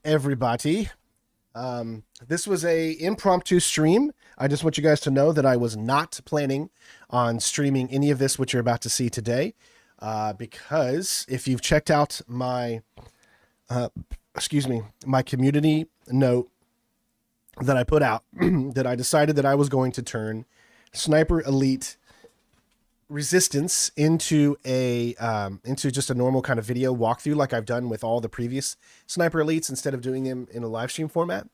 everybody. This was a impromptu stream. I just want you guys to know that I was not planning on streaming any of this, what you're about to see today, because if you've checked out my, my community note that I put out, that I decided that I was going to turn Sniper Elite Resistance into just a normal kind of video walkthrough like I've done with all the previous Sniper Elites instead of doing them in a live stream format.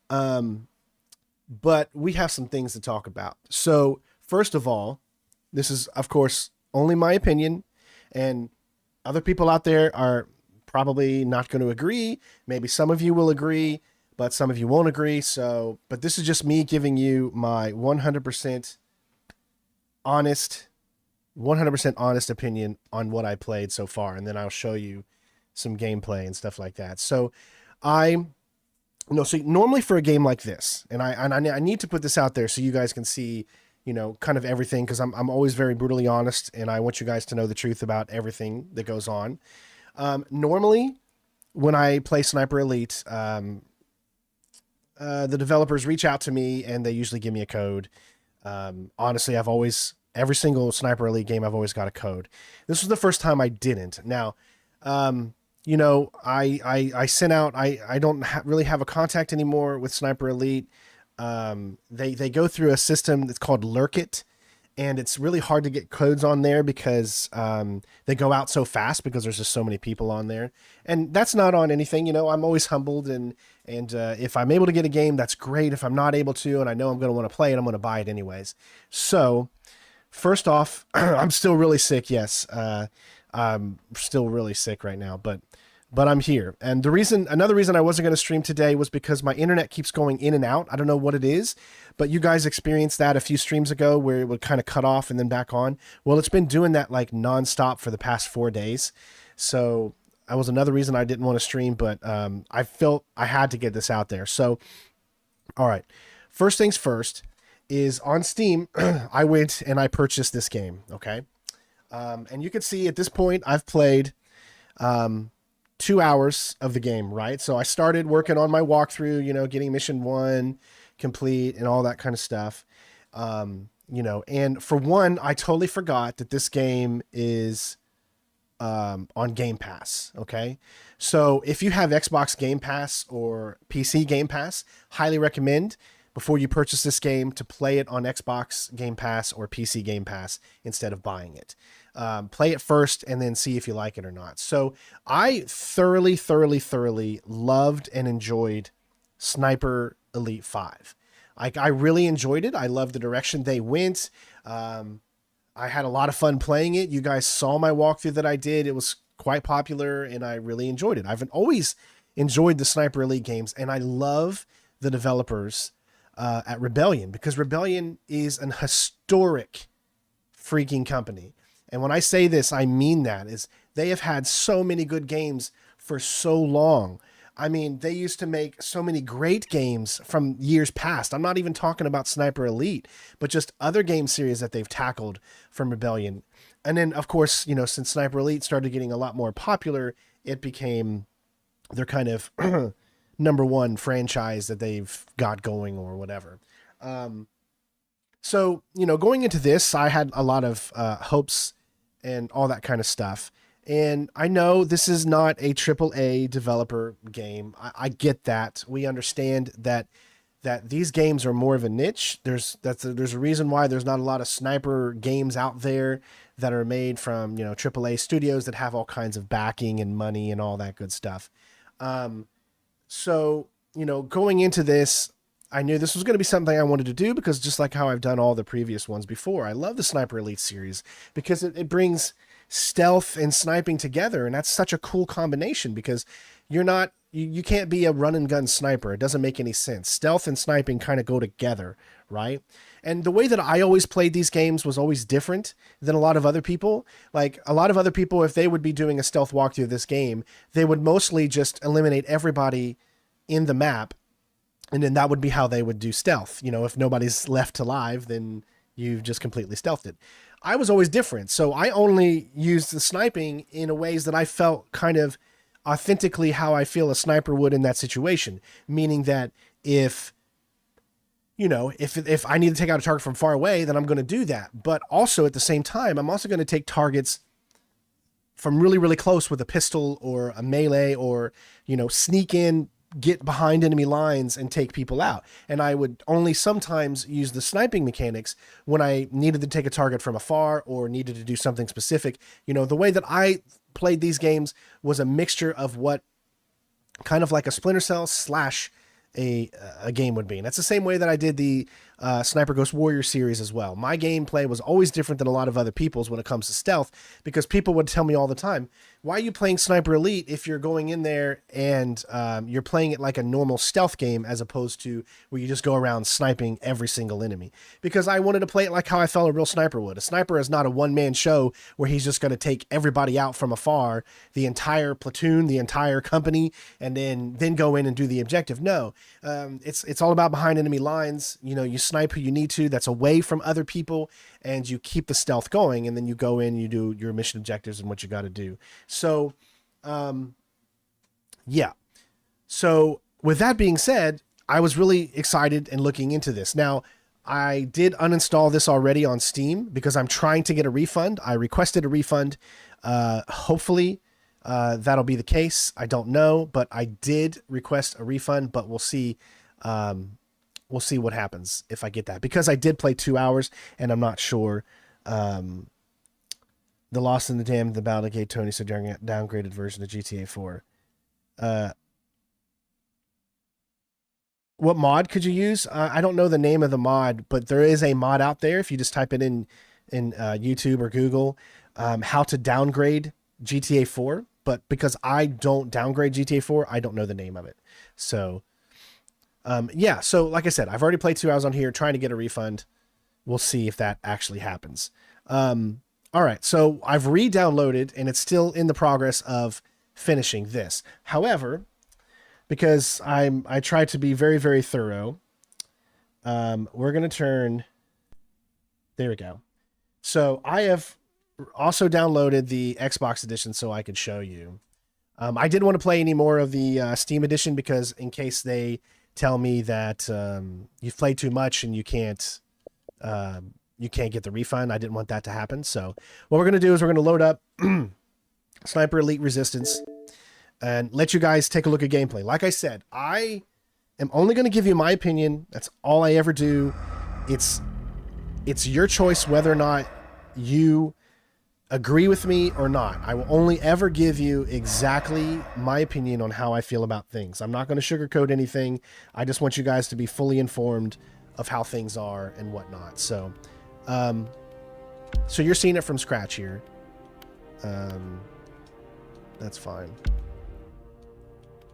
But we have some things to talk about. So first of all, this is of course only my opinion, and other people out there are probably not going to agree. Maybe some of you will agree, but some of you won't agree. So, but this is just me giving you my 100% honest opinion on what I played so far, and then I'll show you some gameplay and stuff like that. So so normally for a game like this, and I need to put this out there so you guys can see, kind of everything, because I'm always very brutally honest, and I want you guys to know the truth about everything that goes on. Normally, when I play Sniper Elite, the developers reach out to me and they usually give me a code. Honestly, every single Sniper Elite game, I've always got a code. This was the first time I didn't. Now, I sent out, I don't really have a contact anymore with Sniper Elite. They go through a system that's called Lurkit, and it's really hard to get codes on there because they go out so fast because there's just so many people on there. And that's not on anything, I'm always humbled, and if I'm able to get a game, that's great. If I'm not able to, and I know I'm going to want to play it, I'm going to buy it anyways. So first off, I'm still really sick. Yes. I'm still really sick right now, but I'm here. And another reason I wasn't going to stream today was because my internet keeps going in and out. I don't know what it is, but you guys experienced that a few streams ago where it would kind of cut off and then back on. Well, it's been doing that like nonstop for the past 4 days. So that was another reason I didn't want to stream, but I felt I had to get this out there. So, all right. First things first is on Steam, I went and I purchased this game. Okay. And you can see at this point, I've played 2 hours of the game, right? So I started working on my walkthrough, getting mission 1 complete and all that kind of stuff. And for one, I totally forgot that this game is on Game Pass. Okay. So if you have Xbox Game Pass or PC Game Pass, highly recommend before you purchase this game to play it on Xbox Game Pass or PC Game Pass instead of buying it. Play it first and then see if you like it or not. So I thoroughly loved and enjoyed Sniper Elite 5. I really enjoyed it. I loved the direction they went. I had a lot of fun playing it. You guys saw my walkthrough that I did. It was quite popular and I really enjoyed it. I've always enjoyed the Sniper Elite games, and I love the developers at Rebellion, because Rebellion is an historic freaking company. And when I say this, I mean that is they have had so many good games for so long. I mean, they used to make so many great games from years past. I'm not even talking about Sniper Elite, but just other game series that they've tackled from Rebellion. And then, of course, since Sniper Elite started getting a lot more popular, it became their kind of number one franchise that they've got going or whatever. So, going into this, I had a lot of hopes and all that kind of stuff. And I know this is not a AAA developer game. I get that. We understand that these games are more of a niche. There's a reason why there's not a lot of sniper games out there that are made from, AAA studios that have all kinds of backing and money and all that good stuff. So, going into this, I knew this was going to be something I wanted to do, because just like how I've done all the previous ones before, I love the Sniper Elite series because it brings stealth and sniping together. And that's such a cool combination, because you can't be a run and gun sniper. It doesn't make any sense. Stealth and sniping kind of go together, right? And the way that I always played these games was always different than a lot of other people. Like a lot of other people, if they would be doing a stealth walkthrough of this game, they would mostly just eliminate everybody in the map. And then that would be how they would do stealth. If nobody's left alive, then you've just completely stealthed it. I was always different. So I only used the sniping in a ways that I felt kind of authentically how I feel a sniper would in that situation, meaning that if I need to take out a target from far away, then I'm going to do that. But also at the same time, I'm also going to take targets from really, really close with a pistol or a melee, or, sneak in, get behind enemy lines and take people out. And I would only sometimes use the sniping mechanics when I needed to take a target from afar or needed to do something specific. The way that I played these games was a mixture of what kind of like a Splinter Cell / a game would be. And that's the same way that I did the Sniper Ghost Warrior series as well. My gameplay was always different than a lot of other people's when it comes to stealth, because people would tell me all the time, why are you playing Sniper Elite if you're going in there and you're playing it like a normal stealth game as opposed to where you just go around sniping every single enemy? Because I wanted to play it like how I felt a real sniper would. A sniper is not a one-man show where he's just going to take everybody out from afar, the entire platoon, the entire company, and then go in and do the objective. No, it's all about behind enemy lines. You snipe who you need to, that's away from other people, and you keep the stealth going, and then you go in, you do your mission objectives and what you got to do. So, yeah. So with that being said, I was really excited and looking into this. Now, I did uninstall this already on Steam because I'm trying to get a refund. I requested a refund. Hopefully, that'll be the case. I don't know, but I did request a refund, but we'll see. We'll see what happens if I get that, because I did play 2 hours and I'm not sure. The Lost in the Damned, the Battle Gate Tony said downgraded version of GTA 4. What mod could you use? I don't know the name of the mod, but there is a mod out there. If you just type it in YouTube or Google, how to downgrade GTA 4. But because I don't downgrade GTA 4, I don't know the name of it. So, yeah. So like I said, I've already played 2 hours on here trying to get a refund. We'll see if that actually happens. All right. So I've re-downloaded and it's still in the progress of finishing this. However, because I try to be very, very thorough, we're going to turn, there we go. So I have also downloaded the Xbox edition so I could show you. I didn't want to play any more of the Steam edition because in case they tell me that you've played too much and you can't get the refund, I didn't want that to happen. So what we're going to do is we're going to load up Sniper Elite Resistance and let you guys take a look at gameplay. Like I said, I am only going to give you my opinion. That's all I ever do. It's your choice whether or not you agree with me or not. I will only ever give you exactly my opinion on how I feel about things. I'm not going to sugarcoat anything. I just want you guys to be fully informed of how things are and whatnot. So, so you're seeing it from scratch here. That's fine.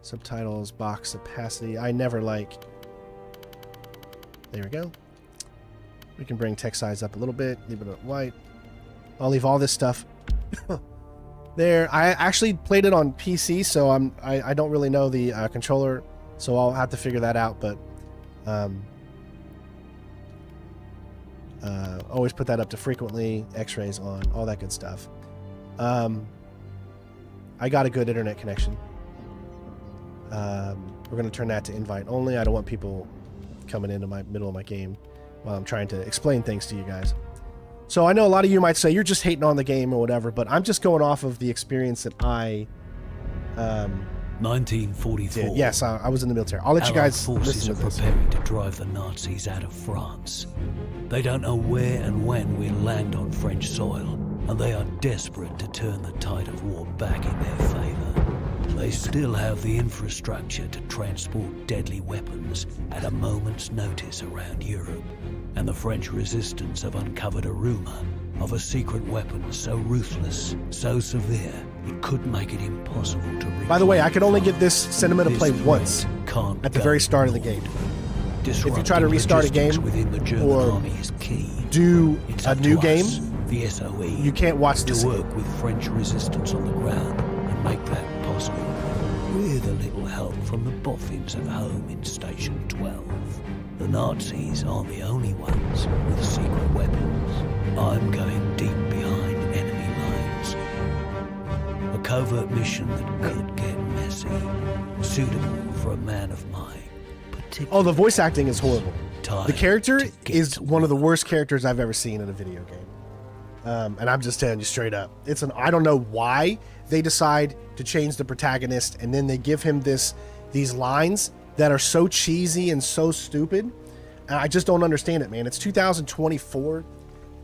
Subtitles, box opacity. I never like. There we go. We can bring text size up a little bit. Leave it at white. I'll leave all this stuff there. I actually played it on PC, so I don't really know the controller, so I'll have to figure that out. But always put that up to frequently, X-rays on, all that good stuff. I got a good internet connection. We're going to turn that to invite only. I don't want people coming into my middle of my game while I'm trying to explain things to you guys. So I know a lot of you might say you're just hating on the game or whatever, but I'm just going off of the experience that I 1944. did. Yes, I was in the military. I'll let you guys forces listen are to this. preparing to drive the Nazis out of France. They don't know where and when we'll land on French soil, and they are desperate to turn the tide of war back in their favor. They still have the infrastructure to transport deadly weapons at a moment's notice around Europe, and the French resistance have uncovered a rumor of a secret weapon so ruthless, so severe, it could make it impossible to reach. By the way, I could only get this cinema to play once can't at the go very start of the game. If you try to restart a game or do a new game, the SOE, you can't watch this to work with French resistance on the ground and make that possible, with a little help from the boffins at home in Station 12. The Nazis aren't the only ones with secret weapons. I'm going deep behind enemy lines. A covert mission that could get fantasy, suitable for a man of my particular... Oh, the voice acting is horrible. Time The character to get is to one of the work. worst characters I've ever seen in a video game. And I'm just telling you straight up. I don't know why they decide to change the protagonist and then they give him these lines that are so cheesy and so stupid. And I just don't understand it, man. It's 2024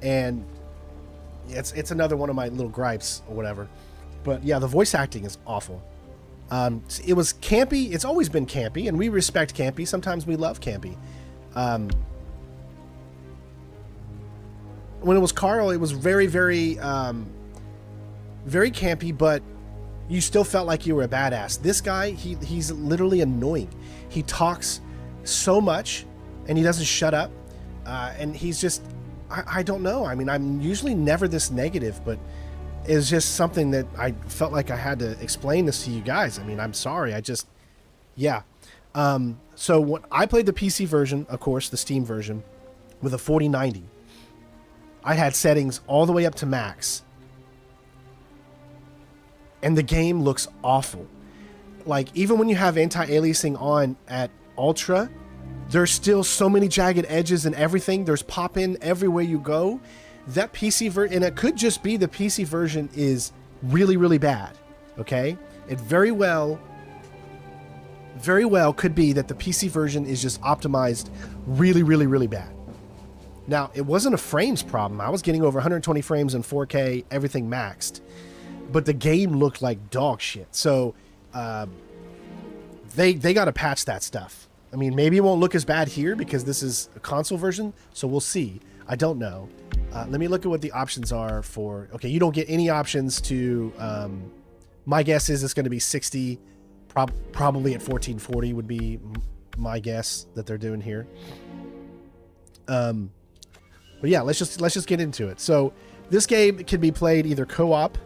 and it's another one of my little gripes or whatever. But yeah, the voice acting is awful. It was campy. It's always been campy, and we respect campy. Sometimes we love campy. When it was Carl, it was very, very, very campy, but you still felt like you were a badass. This guy, he's literally annoying. He talks so much, and he doesn't shut up. And he's just, I don't know. I mean, I'm usually never this negative, but it's just something that I felt like I had to explain this to you guys. I mean, I'm sorry. Yeah. So when I played the PC version, of course, the Steam version, with a 4090. I had settings all the way up to max. And the game looks awful. Like, even when you have anti-aliasing on at Ultra, there's still so many jagged edges and everything. There's pop-in everywhere you go. That PC version, and it could just be the PC version is really, really bad. Okay? It very well could be that the PC version is just optimized really, really, really bad. Now, it wasn't a frames problem. I was getting over 120 frames in 4K, everything maxed. But the game looked like dog shit. So, they got to patch that stuff. I mean, maybe it won't look as bad here because this is a console version. So we'll see. I don't know. Let me look at what the options are for... Okay, you don't get any options to... my guess is it's going to be 60. Probably at 1440 would be my guess that they're doing here. But yeah, let's just get into it. So this game can be played either co-op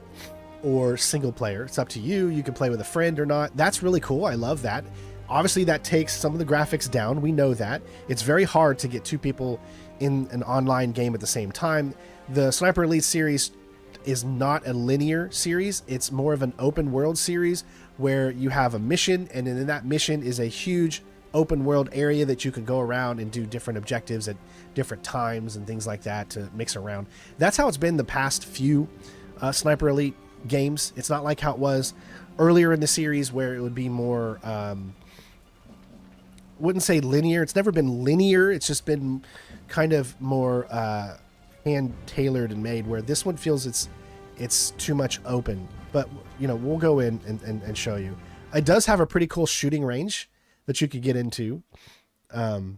or single player. It's up to you. You can play with a friend or not. That's really cool. I love that. Obviously, that takes some of the graphics down. We know that. It's very hard to get two people in an online game at the same time. The Sniper Elite series is not a linear series. It's more of an open world series where you have a mission, and in that mission is a huge open world area that you can go around and do different objectives at different times and things like that to mix around. That's how it's been the past few Sniper Elite games. It's not like how it was earlier in the series where it would be more... wouldn't say linear. It's never been linear. It's just been kind of more hand-tailored and made, where this one feels it's too much open. But, you know, we'll go in and show you. It does have a pretty cool shooting range that you could get into. But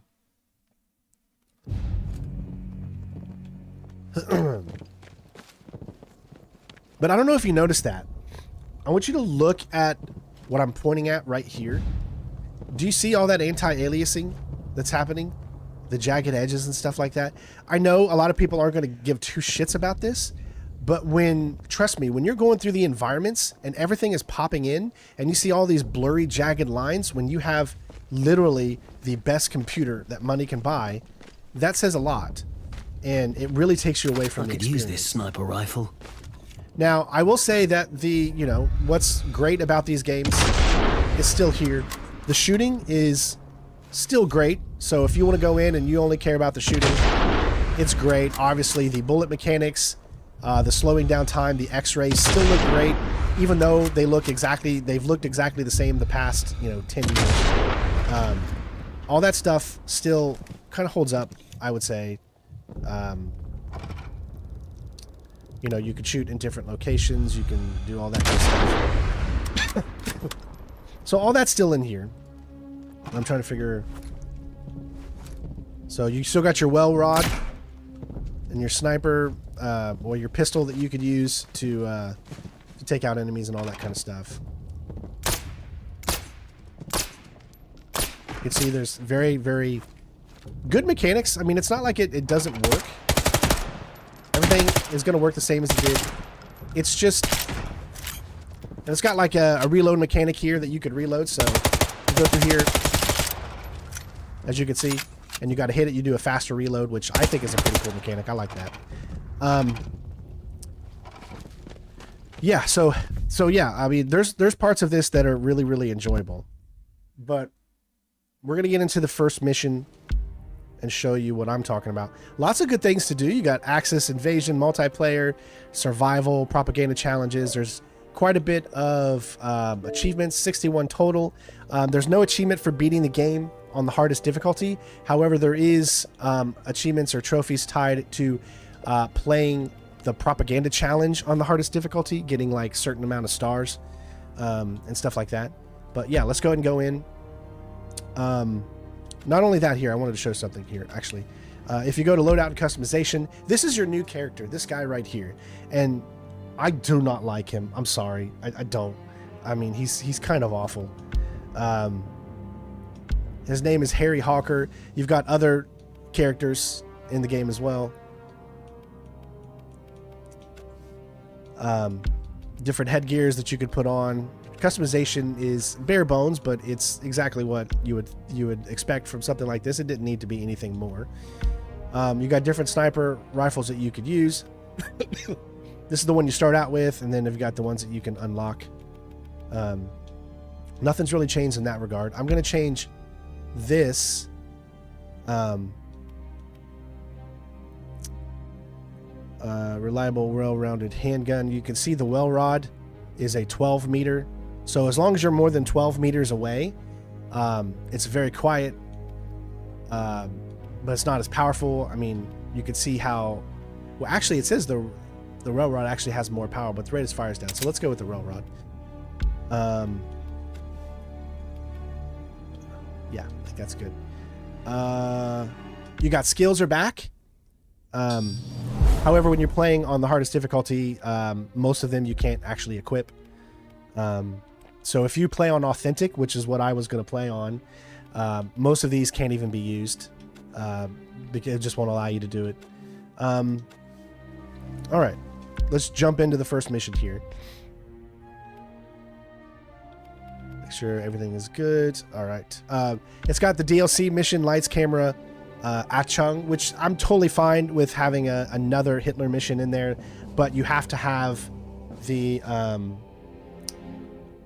I don't know if you noticed that. I want you to look at what I'm pointing at right here. Do you see all that anti-aliasing that's happening? The jagged edges and stuff like that? I know a lot of people aren't going to give two shits about this, but trust me, when you're going through the environments and everything is popping in and you see all these blurry, jagged lines, when you have literally the best computer that money can buy, that says a lot. And it really takes you away from the experience. I could use this sniper rifle. Now, I will say that what's great about these games is still here. The shooting is still great. So if you want to go in and you only care about the shooting, it's great. Obviously, the bullet mechanics, the slowing down time, the X-rays still look great, even though they've looked exactly the same the past 10 years. All that stuff still kind of holds up, I would say. You could shoot in different locations. You can do all that good stuff. So all that's still in here. I'm trying to figure... So you still got your well rod and your sniper, or your pistol that you could use to take out enemies and all that kind of stuff. You can see there's very, very good mechanics. I mean, it's not like it doesn't work. Everything is going to work the same as it did. It's just... And it's got like a reload mechanic here that you could reload. So you go through here, as you can see, and you got to hit it. You do a faster reload, which I think is a pretty cool mechanic. I like that. Yeah, so So yeah, I mean, there's parts of this that are really, really enjoyable, but we're going to get into the first mission and show you what I'm talking about. Lots of good things to do. You got Axis, Invasion, multiplayer, survival, propaganda challenges. There's quite a bit of achievements, 61 total. There's no achievement for beating the game on the hardest difficulty. However, there is achievements or trophies tied to playing the propaganda challenge on the hardest difficulty, getting like certain amount of stars and stuff like that. But yeah, let's go ahead and go in. Not only that, here I wanted to show something here actually. If you go to Loadout and Customization, this is your new character, this guy right here, and I do not like him. I'm sorry, I don't. I mean, he's kind of awful. His name is Harry Hawker. You've got other characters in the game as well. Different headgears that you could put on. Customization is bare bones, but it's exactly what you would expect from something like this. It didn't need to be anything more. You got different sniper rifles that you could use. This is the one you start out with, and then you've got the ones that you can unlock. Nothing's really changed in that regard. I'm going to change this. Reliable, well-rounded handgun. You can see the well rod is a 12 meter. So as long as you're more than 12 meters away, it's very quiet, but it's not as powerful. I mean, you can see how, well, actually it says the rail rod actually has more power, but the rate of fire is down. So let's go with the rail rod. Yeah, I think that's good. You got skills are back. However, when you're playing on the hardest difficulty, most of them you can't actually equip. So if you play on authentic, which is what I was going to play on, most of these can't even be used because it just won't allow you to do it. All right, let's jump into the first mission here. Make sure everything is good. All right. It's got the DLC mission, lights, camera, Achung, which I'm totally fine with having another Hitler mission in there, but you have to have the...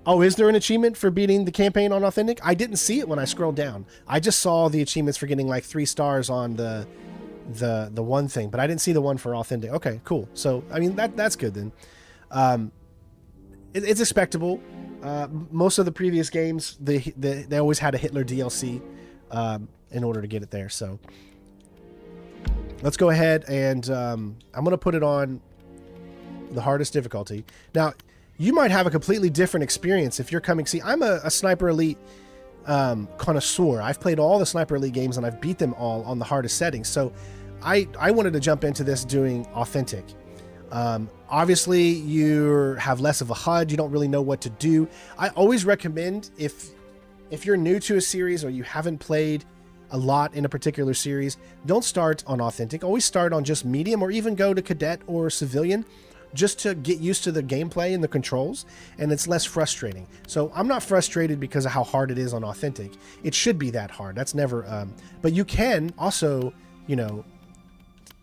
Oh, is there an achievement for beating the campaign on authentic? I didn't see it when I scrolled down. I just saw the achievements for getting like 3 stars on the one thing, but I didn't see the one for authentic. Okay, cool. So I mean that's good then. It's expectable. Most of the previous games they always had a Hitler DLC in order to get it there. So let's go ahead and I'm gonna put it on the hardest difficulty. Now you might have a completely different experience if you're coming. See, I'm a Sniper Elite connoisseur. I've played all the Sniper Elite games and I've beat them all on the hardest settings. So I wanted to jump into this doing authentic. Obviously, you have less of a HUD. You don't really know what to do. I always recommend if you're new to a series or you haven't played a lot in a particular series, don't start on authentic. Always start on just medium or even go to cadet or civilian, just to get used to the gameplay and the controls, and it's less frustrating. So I'm not frustrated because of how hard it is on authentic. It should be that hard. That's never, but you can also, you know,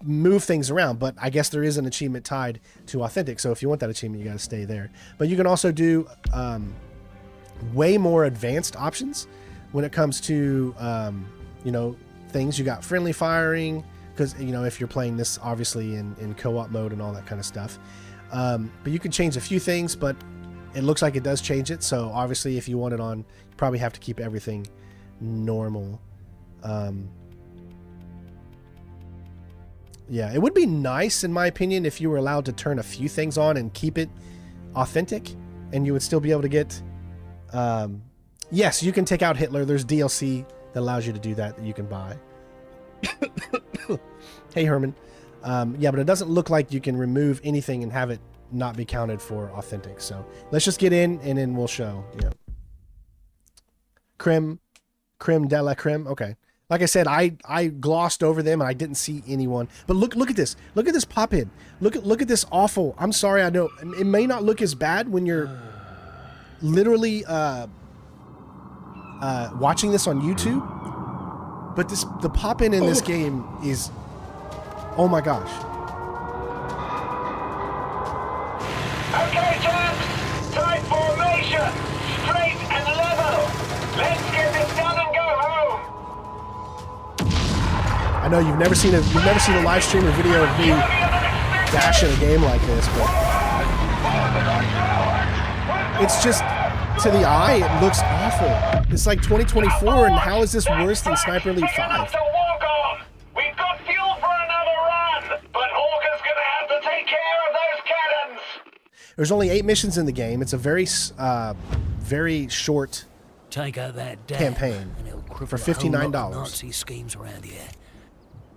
move things around, but I guess there is an achievement tied to authentic. So if you want that achievement, you got to stay there. But you can also do way more advanced options when it comes to, you know, things. You got friendly firing, because, you know, if you're playing this obviously in co-op mode and all that kind of stuff. But you can change a few things, but it looks like it does change it. So obviously if you want it on, you probably have to keep everything normal. Yeah, it would be nice, in my opinion, if you were allowed to turn a few things on and keep it authentic, and you would still be able to get... yes, you can take out Hitler. There's DLC that allows you to do that you can buy. Hey, Herman. Yeah, but it doesn't look like you can remove anything and have it not be counted for authentic. So let's just get in and then we'll show. Yeah. Creme de la creme. Okay. Like I said, I glossed over them and I didn't see anyone. But look at this. Look at this pop in. Look at this awful. I'm sorry, I know it may not look as bad when you're literally watching this on YouTube. But the pop in this game is, oh my gosh. Okay, chaps, I know you've never seen a live stream or video of me dashing a game like this, but it's just, to the eye, it looks awful. It's like 2024, and how is this worse than Sniper Elite 5? We've got fuel for another run, but Hawker's gonna have to take care of those cannons. There's only 8 missions in the game. It's a very short Take out that dam, campaign and it'll cripple for a whole lot of $59. Nazi schemes around here.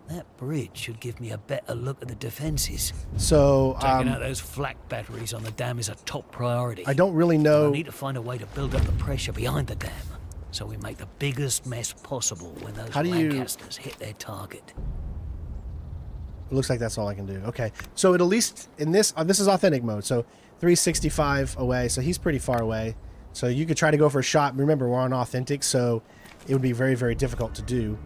That bridge should give me a better look at the defenses. So Taking out those flak batteries on the dam is a top priority. I don't really I know. need to find a way to build up the pressure behind the dam, so we make the biggest mess possible when those How do you- Lancasters hit their target. It looks like that's all I can do. Okay, so at least in this is authentic mode. So 365 away, so he's pretty far away. So you could try to go for a shot. Remember, we're on authentic, so it would be very, very difficult to do.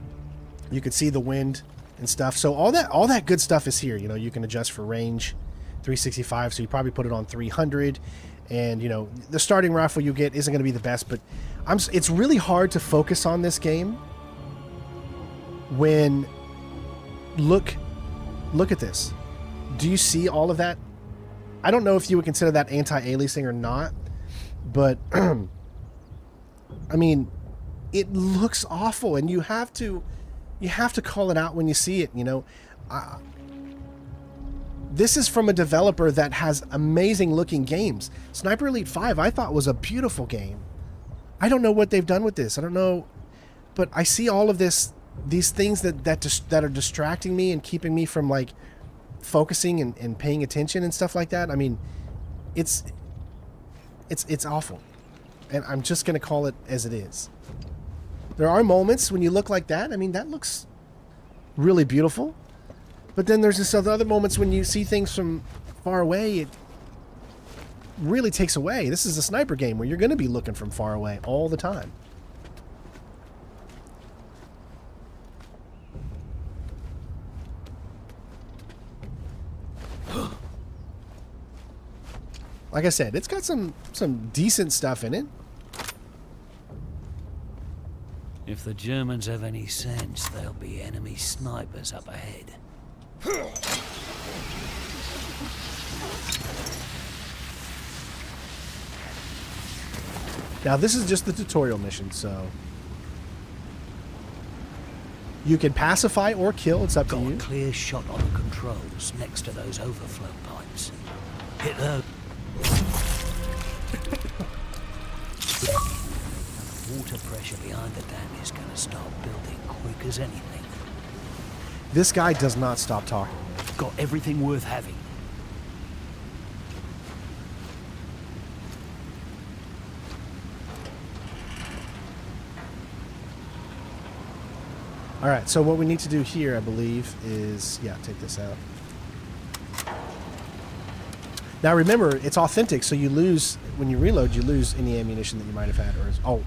You could see the wind and stuff. So all that good stuff is here. You know, you can adjust for range, 365. So you probably put it on 300, and you know the starting rifle you get isn't going to be the best, but it's really hard to focus on this game when look at this. Do you see all of that? I don't know if you would consider that anti-aliasing or not, but I mean, it looks awful, and you have to call it out when you see it. You know, this is from a developer that has amazing looking games. Sniper Elite 5 I thought was a beautiful game. I don't know what they've done with this. I don't know, but I see all of these things that are distracting me and keeping me from like focusing and paying attention and stuff like that. I mean, it's awful, and I'm just gonna call it as it is. There are moments when you look like that. I mean, that looks really beautiful, but then there's this other moments when you see things from far away. It really takes away. This is a sniper game where you're gonna be looking from far away all the time. Like I said, it's got some decent stuff in it. If the Germans have any sense, there'll be enemy snipers up ahead. Now this is just the tutorial mission, so you can pacify or kill. It's up to Got you. a clear shot on the controls next to those overflow pipes. Hit those. Water pressure behind the dam is going to start building quick as anything. This guy does not stop talking. Got everything worth having. All right, so what we need to do here, I believe, is, yeah, take this out. Now remember, it's authentic, so you lose, when you reload, you lose any ammunition that you might have had. Oh,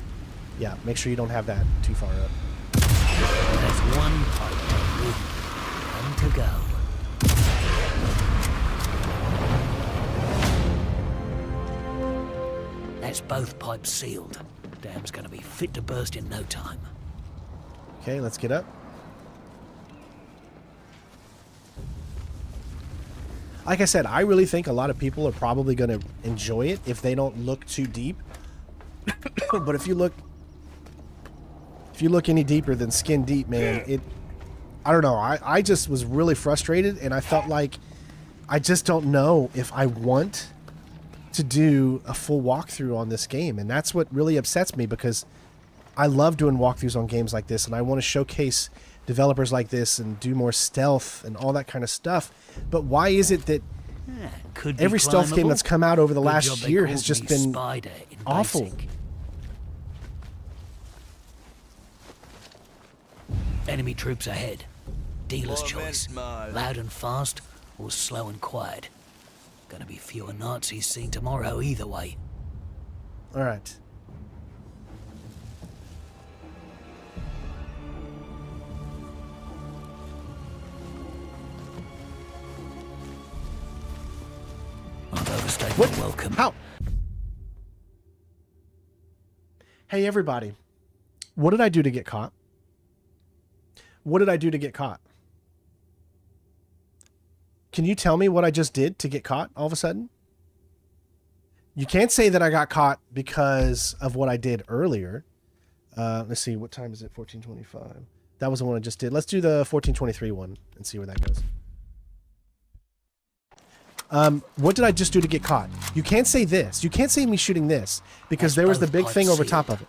yeah, make sure you don't have that too far up. There's one pipe to go. That's both pipes sealed. Dam's gonna be fit to burst in no time. Okay, let's get up. Like I said, I really think a lot of people are probably going to enjoy it if they don't look too deep. But if you look any deeper than skin deep, man, I don't know. I just was really frustrated, and I felt like I just don't know if I want to do a full walkthrough on this game, and that's what really upsets me, because I love doing walkthroughs on games like this, and I want to showcase developers like this and do more stealth and all that kind of stuff. But why is it that every stealth game that's come out over the last year has just been awful? Basic. Enemy troops ahead. Dealer's choice. Loud and fast or slow and quiet. Gonna be fewer Nazis seen tomorrow either way. All right. What? Welcome. How? Hey, everybody. What did I do to get caught? What did I do to get caught? Can you tell me what I just did to get caught all of a sudden? You can't say that I got caught because of what I did earlier. Let's see, what time is it? 14:25. That was the one I just did. Let's do the 14:23 one and see where that goes. What did I just do to get caught? You can't say this. You can't say me shooting this because there was the big thing over top of it.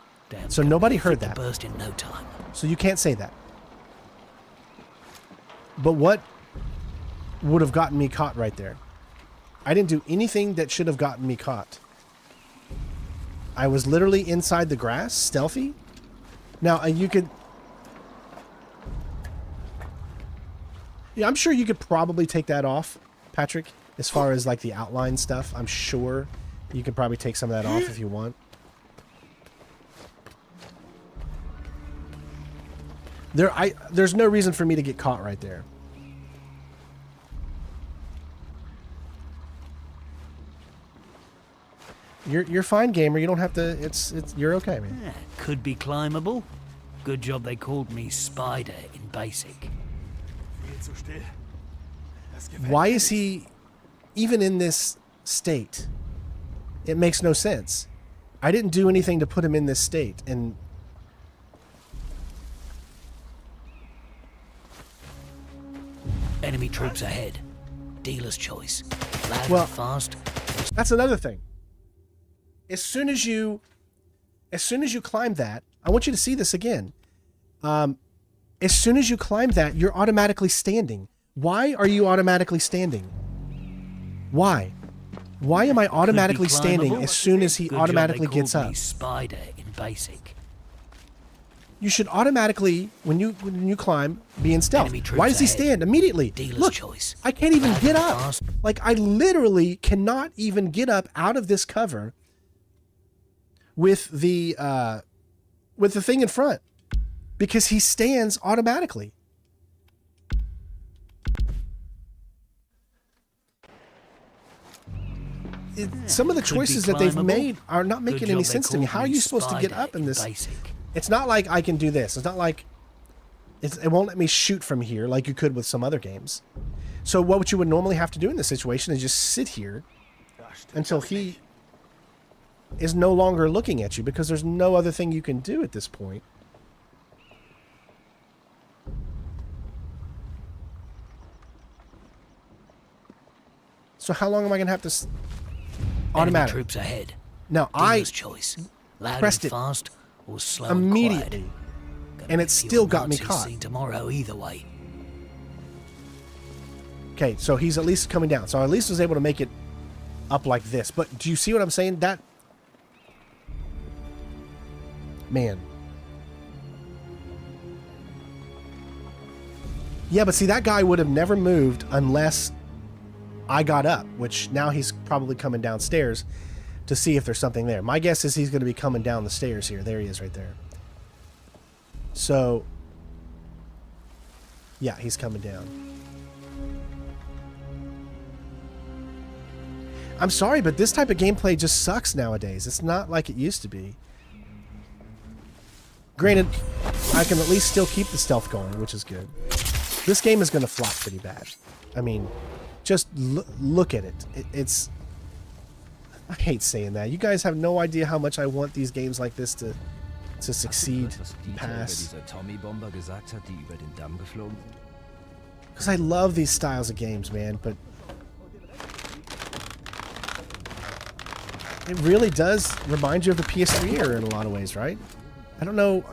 So nobody heard that. Burst in no time. So you can't say that. But what would have gotten me caught right there? I didn't do anything that should have gotten me caught. I was literally inside the grass, stealthy. Now, you could... Yeah, I'm sure you could probably take that off, Patrick, as far as like the outline stuff. I'm sure you could probably take some of that off if you want. There's no reason for me to get caught right there. You're fine, gamer. You don't have to. You're okay, man. Yeah, could be climbable. Good job they called me Spider in basic. Why is he even in this state? It makes no sense. I didn't do anything to put him in this state, and Enemy troops ahead. Dealer's choice. Loud Well- and fast. that's another thing. As soon as you climb that, I want you to see this again. As soon as you climb that, you're automatically standing. Why are you automatically standing? Why? Why am I automatically standing as soon as he Good job automatically they gets called up? me Spider in basic. You should automatically, when you climb, be in stealth. Enemy troops Why does he ahead. stand immediately? Dealer's Look, choice. I can't even Loud get and up. fast. Like, I literally cannot even get up out of this cover with the thing in front because he stands automatically. Some of the Could be choices that they've climbable. made are not making Good any job they sense to me. called How are me you supposed to get Spider up in this? basic. It's not like I can do this. It's not like it won't let me shoot from here like you could with some other games. So what you would normally have to do in this situation is just sit here until he is no longer looking at you because there's no other thing you can do at this point. So how long am I going to have to... Enemy Automatic. troops ahead. Now, I Dealer's choice. Loud pressed and it fast or slow immediately, and quiet. and it Gonna see still what got me Nazis caught. see tomorrow either way. Okay, so he's at least coming down. So I at least was able to make it up like this. But do you see what I'm saying? That... Man. Yeah, but see, that guy would have never moved unless I got up, which now he's probably coming downstairs to see if there's something there. My guess is he's going to be coming down the stairs here. There he is right there. So, yeah, he's coming down. I'm sorry, but this type of gameplay just sucks nowadays. It's not like it used to be. Granted, I can at least still keep the stealth going, which is good. This game is going to flop pretty bad. I mean, just look at it. It's... I hate saying that. You guys have no idea how much I want these games like this to succeed, pass. Because I love these styles of games, man, but... It really does remind you of the PS3 era in a lot of ways, right? I don't know.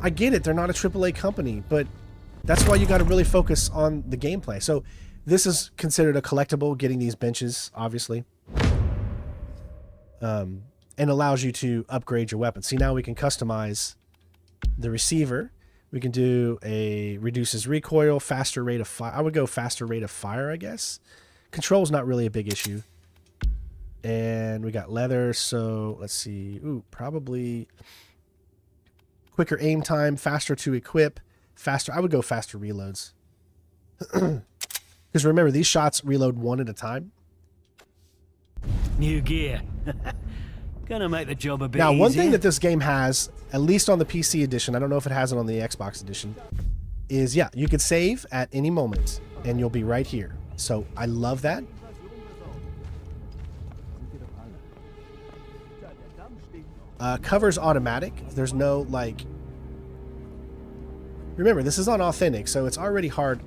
I get it. They're not a AAA company, but that's why you got to really focus on the gameplay. So this is considered a collectible, getting these benches, obviously. And allows you to upgrade your weapon. See, now we can customize the receiver. We can do a reduces recoil, faster rate of fire. I would go faster rate of fire, I guess. Control's not really a big issue. And we got leather, so let's see. Ooh, probably quicker aim time, faster to equip, faster. I would go faster reloads. Because remember, these shots reload one at a time. New gear. Gonna make the job a bit Now, one thing easier. that this game has, at least on the PC edition, I don't know if it has it on the Xbox edition, is, yeah, you could save at any moment. and you'll be right here. So I love that. Cover's automatic. There's no, like... Remember, this is on authentic, so it's already hard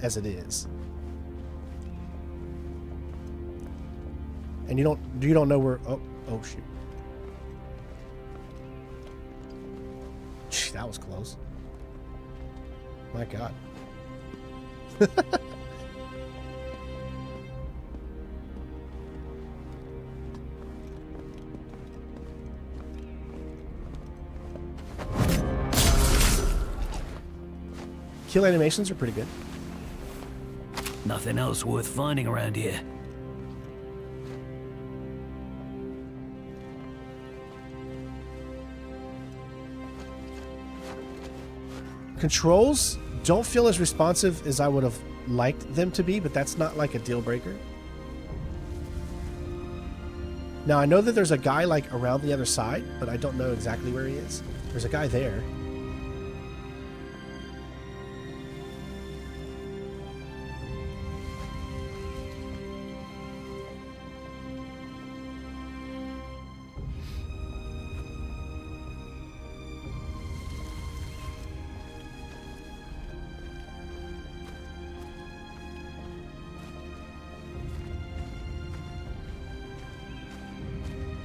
as it is. And you don't know where... Oh, shoot. That was close. My God. Kill animations are pretty good. Nothing else worth finding around here. Controls don't feel as responsive as I would have liked them to be, but that's not like a deal breaker. Now, I know that there's a guy like around the other side, but I don't know exactly where he is. There's a guy there.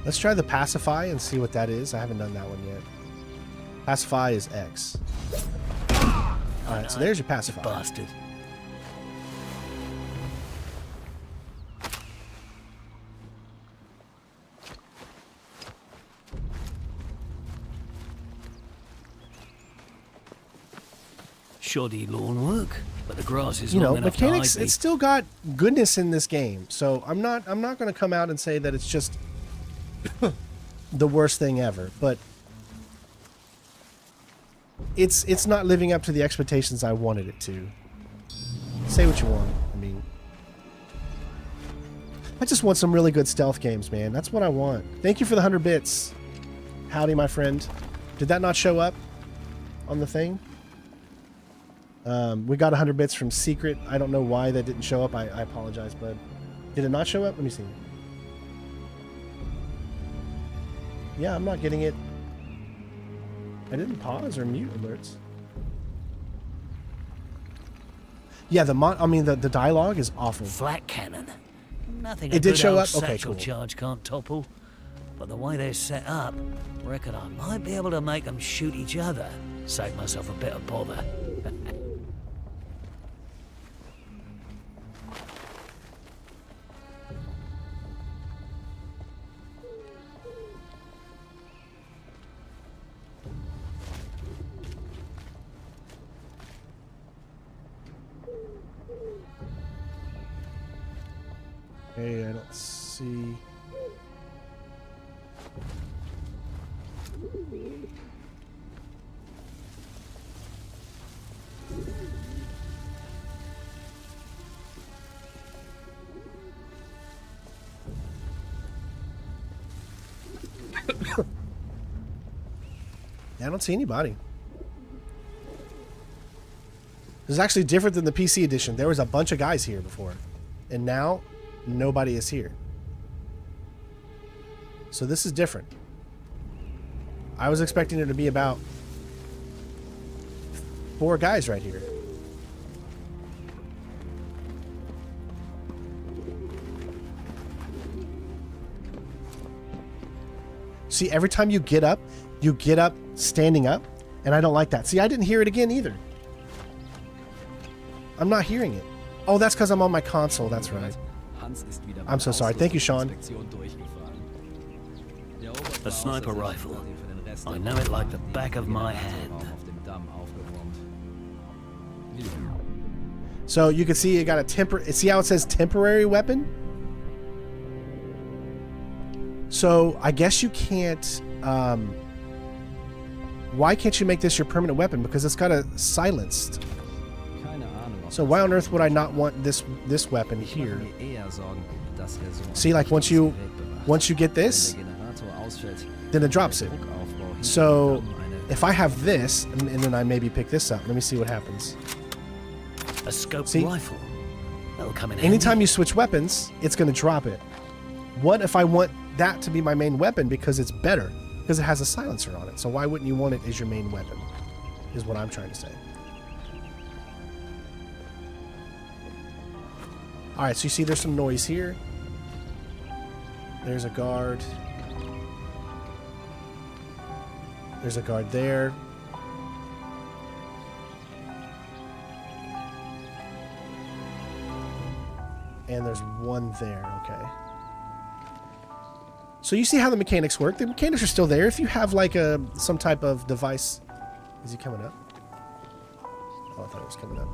Let's try the pacify and see what that is. I haven't done that one yet. Pacify is X. Alright, so there's your pacify. Bastard. Shoddy lawn work, but the grass is long enough mechanics. to hide me. It's still got goodness in this game, so I'm not going to come out and say that it's just the worst thing ever, but it's not living up to the expectations I wanted it to. Say what you want. I mean, I just want some really good stealth games, man. That's what I want. Thank you for the 100 bits. Howdy, my friend. Did that not show up on the thing? We got 100 bits from Secret. I don't know why that didn't show up. I apologize, bud. Did it not show up? Let me see. Yeah, I'm not getting it. I didn't pause or mute alerts. Yeah, the dialogue is awful. Flat cannon. Nothing. It did show up? Okay, satchel cool. Charge can't topple. But the way they're set up, I reckon I might be able to make them shoot each other. Save myself a bit of bother. Hey, I don't see... I don't see anybody. This is actually different than the PC edition. There was a bunch of guys here before, and now nobody is here. So this is different. I was expecting there to be about 4 guys right here. See, every time you get up standing up, and I don't like that. See, I didn't hear it again either. I'm not hearing it. Oh, that's because I'm on my console. That's right. I'm so sorry. Thank you, Sean. A sniper rifle. I know it like the back of my hand. So you can see it got a see how it says temporary weapon? So I guess you can't, why can't you make this your permanent weapon? Because it's got a silenced. So why on earth would I not want this weapon here? See, like once you get this, then it drops it. So if I have this, and then I maybe pick this up. Let me see what happens. A scoped See? rifle. That'll come in Anytime handy. you switch weapons, it's going to drop it. What if I want that to be my main weapon because it's better? Because it has a silencer on it. So why wouldn't you want it as your main weapon? Is what I'm trying to say. Alright, so you see there's some noise here. There's a guard. There's a guard there. And there's one there, okay. So you see how the mechanics work. The mechanics are still there. If you have like some type of device... Is he coming up? Oh, I thought it was coming up.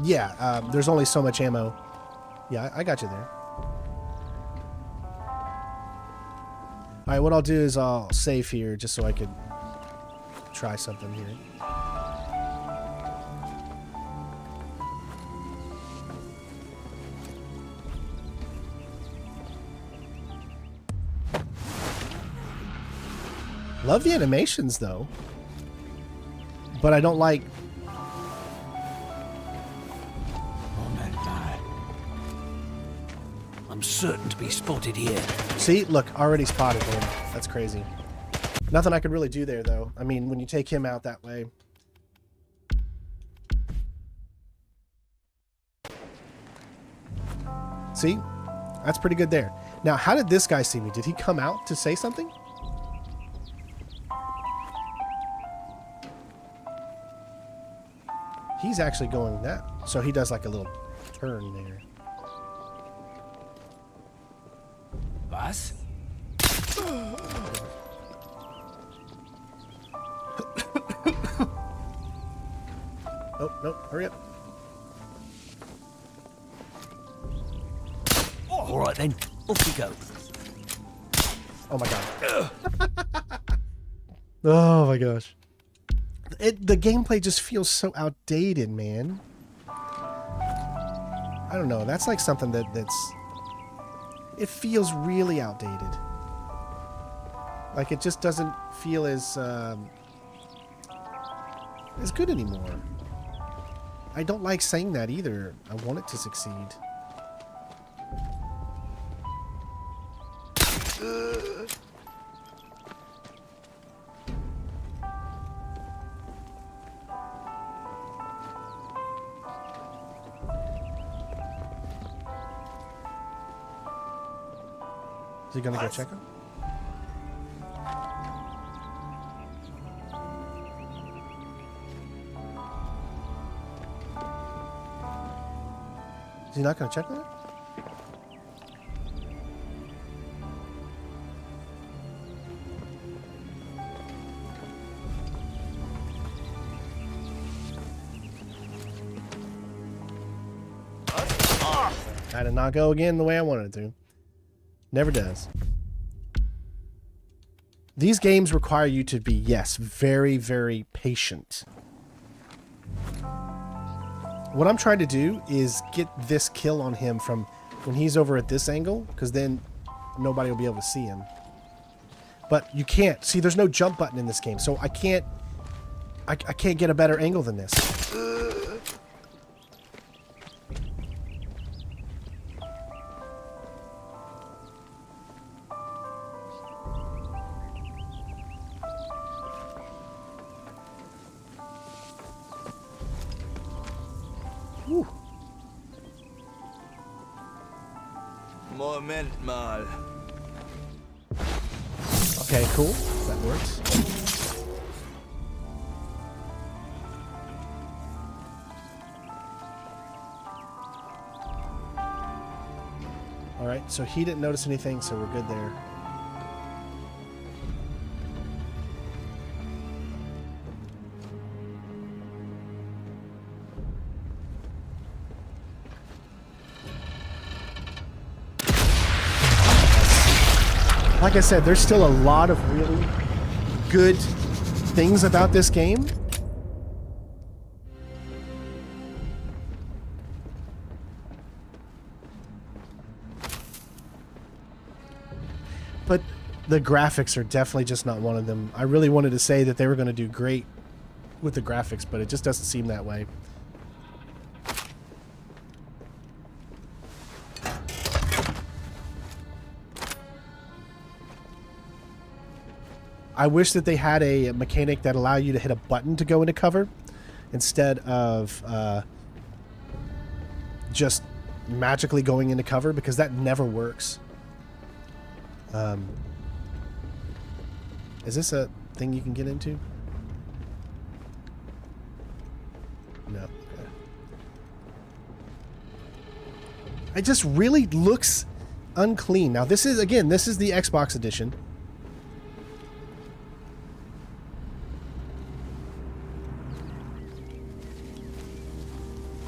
Yeah, there's only so much ammo. Yeah, I got you there. Alright, what I'll do is I'll save here just so I could try something here. Love the animations though, but I don't like. I'm certain to be spotted here. See, look, already spotted him. That's crazy. Nothing I could really do there though. I mean, when you take him out that way. See, that's pretty good there. Now, how did this guy see me? Did he come out to say something? He's actually going that. So he does like a little turn there. Was? Oh, no, hurry up. All right then, off you go. Oh my god. Oh my gosh. The gameplay just feels so outdated, man. I don't know. That's like something that's... It feels really outdated. Like it just doesn't feel as good anymore. I don't like saying that either. I want it to succeed. Is he gonna go check him? Is he not gonna check on it? I did not go again the way I wanted it to. Never does. These games require you to be, yes, very, very patient. What I'm trying to do is get this kill on him from when he's over at this angle, because then nobody will be able to see him. But you can't. See, there's no jump button in this game, so I can't get a better angle than this. Whew. Moment mal. Okay, cool. That works. Alright, so he didn't notice anything, so we're good there. Like I said, there's still a lot of really good things about this game. But The graphics are definitely just not one of them. I really wanted to say that they were going to do great with the graphics, but it just doesn't seem that way. I wish that they had a mechanic that allowed you to hit a button to go into cover instead of just magically going into cover, because that never works. Is this a thing you can get into? No. Okay. It just really looks unclean. Now this is, again, this is the Xbox edition.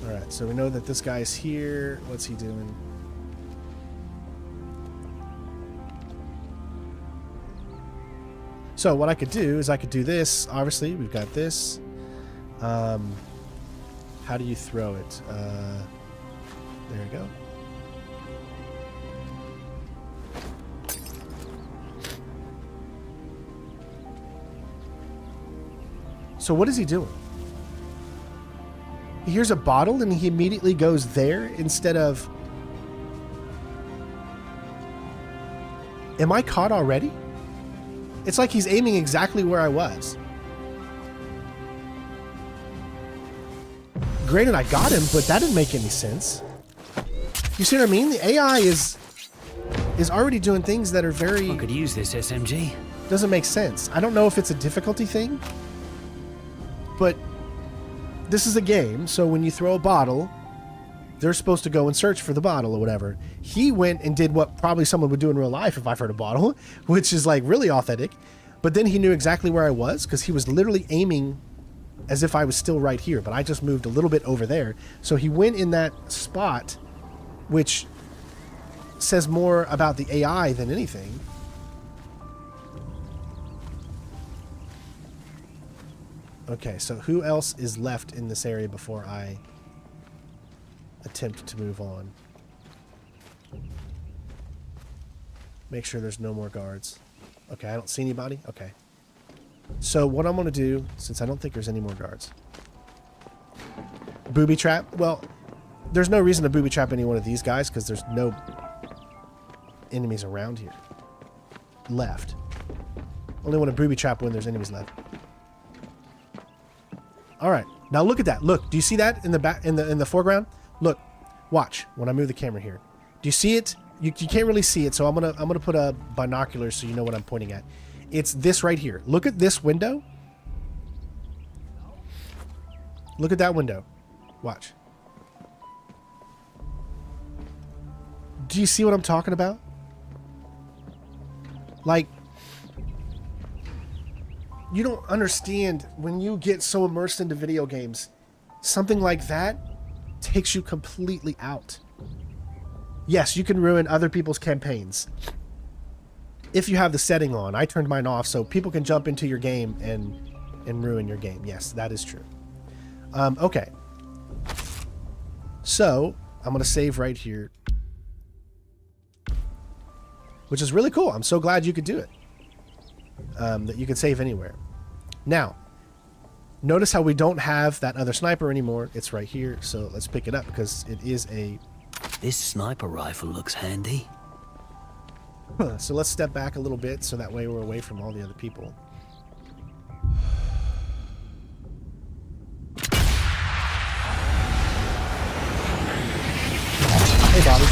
Alright, so we know that this guy's here. What's he doing? So what I could do is I could do this. Obviously, we've got this. How do you throw it? There you go. So what is he doing? He hears a bottle and he immediately goes there instead of... Am I caught already? It's like he's aiming exactly where I was. Granted, I got him, but that didn't make any sense. You see what I mean? The AI is already doing things that are very... I could use this SMG. Doesn't make sense. I don't know if it's a difficulty thing, but this is a game, so when you throw a bottle, they're supposed to go and search for the bottle or whatever. He went and did what probably someone would do in real life if I've heard a bottle, which is like really authentic. But then he knew exactly where I was because he was literally aiming as if I was still right here, but I just moved a little bit over there. So he went in that spot, which says more about the AI than anything. Okay, so who else is left in this area before I attempt to move on? Make sure there's no more guards. Okay, I don't see anybody. Okay. So what I'm going to do, since I don't think there's any more guards. Booby trap. Well, there's no reason to booby trap any one of these guys because there's no enemies around here. Left. Only want to booby trap when there's enemies left. All right. Now look at that. Look, do you see that in the back, in the foreground? Look. Watch when I move the camera here. Do you see it? You can't really see it, so I'm gonna put a binocular so you know what I'm pointing at. It's this right here. Look at this window. Look at that window. Watch. Do you see what I'm talking about? Like, you don't understand when you get so immersed into video games. Something like that takes you completely out. Yes, you can ruin other people's campaigns if you have the setting on. I turned mine off so people can jump into your game and ruin your game. Yes, that is true. Okay. So, I'm going to save right here. Which is really cool. I'm so glad you could do it. That you can save anywhere. Now, notice how we don't have that other sniper anymore. It's right here. So, let's pick it up because it is a... This sniper rifle looks handy. So let's step back a little bit so that way we're away from all the other people. Hey, Bobby.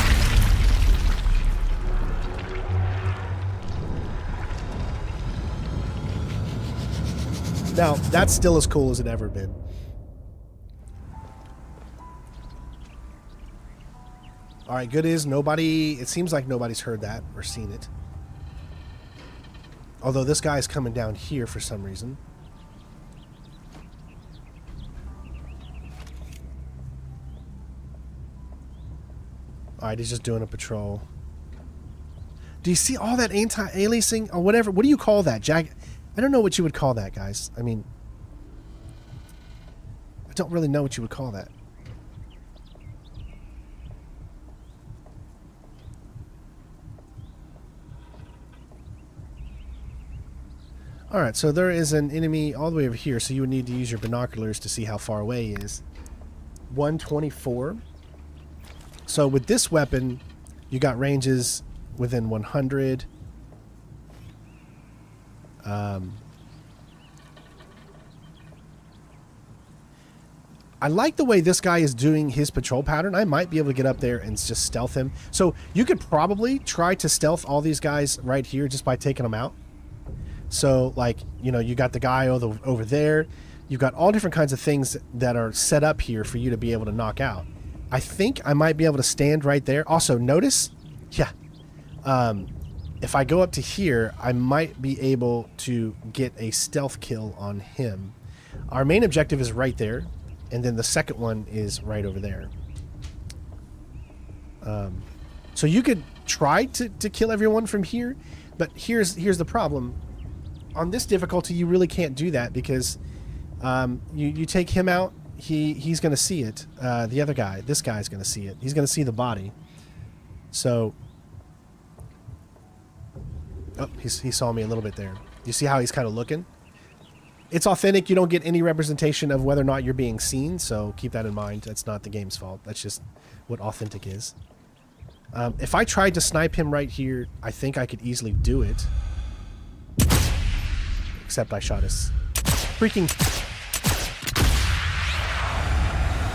Now, that's still as cool as it ever been. All right, good is nobody... It seems like nobody's heard that or seen it. Although this guy's coming down here for some reason. All right, he's just doing a patrol. Do you see all that anti-aliasing or whatever? What do you call that, Jack? I don't know what you would call that, guys. I mean... I don't really know what you would call that. All right, so there is an enemy all the way over here, so you would need to use your binoculars to see how far away he is. 124. So with this weapon, you got ranges within 100. I like the way this guy is doing his patrol pattern. I might be able to get up there and just stealth him. So you could probably try to stealth all these guys right here just by taking them out. So, like, you know, you got the guy over there. You've got all different kinds of things that are set up here for you to be able to knock out. I think I might be able to stand right there. Also, notice, yeah, if I go up to here, I might be able to get a stealth kill on him. Our main objective is right there, and then the second one is right over there. So you could try to kill everyone from here, but here's the problem. On this difficulty, you really can't do that because you take him out, he's going to see it. The other guy, this guy's going to see it. He's going to see the body. So, oh, he saw me a little bit there. You see how he's kind of looking? It's authentic. You don't get any representation of whether or not you're being seen, so keep that in mind. That's not the game's fault. That's just what authentic is. If I tried to snipe him right here, I think I could easily do it. Except I shot his freaking...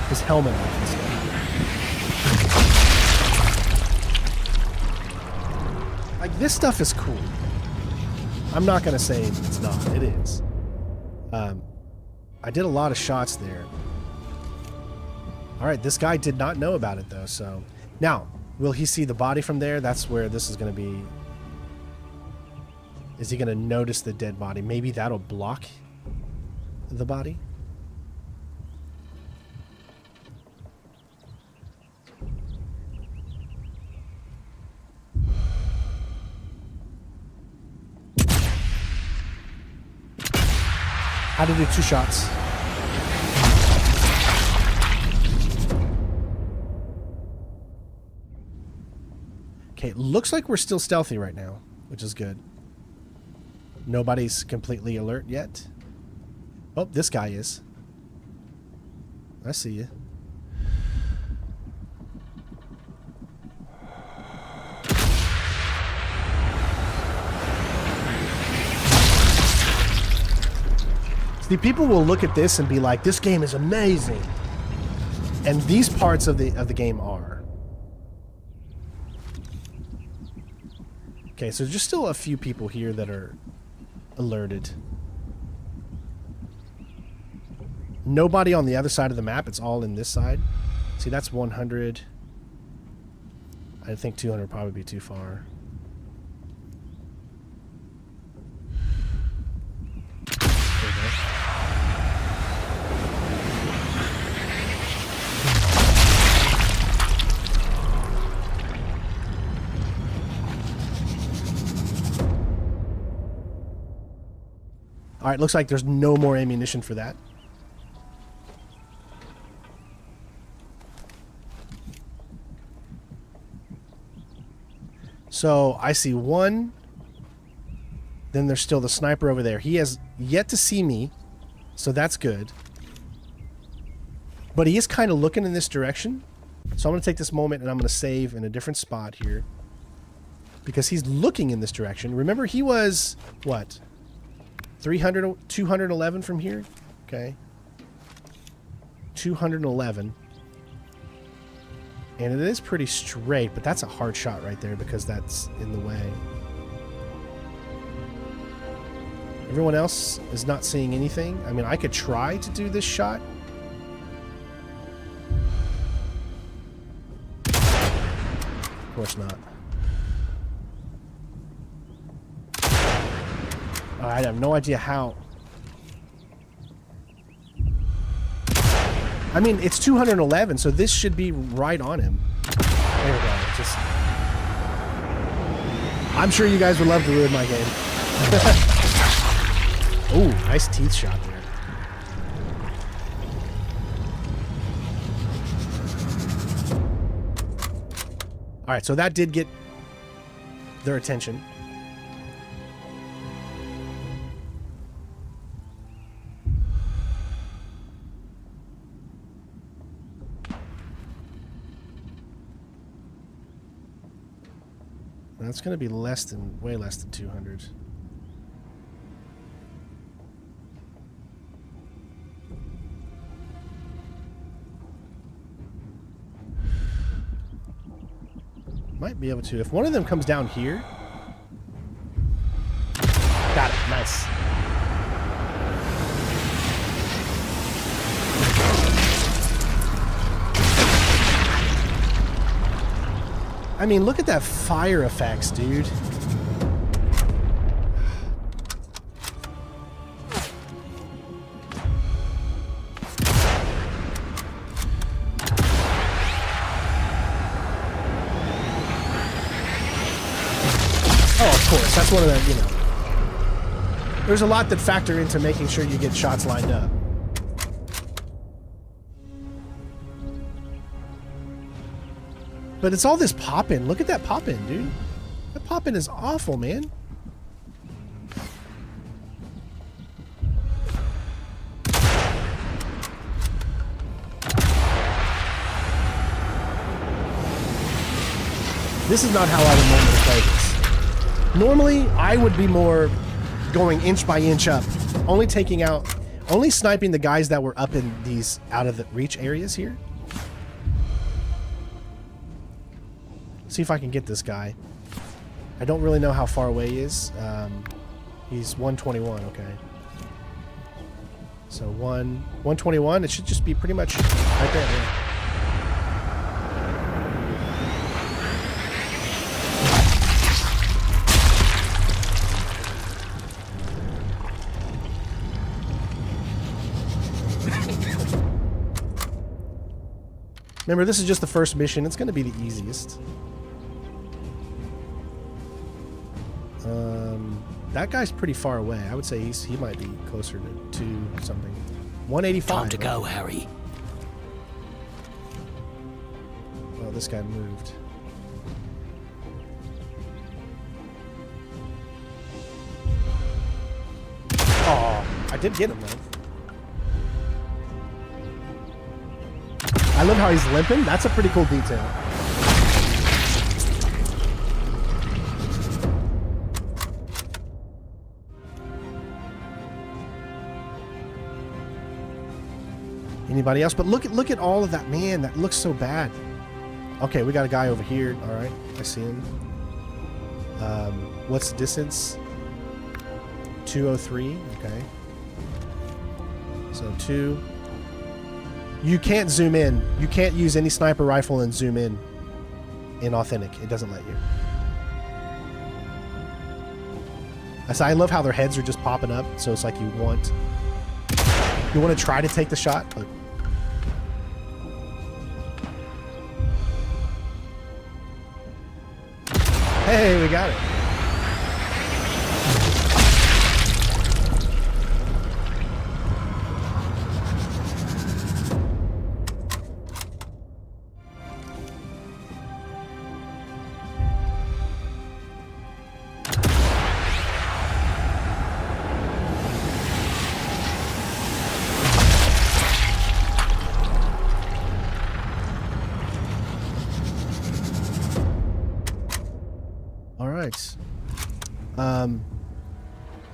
his helmet off instead. Like, this stuff is cool. I'm not going to say it's not. It is. I did a lot of shots there. Alright, this guy did not know about it, though, so... Now, will he see the body from there? That's where this is going to be... Is he going to notice the dead body? Maybe that'll block the body? How to do 2 shots. Okay, looks like we're still stealthy right now, which is good. Nobody's completely alert yet. Oh, this guy is. I see you. See, people will look at this and be like, this game is amazing. And these parts of the game are. Okay, so there's just still a few people here that are alerted. Nobody on the other side of the map. It's all in this side. See, that's 100. I think 200 would probably be too far. There we go. All right, looks like there's no more ammunition for that. So I see one. Then there's still the sniper over there. He has yet to see me, so that's good. But he is kind of looking in this direction. So I'm going to take this moment and I'm going to save in a different spot here. Because he's looking in this direction. Remember, he was, what? 211 from here? Okay. 211. And it is pretty straight, but that's a hard shot right there because that's in the way. Everyone else is not seeing anything. I mean, I could try to do this shot. Of course not. I have no idea how. I mean, it's 211, so this should be right on him. There we go. Just... I'm sure you guys would love to ruin my game. Ooh, nice teeth shot there. Alright, so that did get their attention. That's going to be less than, way less than 200. Might be able to. If one of them comes down here. Got it. Nice. I mean, look at that fire effects, dude. Oh, of course. That's one of the, you know. There's a lot that factor into making sure you get shots lined up. But it's all this pop-in. Look at that pop-in, dude. That pop-in is awful, man. This is not how I would normally play this. Normally, I would be more going inch by inch up. Only taking out... Only sniping the guys that were up in these out of the reach areas here. See if I can get this guy. I don't really know how far away he is. He's 121, okay. So 121, it should just be pretty much right there. Yeah. Remember, this is just the first mission. It's going to be the easiest. That guy's pretty far away. I would say he might be closer to 2 something. 185. Time to go, Harry. Well, this guy moved. Oh, I did get him, though. I love how he's limping. That's a pretty cool detail. Anybody else? But look at all of that. Man, that looks so bad. Okay, we got a guy over here. All right, I see him. What's the distance? 203. Okay. So 2. You can't zoom in. You can't use any sniper rifle and zoom in authentic. It doesn't let you. I love how their heads are just popping up. So it's like you want to try to take the shot, but hey, we got it.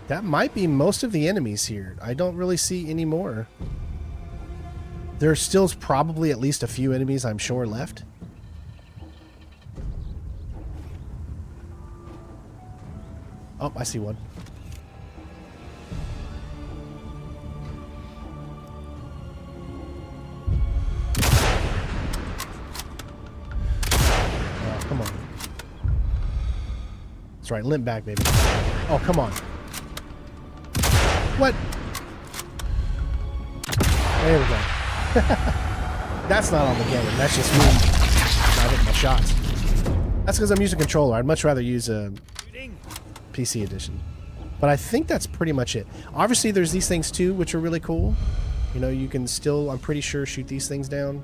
That might be most of the enemies here. I don't really see any more. There's still probably at least a few enemies, I'm sure, left. Oh, I see one. Oh, come on. That's right, limp back, baby. Oh, come on. What? There we go. That's not on the game. That's just me not hitting my shots. That's because I'm using a controller. I'd much rather use a PC edition. But I think that's pretty much it. Obviously, there's these things too, which are really cool. You know, you can still, I'm pretty sure, shoot these things down.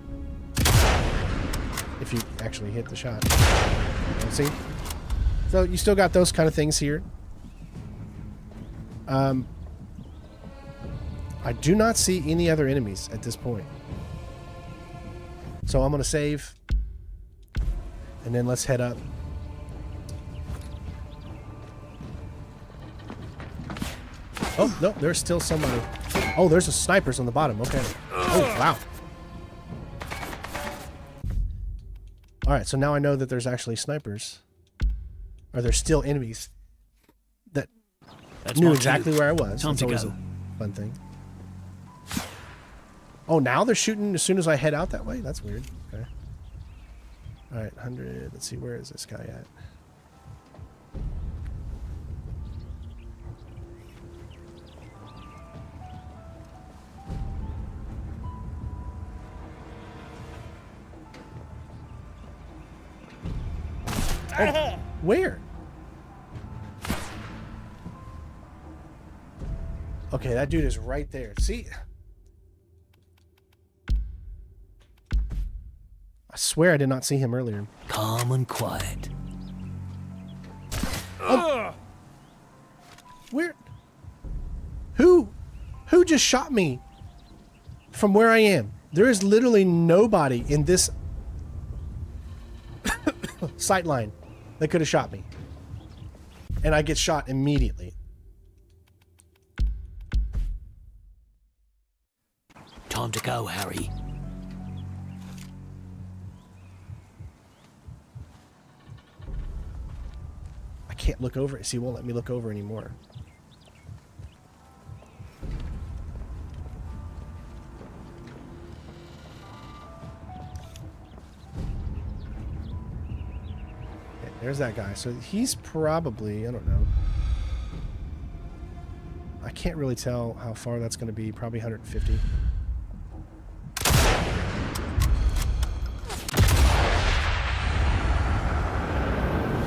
If you actually hit the shot. See? So you still got those kind of things here. I do not see any other enemies at this point. So I'm going to save. And then let's head up. Oh, no, there's still somebody. Oh, there's a snipers on the bottom. Okay. Oh, wow. All right, so now I know that there's actually snipers. Or there's still enemies that knew exactly where I was. Time That's to always go. a fun thing. Oh, now they're shooting as soon as I head out that way? That's weird. Okay. All right, 100. Let's see, where is this guy at? Oh, where? Okay, that dude is right there. See? I swear I did not see him earlier. Calm and quiet. Oh. Where? Who just shot me from where I am? There is literally nobody in this sight line that could have shot me. And I get shot immediately. Time to go, Harry. I can't look over it. See, it won't let me look over anymore. Okay, there's that guy. So he's probably, I don't know. I can't really tell how far that's going to be. Probably 150.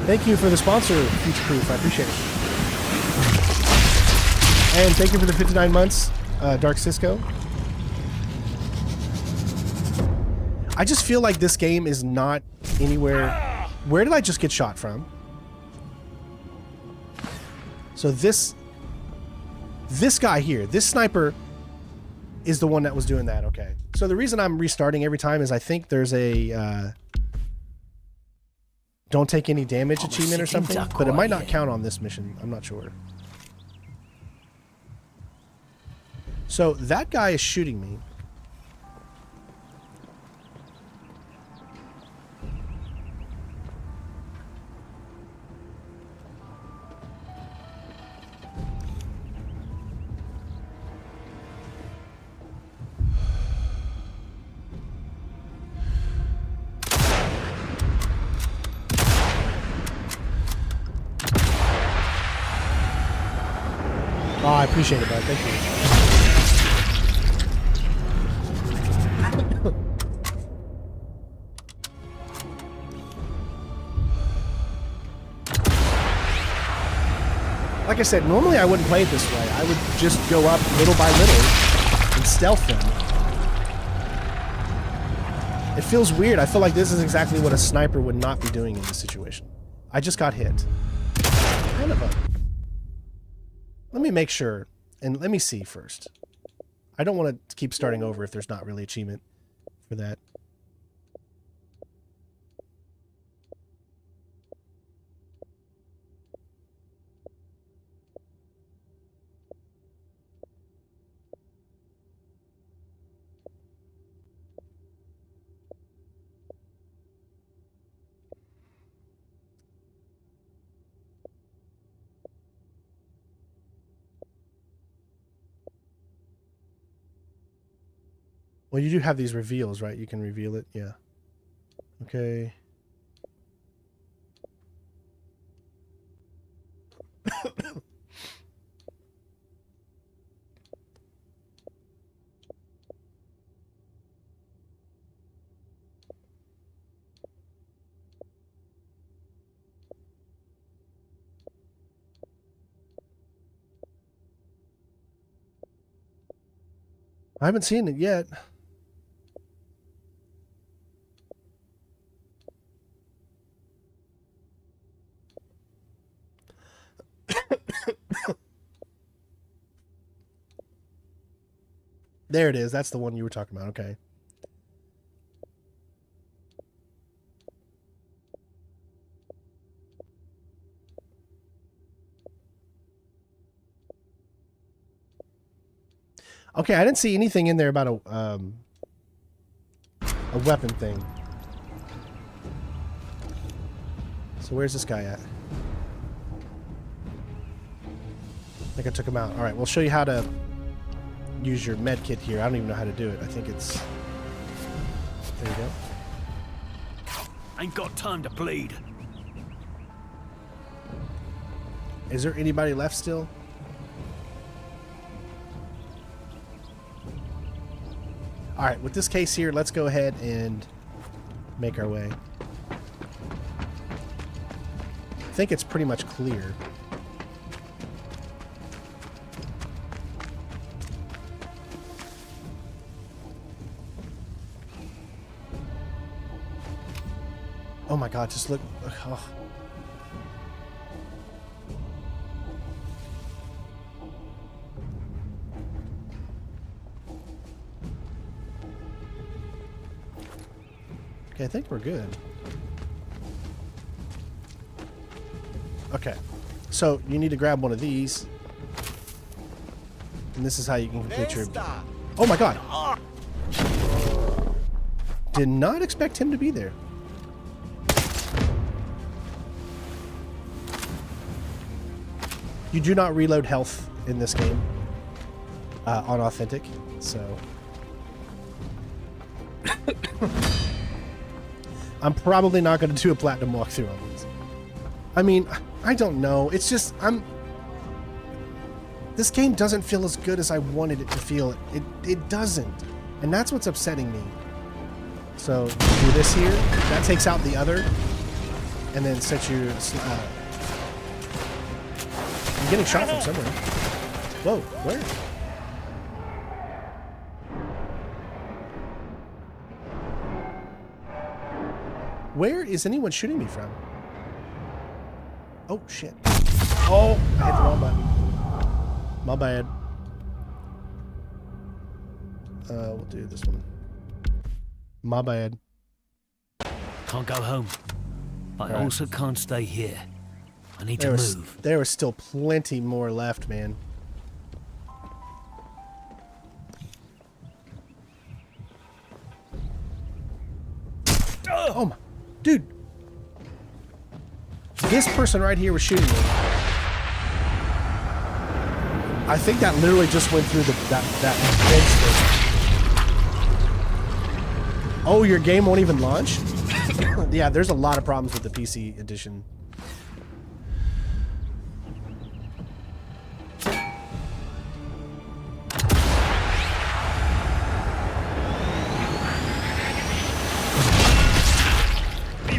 Thank you for the sponsor, Future Proof. I appreciate it. And thank you for the 59 months, Dark Cisco. I just feel like this game is not anywhere... Where did I just get shot from? So this guy here, this sniper is the one that was doing that, okay. So the reason I'm restarting every time is I think there's a... don't take any damage achievement or something, but it might not count on this mission. I'm not sure. So that guy is shooting me. Oh, I appreciate it, bud. Thank you. Like I said, normally I wouldn't play it this way. I would just go up little by little and stealth them. It feels weird. I feel like this is exactly what a sniper would not be doing in this situation. I just got hit. Kind of a... Let me make sure, and let me see first. I don't want to keep starting over if there's not really achievement for that. Well, you do have these reveals, right? You can reveal it. Yeah. Okay. I haven't seen it yet. There it is. That's the one you were talking about. Okay. Okay, I didn't see anything in there about a weapon thing. So where's this guy at? I think I took him out. All right, we'll show you how to use your med kit here. I don't even know how to do it. I think it's... There you go. Ain't got time to bleed. Is there anybody left still? All right, with this case here, let's go ahead and make our way. I think it's pretty much clear. Oh my God, just look. Oh. Okay, I think we're good. Okay, so you need to grab one of these. And this is how you can complete your... Oh my God! Did not expect him to be there. You do not reload health in this game on Authentic, so... I'm probably not going to do a platinum walkthrough on these. I mean, I don't know. It's just, this game doesn't feel as good as I wanted it to feel. It doesn't. And that's what's upsetting me. So, do this here. That takes out the other. And then sets you... I'm getting shot from somewhere. Whoa, where? Where is anyone shooting me from? Oh, shit. Oh, I hit the wrong button. My bad. We'll do this one. My bad. Can't go home. But I also can't stay here. I need to move. There was still plenty more left, man. Oh my... Dude! This person right here was shooting me. I think that literally just went through that Oh, your game won't even launch? Yeah, there's a lot of problems with the PC edition.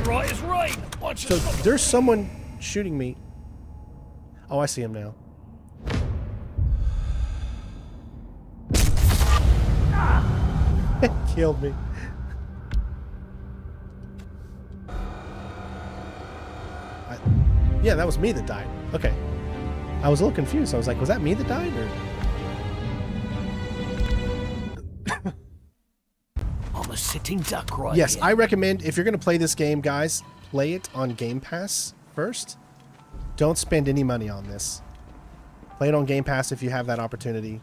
Right is right. Watch So there's someone shooting me. Oh, I see him now. Killed me. Yeah, that was me that died. Okay. I was a little confused. I was like, was that me that died? Or... I'm a sitting duck right Yes, here. I recommend if you're going to play this game, guys, play it on Game Pass first. Don't spend any money on this. Play it on Game Pass if you have that opportunity.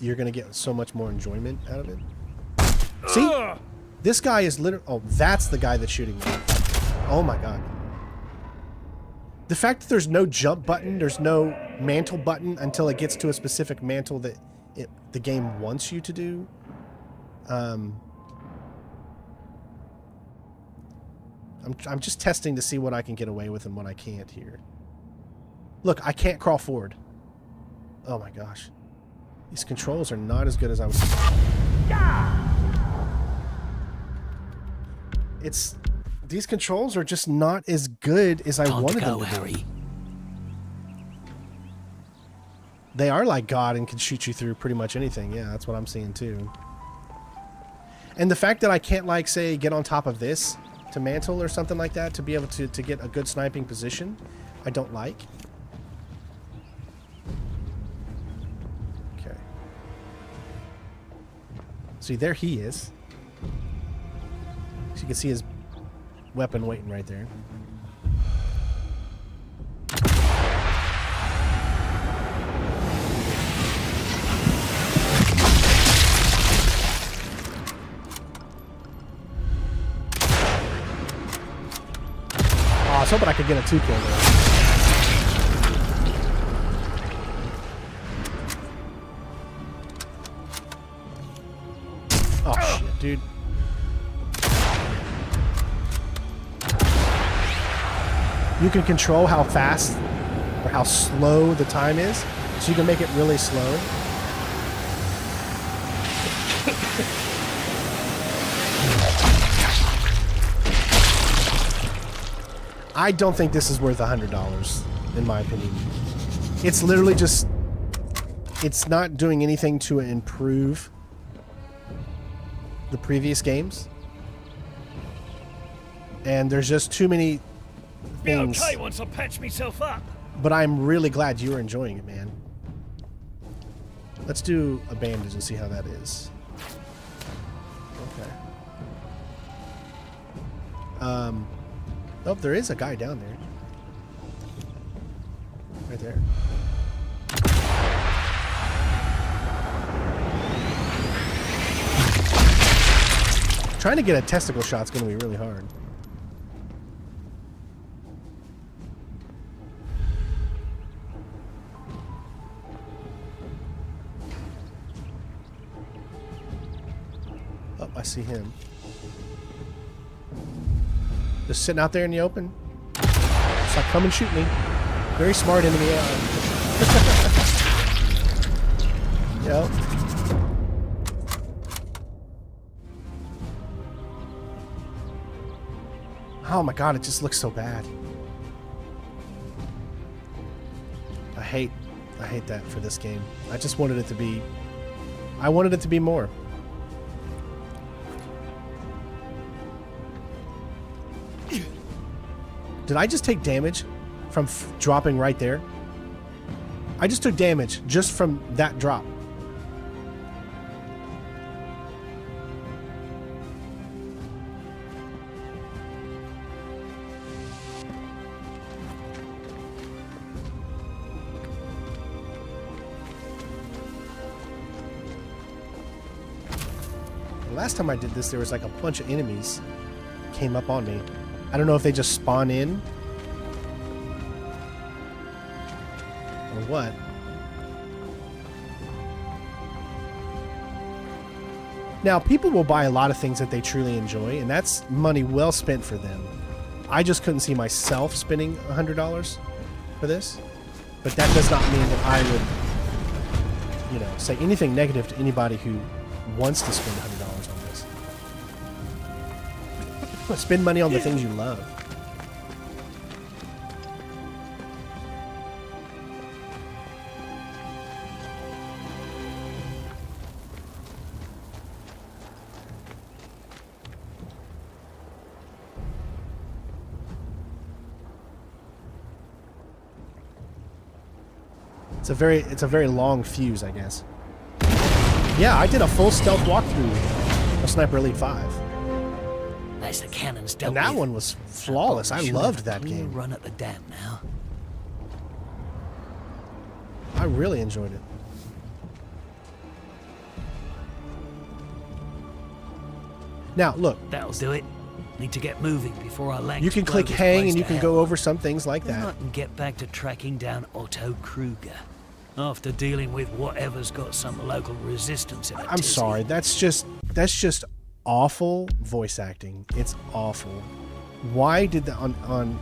You're going to get so much more enjoyment out of it. See? This guy is literally... Oh, that's the guy that's shooting me. Oh my God. The fact that there's no jump button, there's no mantle button until it gets to a specific mantle that the game wants you to do. I'm just testing to see what I can get away with and what I can't here. Look, I can't crawl forward. Oh my gosh. These controls are not as good as I was... These controls are just not as good as I wanted them to be. Harry. They are like God and can shoot you through pretty much anything. Yeah, that's what I'm seeing too. And the fact that I can't, like, say, get on top of this to mantle or something like that to be able to get a good sniping position, I don't like. Okay. See, there he is. So you can see his weapon waiting right there. was hoping I could get a 2 kill there. Oh shit, dude. You can control how fast or how slow the time is, so you can make it really slow. I don't think this is worth $100, in my opinion. It's literally just... It's not doing anything to improve the previous games. And there's just too many things. Be okay once I patch myself up. But I'm really glad you're enjoying it, man. Let's do a bandage and see how that is. Okay. Oh, there is a guy down there. Right there. Trying to get a testicle shot's gonna be really hard. Oh, I see him. Just sitting out there in the open. It's like, come and shoot me. Very smart enemy. Yep. Oh my god, it just looks so bad. I hate that for this game. I just wanted it to be... I wanted it to be more. Did I just take damage from dropping right there? I just took damage just from that drop. The last time I did this, there was like a bunch of enemies came up on me. I don't know if they just spawn in or what. Now, people will buy a lot of things that they truly enjoy, and that's money well spent for them. I just couldn't see myself spending $100 for this, but that does not mean that I would, you know, say anything negative to anybody who wants to spend $100 on this. Spend money on the things you love. It's a very long fuse, I guess. Yeah, I did a full stealth walkthrough of Sniper Elite 5. That's the cannons dealt And that with. one was flawless. I Should loved have a that clean game. Run at the dam now. I really enjoyed it. Now, look. That'll do it. Need to get moving before our legs You can blow click this hang place and you to can hell. go over some things like Then I that. can get back to tracking down Otto Kruger. After dealing with whatever's got some local resistance in a I'm tizzy. sorry. That's just awful voice acting. It's awful. Why did the on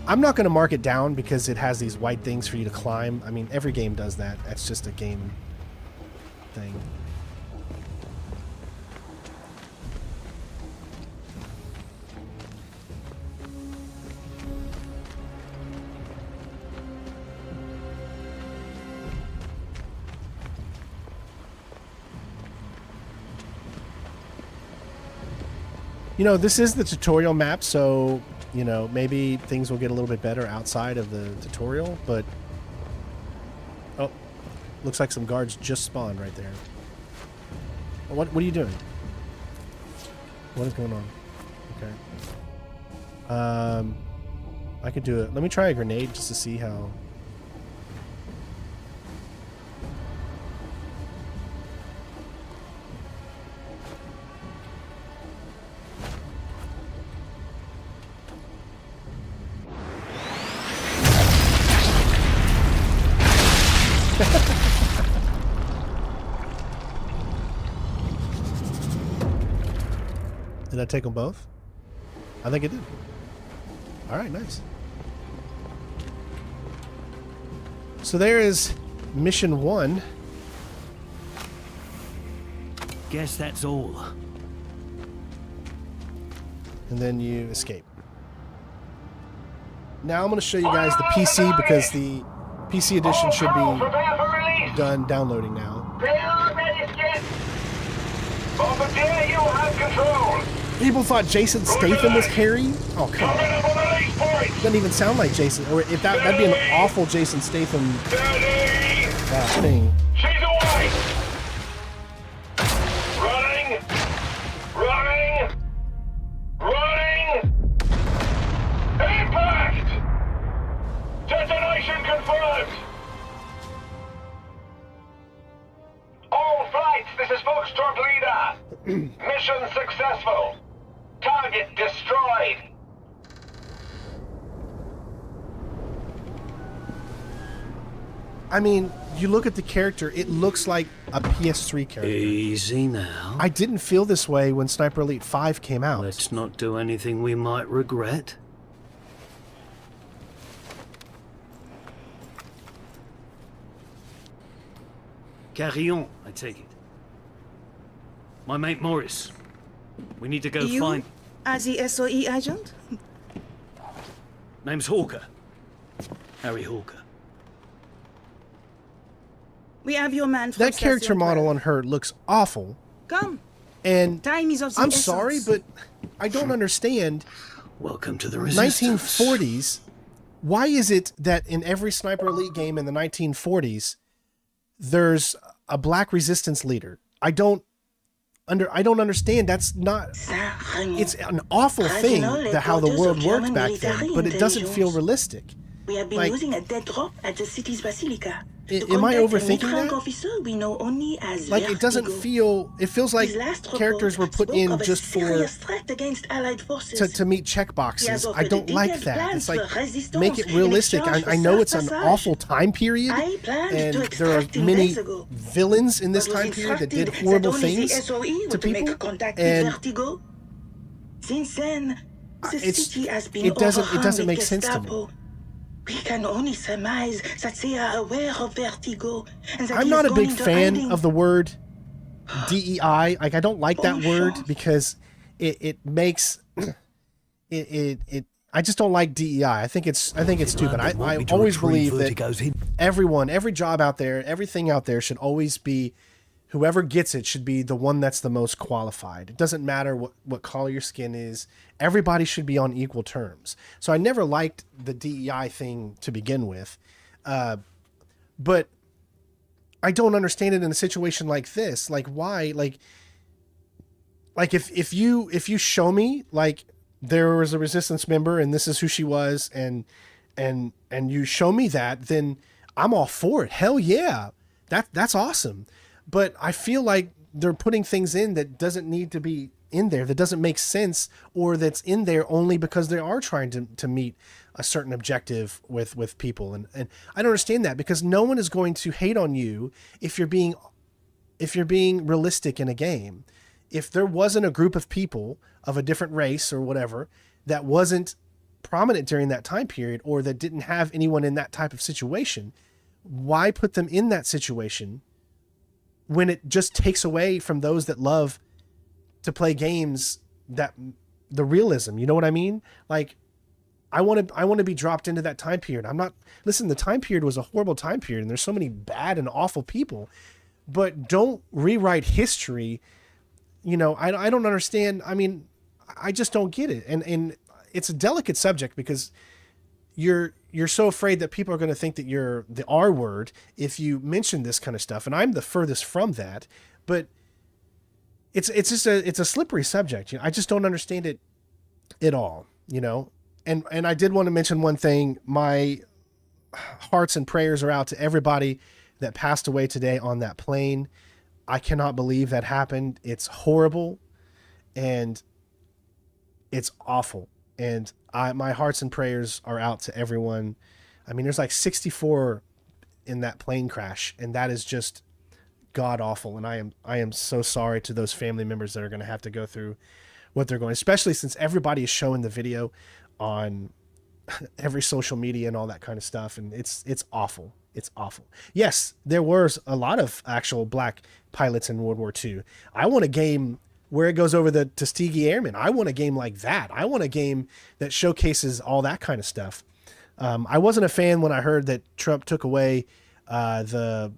I'm not going to mark it down because it has these white things for you to climb. I mean, every game does that. That's just a game thing. You know, this is the tutorial map, so, you know, maybe things will get a little bit better outside of the tutorial, but... Oh, looks like some guards just spawned right there. What are you doing? What is going on? Okay. I could do it. Let me try a grenade just to see how... Did I take them both? I think it did. All right, nice. So there is mission 1. Guess that's all. And then you escape. Now I'm going to show you guys the PC because the PC edition should Prepare for be release. done downloading now. Build ready, skip. Bombardier, you have control. People thought Jason Statham was Harry? Oh, come on. Coming up on the release point. Doesn't even sound like Jason. Or if that'd be an awful Jason Statham Steady. thing. She's away. Running. Running. Running. Impact. Detonation confirmed. All flights, this is Foxtrot Leader. Mission successful. Target destroyed. I mean, you look at the character, it looks like a PS3 character. Easy now. I didn't feel this way when Sniper Elite 5 came out. Let's not do anything we might regret. Carillon, I take it. My mate Morris. We need to go You find... are the SOE agent? Name's Hawker. Harry Hawker. We have your man from That character Station model 12. on her looks awful. Come, And time is of the I'm essence. sorry, but I don't understand. Welcome to the Resistance. 1940s. Why is it that in every Sniper Elite game in the 1940s, there's a black resistance leader? I don't understand. That's not. It's an awful thing that how the world worked back then, but it doesn't feel realistic. We have been like- using a dead drop at the city's basilica. Am I overthinking rank that? officer we know only as Like it doesn't Vertigo. feel. It feels like His last characters were report put in spoke of a just for serious threat against Allied forces. to meet check boxes. He has I offered don't a like detailed that. plan It's like for resistance make it in realistic. exchange for I know it's safe an passage. awful time period, I planned and to there are extract him many days ago, villains in this but was time period that did instructed horrible that only the things SOE to would make people, contact with and Vertigo. Since then, the it's- city has been it doesn't overrun with make sense to me. Gestapo. We can only surmise that they are aware of Vertigo and that I'm he not is a going big into fan hiding. of the word DEI. Like I don't like that Bon word chance. because it makes it. I just don't like DEI. I think it's stupid. I always believe that every job out there, everything out there should always be whoever gets it should be the one that's the most qualified. It doesn't matter what color your skin is. Everybody should be on equal terms. So I never liked the DEI thing to begin with. But I don't understand it in a situation like this. Like why? Like if you show me like there was a resistance member and this is who she was and you show me that, then I'm all for it. Hell yeah. That's awesome. But I feel like they're putting things in that doesn't need to be in there, that doesn't make sense, or that's in there only because they are trying to meet a certain objective with people. And I don't understand that, because no one is going to hate on you if you're being realistic in a game. If there wasn't a group of people of a different race or whatever that wasn't prominent during that time period, or that didn't have anyone in that type of situation, why put them in that situation when it just takes away from those that love to play games, that the realism, you know what I mean? Like I want to be dropped into that time period. Listen, the time period was a horrible time period and there's so many bad and awful people, but don't rewrite history. You know, I don't understand. I mean, I just don't get it. And it's a delicate subject because you're so afraid that people are going to think that you're the R word if you mention this kind of stuff. And I'm the furthest from that, but it's a slippery subject. You know, I just don't understand it at all, you know? And I did want to mention one thing. My hearts and prayers are out to everybody that passed away today on that plane. I cannot believe that happened. It's horrible and it's awful. And my hearts and prayers are out to everyone. I mean, there's like 64 in that plane crash, and that is just god awful. And I am so sorry to those family members that are going to have to go through what they're going, especially since everybody is showing the video on every social media and all that kind of stuff. And it's awful. It's awful. Yes, there was a lot of actual black pilots in World War II. I want a game where it goes over the Tuskegee Airmen. I want a game like that. I want a game that showcases all that kind of stuff. I wasn't a fan when I heard that Trump took away the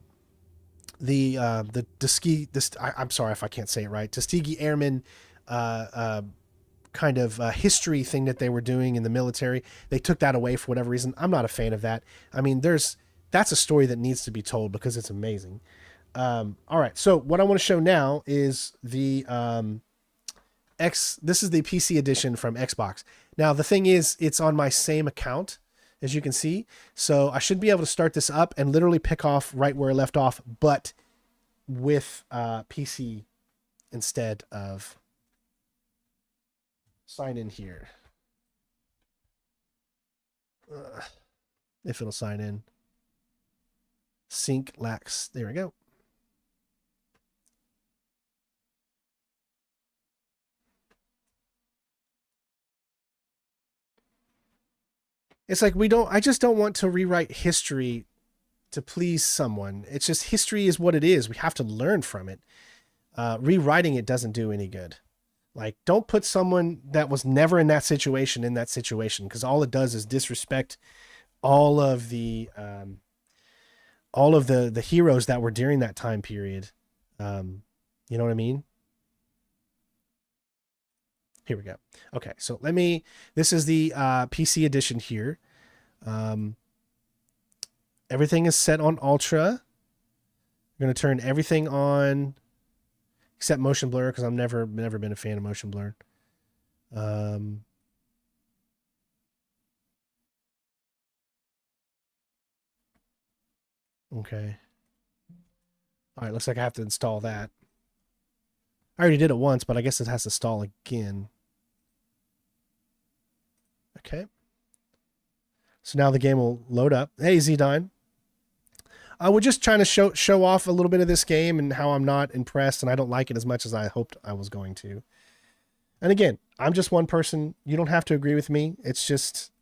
Tuskegee. I'm sorry if I can't say it right. Tuskegee Airmen kind of history thing that they were doing in the military. They took that away for whatever reason. I'm not a fan of that. I mean, that's a story that needs to be told because it's amazing. All right. So what I want to show now is the this is the PC edition from Xbox. Now the thing is, it's on my same account, as you can see. So I should be able to start this up and literally pick off right where I left off, but with PC instead of sign in here. If it'll sign in. Sync lax. There we go. It's like I just don't want to rewrite history to please someone. It's just history is what it is. We have to learn from it. Rewriting it doesn't do any good. Like, don't put someone that was never in that situation, because all it does is disrespect all of the heroes that were during that time period. You know what I mean? Here we go. Okay, so this is the PC edition here. Everything is set on Ultra. I'm going to turn everything on except motion blur, because I've never been a fan of motion blur. Okay. All right, looks like I have to install that. I already did it once, but I guess it has to install again. Okay. So now the game will load up. Hey, Z-Dine. We're just trying to show off a little bit of this game and how I'm not impressed and I don't like it as much as I hoped I was going to. And again, I'm just one person. You don't have to agree with me. It's just,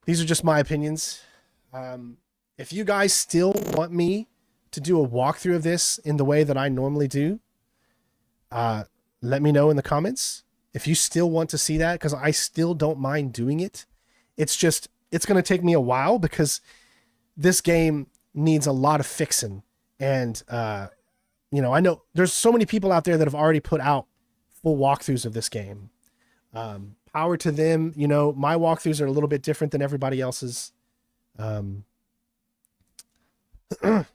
these are just my opinions. If you guys still want me to do a walkthrough of this in the way that I normally do, let me know in the comments. If you still want to see that, because I still don't mind doing it. It's just, it's going to take me a while because this game needs a lot of fixing. And, you know, I know there's so many people out there that have already put out full walkthroughs of this game. Power to them. You know, my walkthroughs are a little bit different than everybody else's. All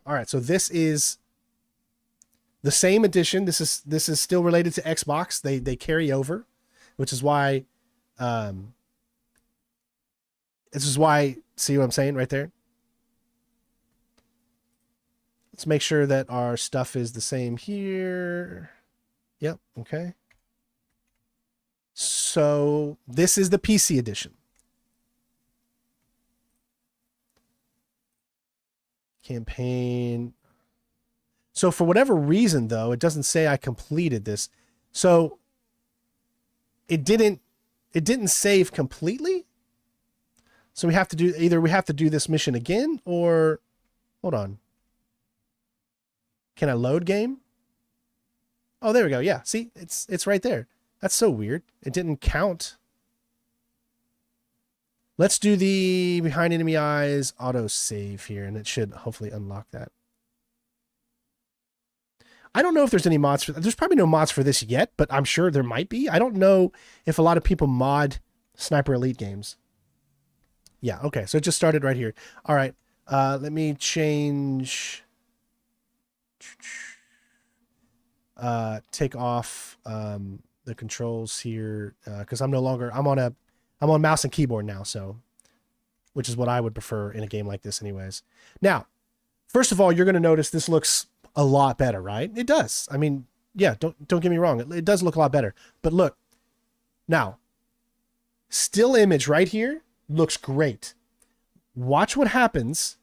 right. So this is the same edition. This is still related to Xbox. They carry over, which is why, see what I'm saying right there? Let's make sure that our stuff is the same here. Yep. Okay. So this is the PC edition. Campaign. So for whatever reason, though, it doesn't say I completed this. So it didn't save completely. So we have to do, either we have to do this mission again, or hold on. Can I load game? Oh, there we go. Yeah. See, it's right there. That's so weird. It didn't count. Let's do the behind enemy eyes auto save here, and it should hopefully unlock that. I don't know if there's any mods for, there's probably no mods for this yet, but I'm sure there might be. I don't know if a lot of people mod Sniper Elite games. Yeah, okay. So it just started right here. All right. Let me change, take off the controls here, because I'm on mouse and keyboard now, so, which is what I would prefer in a game like this anyways. Now, first of all, you're going to notice this looks a lot better, right? It does. I mean, yeah, don't get me wrong. It does look a lot better, but look now, still image right here looks great. Watch what happens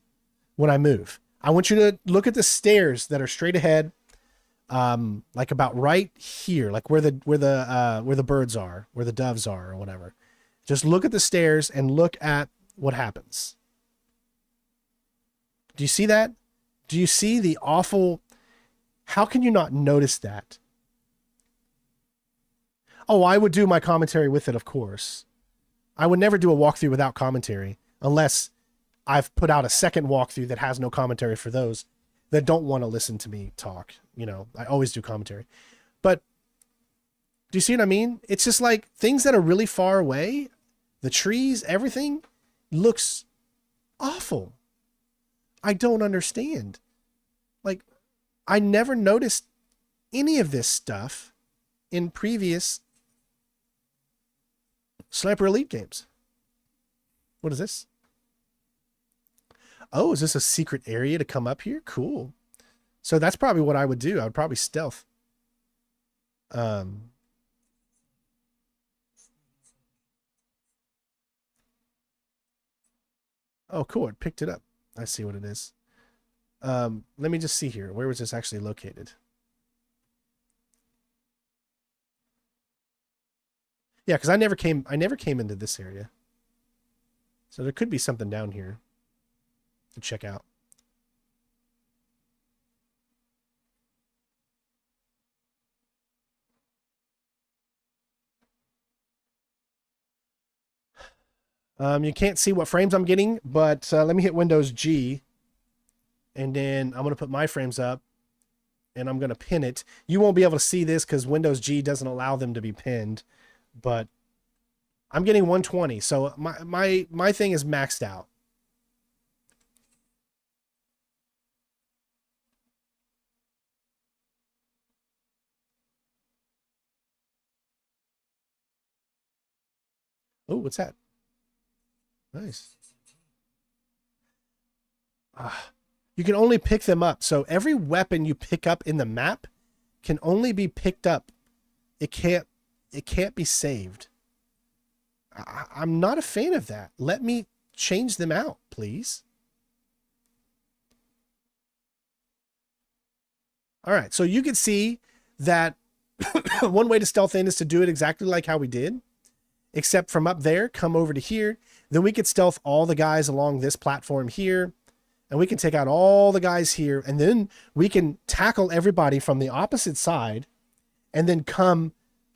when I move. I want you to look at the stairs that are straight ahead. like about right here, like where the birds are, where the doves are or whatever. Just look at the stairs and look at what happens. Do you see that? Do you see the awful... How can you not notice that? Oh, I would do my commentary with it, of course. I would never do a walkthrough without commentary, unless I've put out a second walkthrough that has no commentary for those that don't want to listen to me talk. You know, I always do commentary. But do you see what I mean? It's just like things that are really far away, the trees, everything looks awful. I don't understand. Like, I never noticed any of this stuff in previous Sniper Elite games. What is this? Oh, is this a secret area to come up here? Cool. So that's probably what I would do. I would probably stealth. Oh, cool. It picked it up. I see what it is. Let me just see here. Where was this actually located? Yeah, because I never came into this area. So there could be something down here to check out. You can't see what frames I'm getting, but let me hit Windows G. And then I'm going to put my frames up. And I'm going to pin it. You won't be able to see this because Windows G doesn't allow them to be pinned. But I'm getting 120. So my thing is maxed out. Oh, what's that? Nice. You can only pick them up. So every weapon you pick up in the map can only be picked up. It can't be saved. I'm not a fan of that. Let me change them out, please. All right. So you can see that one way to stealth in is to do it exactly like how we did, except from up there, come over to here. Then we could stealth all the guys along this platform here. And we can take out all the guys here. And then we can tackle everybody from the opposite side and then come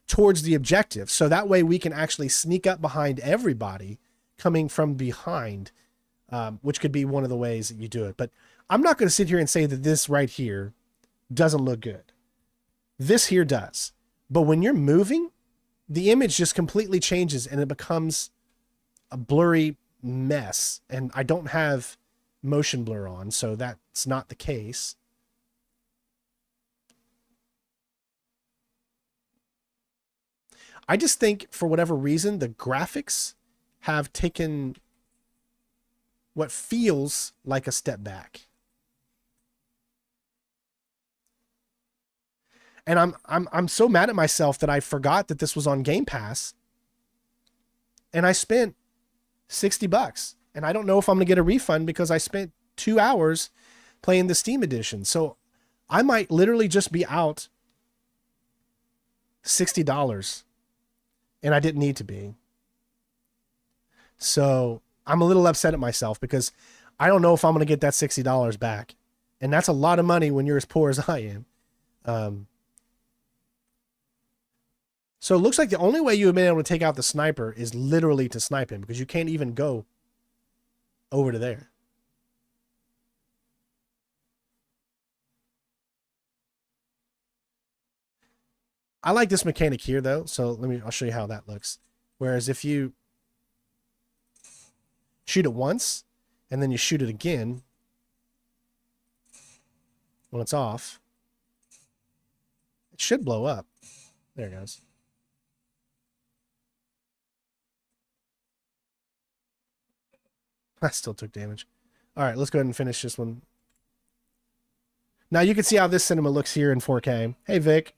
towards the objective. So that way we can actually sneak up behind everybody coming from behind, which could be one of the ways that you do it. But I'm not going to sit here and say that this right here doesn't look good. This here does. But when you're moving, the image just completely changes and it becomes a blurry mess. And I don't have motion blur on, so that's not the case. I just think for whatever reason the graphics have taken what feels like a step back. And I'm so mad at myself that I forgot that this was on Game Pass. And I spent $60. And I don't know if I'm going to get a refund because I spent 2 hours playing the Steam edition. So I might literally just be out $60. And I didn't need to be. So I'm a little upset at myself because I don't know if I'm going to get that $60 back. And that's a lot of money when you're as poor as I am. So it looks like the only way you have been able to take out the sniper is literally to snipe him because you can't even go over to there. I like this mechanic here though. So I'll show you how that looks. Whereas if you shoot it once and then you shoot it again when it's off, it should blow up. There it goes. I still took damage. All right, let's go ahead and finish this one. Now you can see how this cinema looks here in 4K. Hey, Vic.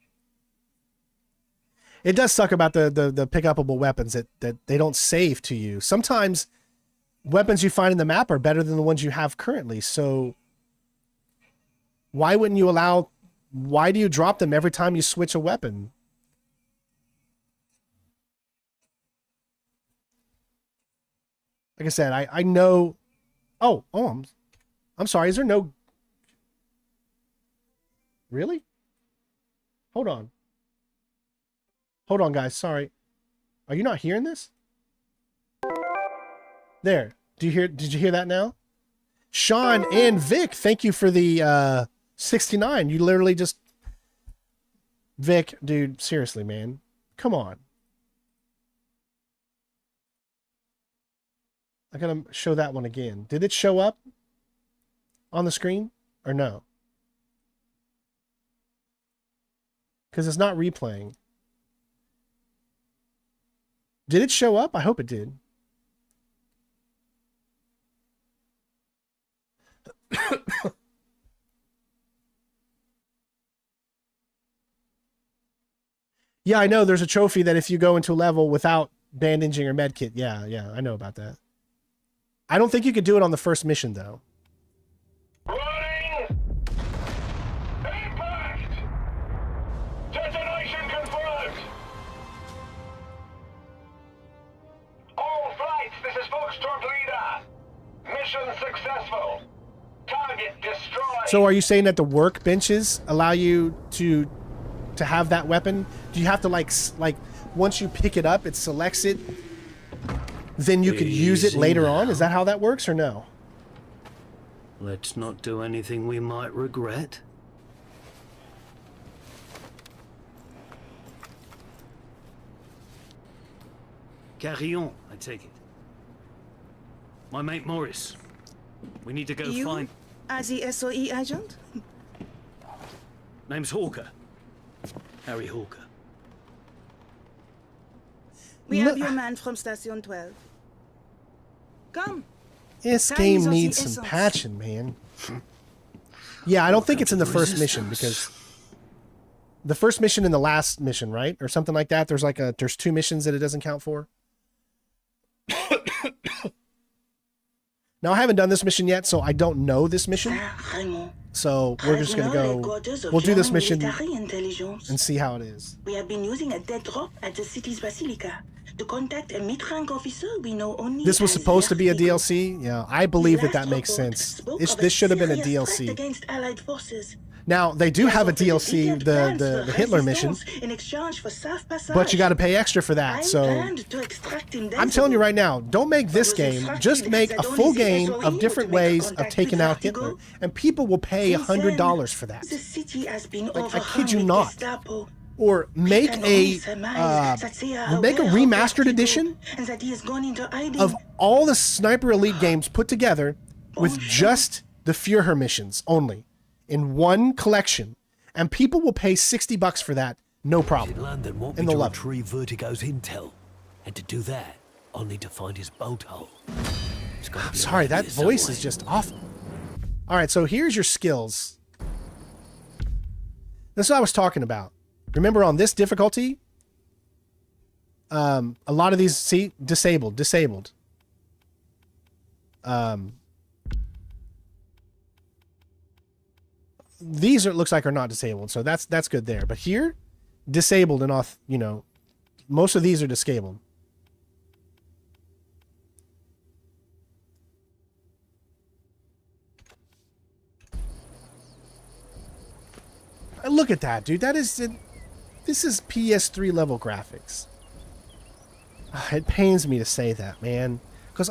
It does suck about the pick-upable weapons that they don't save to you. Sometimes weapons you find in the map are better than the ones you have currently. So why wouldn't you allow why do you drop them every time you switch a weapon? Like I said, I know. Oh, I'm sorry. Is there no? Really? Hold on. Hold on, guys. Sorry. Are you not hearing this? There. Did you hear that now? Sean and Vic, thank you for the 69. You literally just Vic, dude, seriously, man. Come on. I gotta show that one again. Did it show up on the screen or no? Because it's not replaying. Did it show up? I hope it did. Yeah, I know there's a trophy that if you go into a level without bandaging or medkit. Yeah, I know about that. I don't think you could do it on the first mission, though. Warning! Impact! Detonation confirmed! All flights, this is Foxtrot Leader. Mission successful. Target destroyed. So are you saying that the workbenches allow you to have that weapon? Do you have to like once you pick it up, it selects it, then you could use it later on? Is that how that works or no? Let's not do anything we might regret. Carry-on, I take it. My mate Morris. We need to go You find... are the SOE agent? Name's Hawker. Harry Hawker. We have your man from Station 12. Come. This Time game is of the needs some essence. patching, man. Yeah, I don't think it's in the first mission because the first mission and the last mission, right? Or something like that. There's two missions that it doesn't count for. Now, I haven't done this mission yet, so I don't know this mission. So we're just going to go, we'll do this mission and see how it is. We have been using a dead drop at the city's basilica. To contact a mid-rank officer we know only This was as supposed to be a Vertigo. DLC? Yeah, I believe The that last makes report sense. spoke of This should have been a serious threat DLC. against Allied forces. Now, they do have a DLC, Detailed plans the for Hitler mission, resistance in exchange for safe passage. but you got to pay extra for that. I So planned to extract him I'm telling you densely. right now, don't make this was game. instructed Just make a that full only the game SOE of different would make ways of contact taking with out Vertigo. Hitler, and people will pay Since then, $100 for that. The city has been Like, I kid you overrun with not. Gestapo. Or make Can a only surmise that they are make a aware of remastered Vertigo edition and that he has gone into hiding. of all the Sniper Elite games put together with just the Führer missions only in one collection, and people will pay $60 for that, no problem. London want me And they'll to love it. retrieve Vertigo's intel. And to do that, I'll need to find his bolt hole. It's gotta I'm be sorry, around that here voice somewhere. is just awful. All right, so here's your skills. This is what I was talking about. Remember on this difficulty, a lot of these, see, disabled. These looks like are not disabled, so that's good there. But here, disabled and off, most of these are disabled. Look at that, dude. This is PS3 level graphics. It pains me to say that, man, because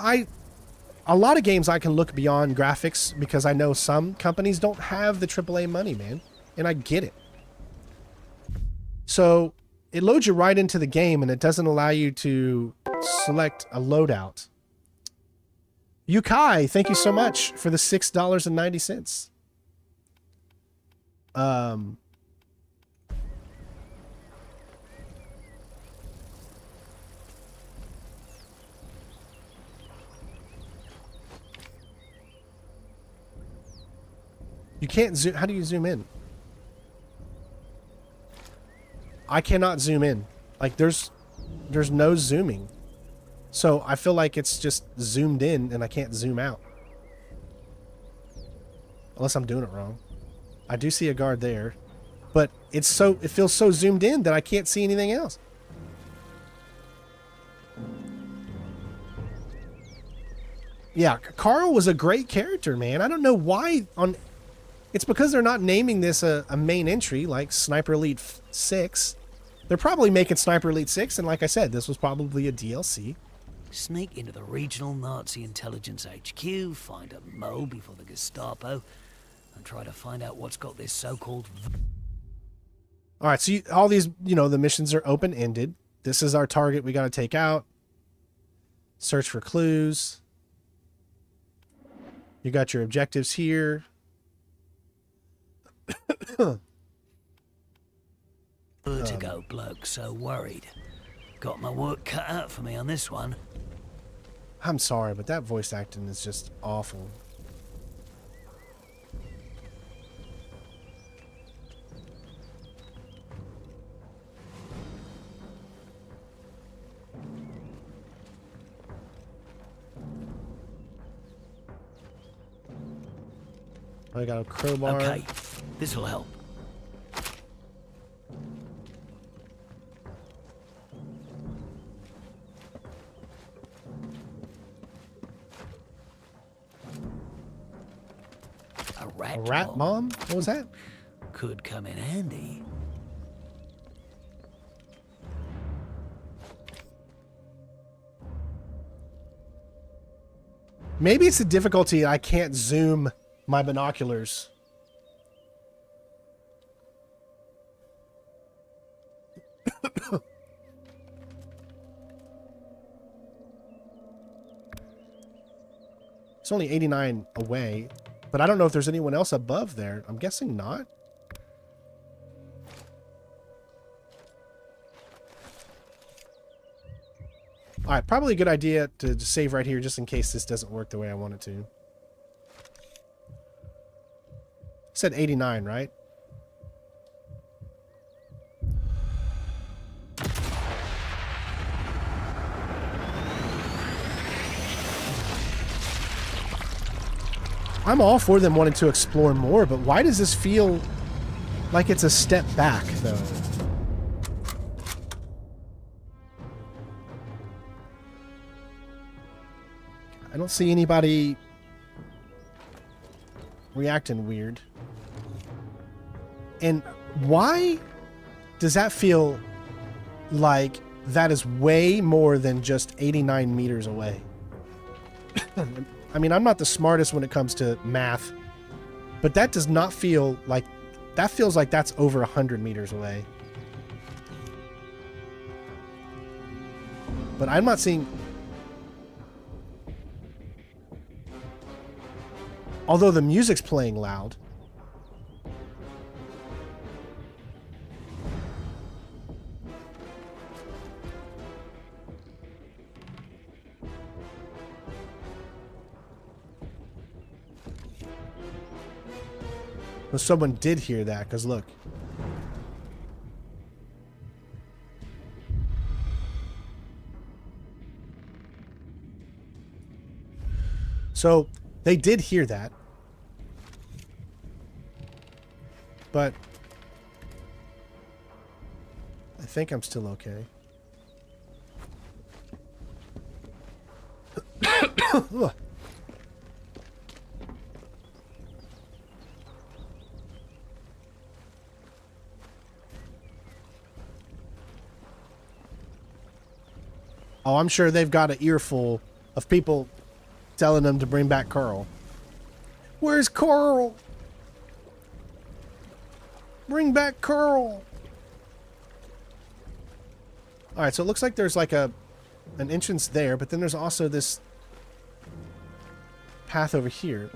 a lot of games I can look beyond graphics because I know some companies don't have the AAA money, man, and I get it. So it loads you right into the game and it doesn't allow you to select a loadout. Yukai, thank you so much for the $6.90. You can't zoom. How do you zoom in? I cannot zoom in. Like there's no zooming. So I feel like it's just zoomed in and I can't zoom out. Unless I'm doing it wrong. I do see a guard there. but it feels so zoomed in that I can't see anything else. Yeah, Carl was a great character, man. I don't know why it's because they're not naming this a main entry like Sniper Elite 6. They're probably making Sniper Elite 6, and like I said, this was probably a DLC. Sneak into the regional Nazi intelligence HQ, find a Mo before the Gestapo, and try to find out what's got this so-called... All right, so all these, the missions are open-ended. This is our target we got to take out. Search for clues. You got your objectives here. To go, bloke, so worried. Got my work cut out for me on this one. I'm sorry, but that voice acting is just awful. I got a crowbar. Okay, this'll help. A rat bomb? What was that? Could come in handy. Maybe it's the difficulty. I can't zoom my binoculars. It's only 89 away, but I don't know if there's anyone else above there. I'm guessing not. All right, probably a good idea to just save right here just in case this doesn't work the way I want it to. Said 89, right? I'm all for them wanting to explore more, but why does this feel like it's a step back, though? I don't see anybody reacting weird. And why does that feel like that is way more than just 89 meters away? I mean, I'm not the smartest when it comes to math, but that does not feel like... That feels like that's over 100 meters away. But I'm not seeing... Although the music's playing loud. Well, someone did hear that, because look. So, they did hear that. But I think I'm still okay. Oh, I'm sure they've got an earful of people telling them to bring back Carl. Where's Carl? Bring back Carl. All right, so it looks like there's like an entrance there, but then there's also this path over here.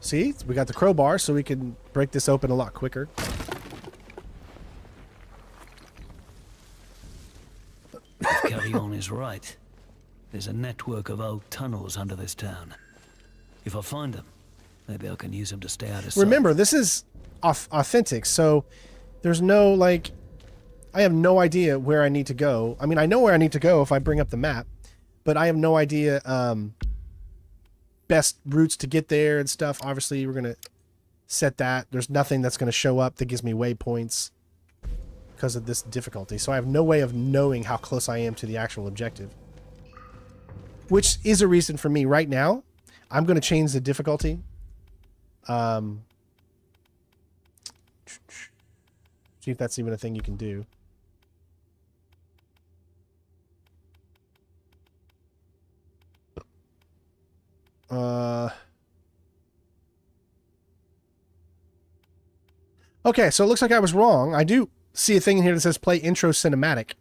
See, we got the crowbar, so we can break this open a lot quicker. If Carillon is right, there's a network of old tunnels under this town. If I find them, maybe I can use them to stay out of sight. Remember, this is authentic, so there's no, like... I have no idea where I need to go. I mean, I know where I need to go if I bring up the map, but I have no idea best routes to get there and stuff. Obviously, we're gonna set that. There's nothing that's gonna show up that gives me waypoints because of this difficulty. So I have no way of knowing how close I am to the actual objective. Which is a reason for me right now. I'm gonna change the difficulty. See if that's even a thing you can do. Okay, so it looks like I was wrong. I do see a thing in here that says play intro cinematic.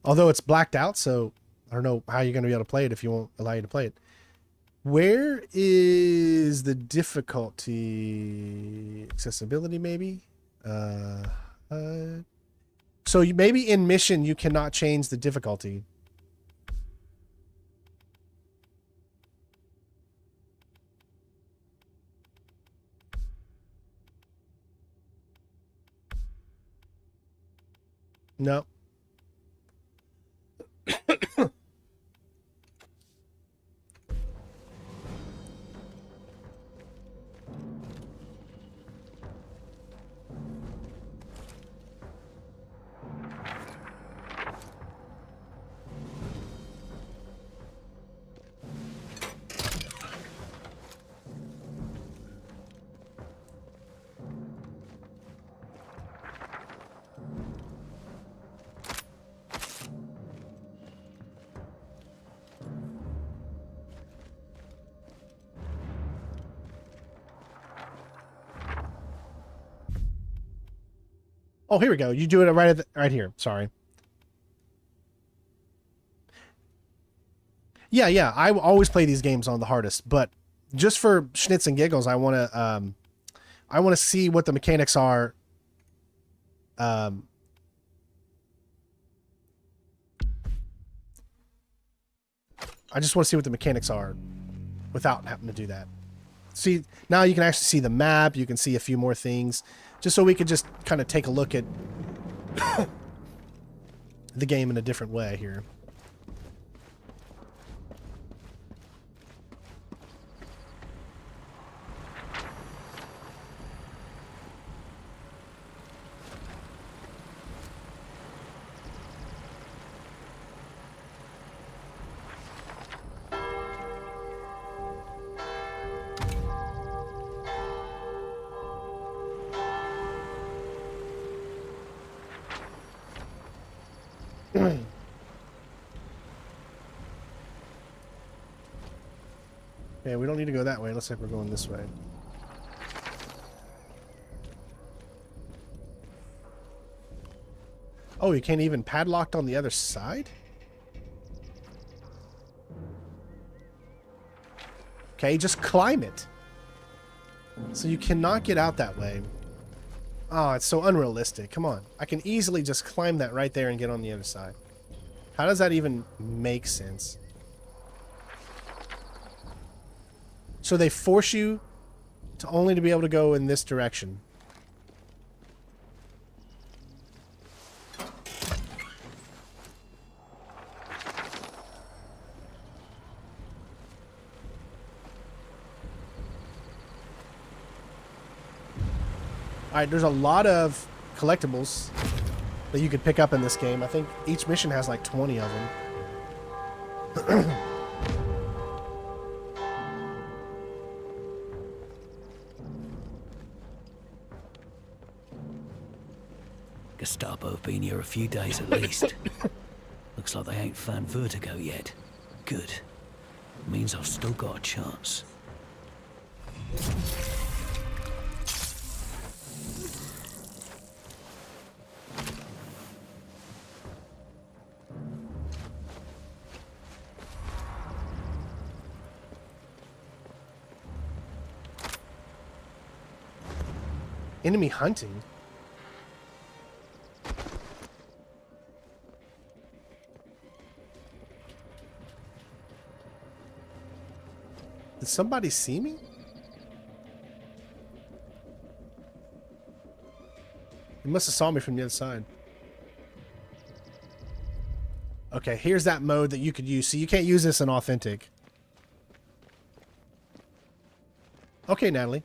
Although it's blacked out, so I don't know how you're going to be able to play it if you won't allow you to play it. Where is the difficulty? Accessibility, maybe? So maybe in mission you cannot change the difficulty. No. Oh, here we go. You do it right here. Sorry. Yeah. I always play these games on the hardest, but just for schnitz and giggles, I want to see what the mechanics are. I just want to see what the mechanics are without having to do that. See, now you can actually see the map. You can see a few more things. Just so we could just kind of take a look at the game in a different way here. Okay, we don't need to go that way. It looks like we're going this way. Oh, you can't even padlock on the other side? Okay, just climb it. So you cannot get out that way. Oh, it's so unrealistic. Come on. I can easily just climb that right there and get on the other side. How does that even make sense? So they force you to only to be able to go in this direction. Alright, there's a lot of collectibles that you could pick up in this game. I think each mission has like 20 of them. Gestapo have been here a few days at least. Looks like they ain't found Vertigo yet. Good. Means I've still got a chance. Enemy hunting? Did somebody see me? He must have saw me from the other side. Okay, here's that mode that you could use. So you can't use this in authentic. Okay, Natalie.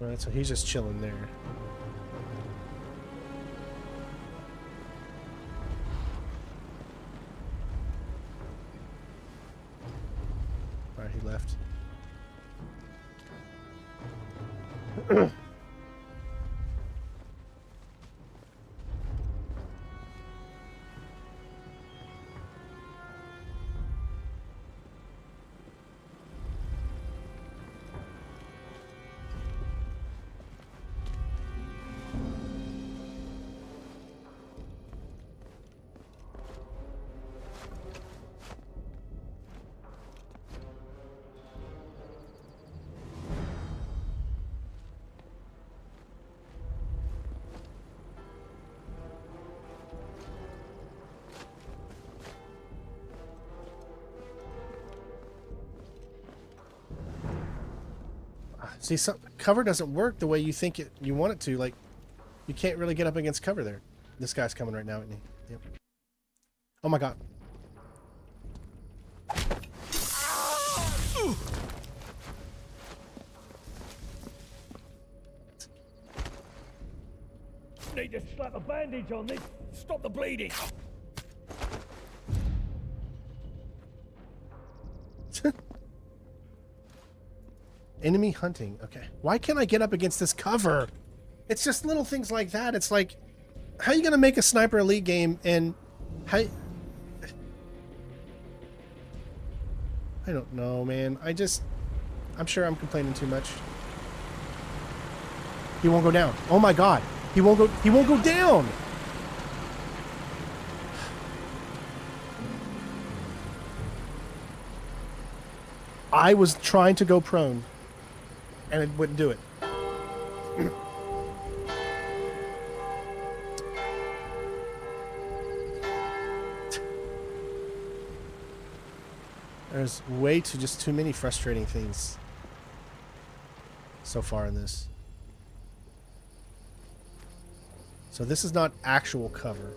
Alright, so he's just chilling there. Alright, he left. See, cover doesn't work the way you think you want it to. Like, you can't really get up against cover there. This guy's coming right now, isn't he? Yep. Oh my god. Need to slap a bandage on this. Stop the bleeding. Enemy hunting. Okay. Why can't I get up against this cover? It's just little things like that. It's like, how are you going to make a Sniper Elite game and how... I don't know, man. I'm sure I'm complaining too much. He won't go down. Oh my god. He won't go down. I was trying to go prone and it wouldn't do it. There's too many frustrating things so far in this. So this is not actual cover.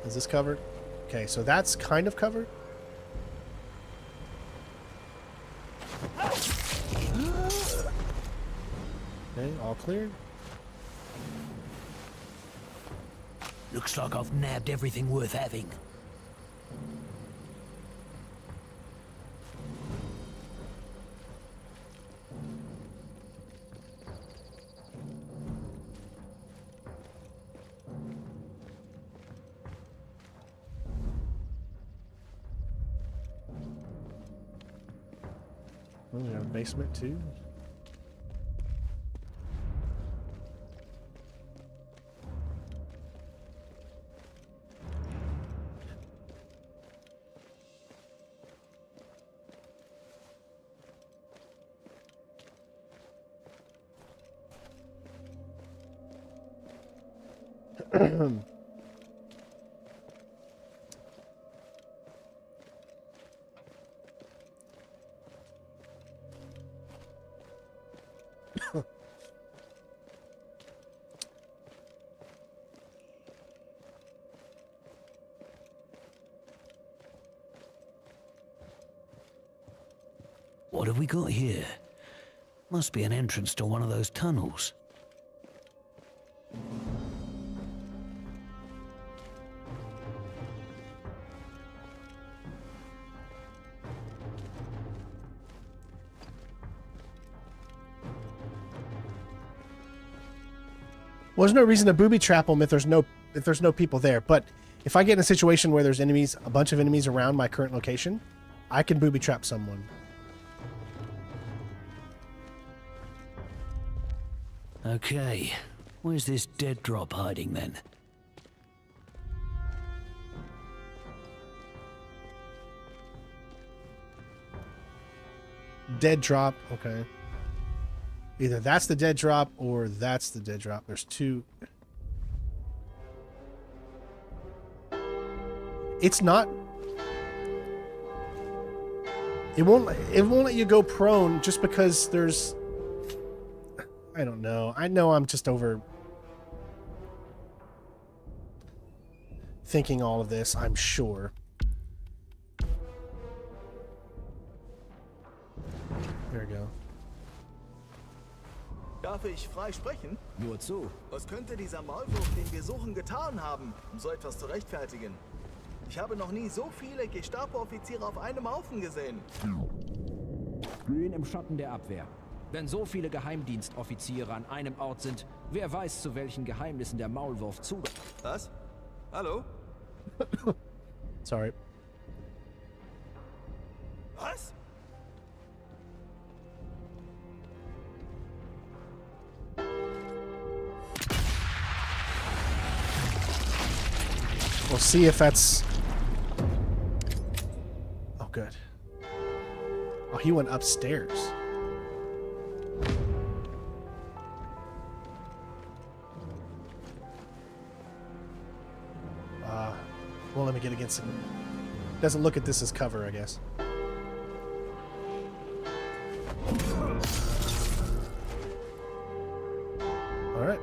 Is this covered? Okay, so that's kind of covered. Okay, all cleared. Looks like I've nabbed everything worth having. Oh, we got a basement too. What have we got here? Must be an entrance to one of those tunnels. Well, there's no reason to booby trap them if there's no people there. But if I get in a situation where there's a bunch of enemies around my current location, I can booby trap someone. Okay, where's this dead drop hiding then? dead drop. Okay. Either that's the dead drop or that's the dead drop. There's two. It's not. It won't let you go prone just because there's. I don't know. I know I'm just over thinking all of this, I'm sure. There we go. Darf ich frei sprechen? Nur zu. Was könnte dieser Maulwurf, den wir suchen, getan haben, um so etwas zu rechtfertigen? Ich habe noch nie so viele Gestapo-Offiziere auf einem Haufen gesehen. Glühen im Schatten der Abwehr. Wenn so viele Geheimdienstoffiziere an einem Ort sind, wer weiß, zu welchen Geheimnissen der Maulwurf Zugang. Was? Hallo? Sorry. Was? We'll see if that's... Oh, good. Oh, he went upstairs. Well, let me get against him. Doesn't look at this as cover, I guess. Alright.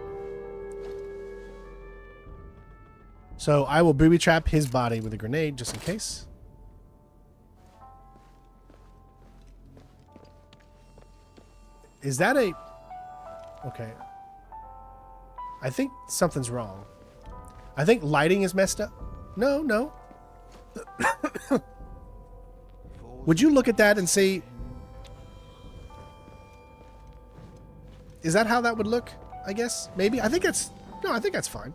So I will booby trap his body with a grenade just in case. Is that a... Okay. I think something's wrong. I think lighting is messed up. No, no. Would you look at that and see... Is that how that would look? I guess? Maybe? I think it's... No, I think that's fine.